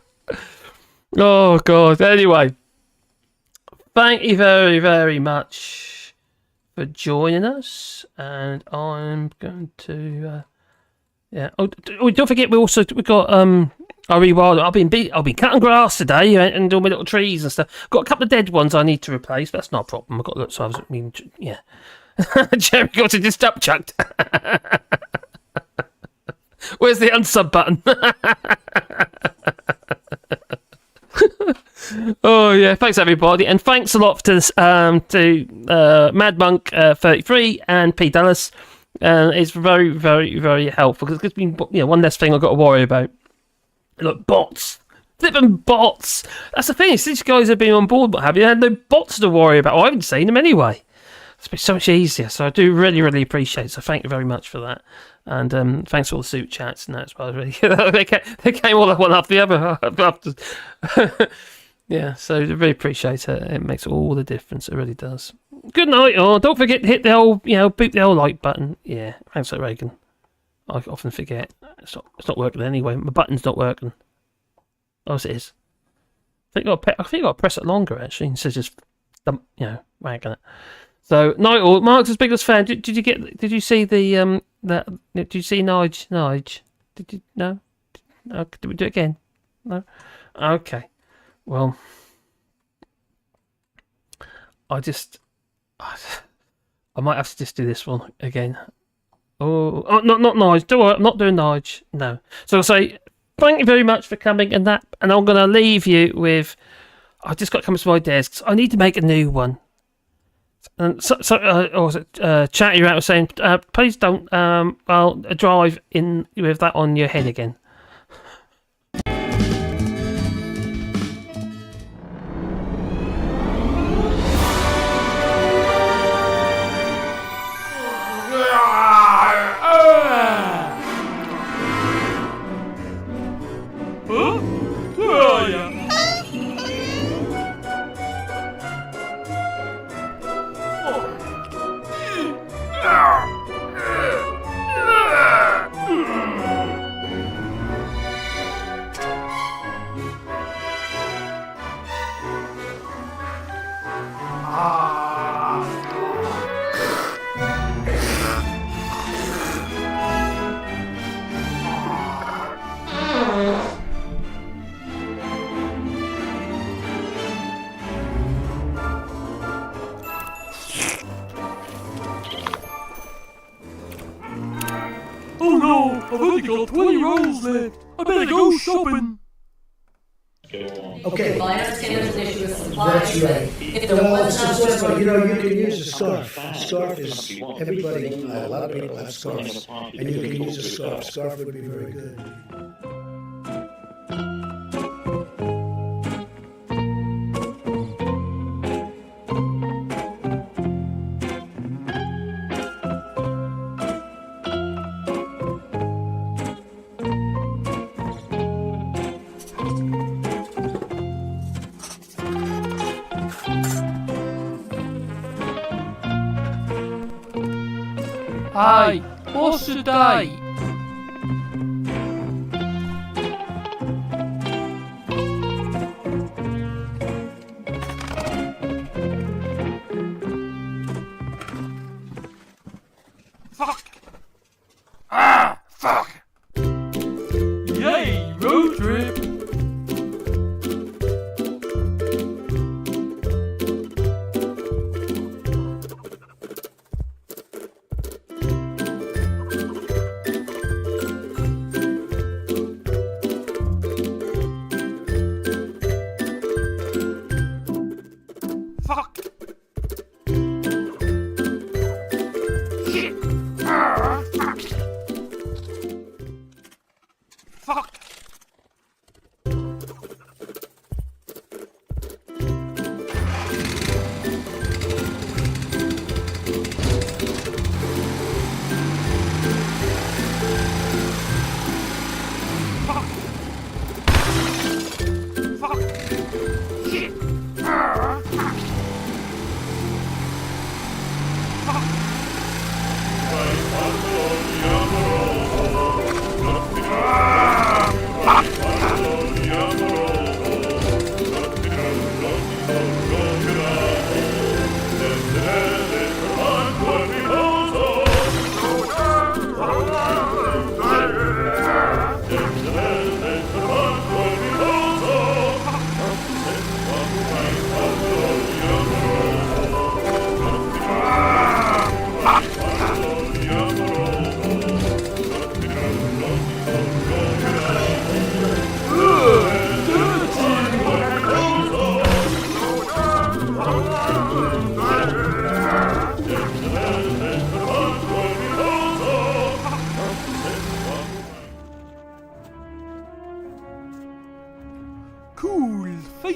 Oh, God. Anyway. Thank you very, very much for joining us. And I'm going to... yeah. Oh, don't forget, we've got... I rewilded. I've been cutting grass today and doing my little trees and stuff. Got a couple of dead ones I need to replace. But that's not a problem. I've got look. So I mean, yeah. Jerry got it just up chucked. Where's the unsub button? Oh yeah, thanks everybody, and thanks a lot to Mad Monk 33 and P Dallas. It's very, very, very helpful because it's been one less thing I've got to worry about. Look, bots. Flipping bots. That's the thing. These guys have been on board, what have you? Had no bots to worry about. I haven't seen them anyway. It's been so much easier. So I do really, really appreciate it. So thank you very much for that. And thanks for all the suit chats and that as well. Really, they came all one after the other. Yeah, so I really appreciate it. It makes all the difference. It really does. Good night, all. Don't forget to hit the old, boot the old like button. Yeah, thanks for Reagan. I often forget. It's not working anyway. My button's not working. Oh, yes, it is. I think I got to press it longer actually instead of just wagging it. So night all. Mark's his biggest fan. Did you see the did you see Nige? Did you no? Did we do it again? No. Okay. Well, I might have to just do this one again. Oh, not Nige. Don't worry, I'm not doing Nige. No. So I'll say thank you very much for coming, and I'm going to leave you with. I just got to come to my desk. I need to make a new one. And chatting around was saying, please don't. Drive in with that on your head again. Oh no, I've only got 20 rolls left. I better go shopping. Okay. Well, I understand there's an issue with supplies. That's right. If there was not Just, you can use a scarf. Scarf is, everybody, a lot of people have scarves. And you can use a scarf. Scarf would be very good. Hey, what's the date? Fuck! Ah, fuck! Yay, road trip! Fuck! Shit! Ah, fuck!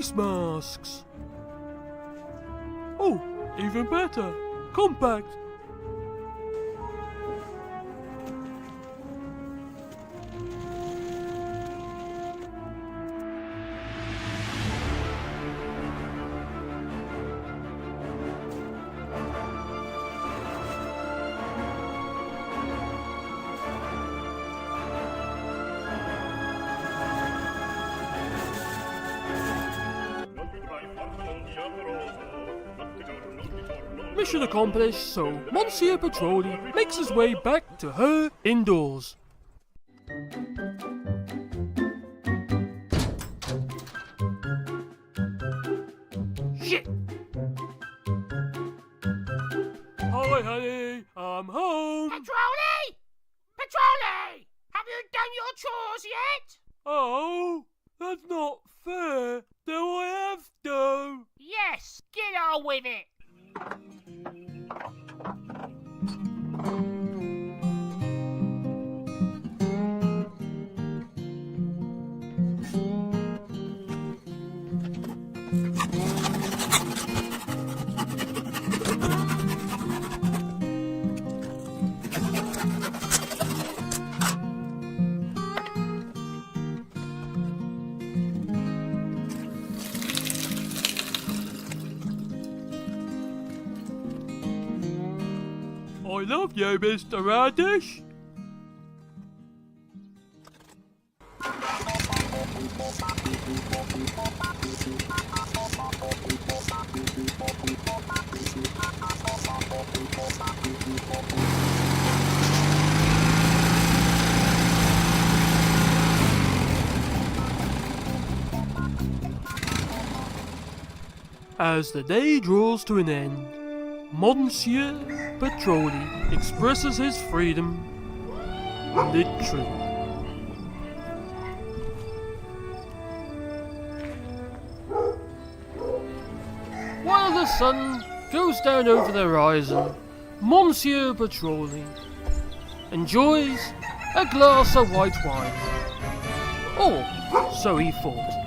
face masks. Oh, even better. Compact. Mission accomplished, so Monsieur Petroli makes his way back to her indoors. Shit! Hi, honey, I'm home. Petroli! Petroli! Have you done your chores yet? Oh, that's not fair. Do I have to? Yes, get on with it. I love you, Mr. Radish. As the day draws to an end, Monsieur Petroli expresses his freedom, literally. While the sun goes down over the horizon, Monsieur Petroli enjoys a glass of white wine. Or so he thought.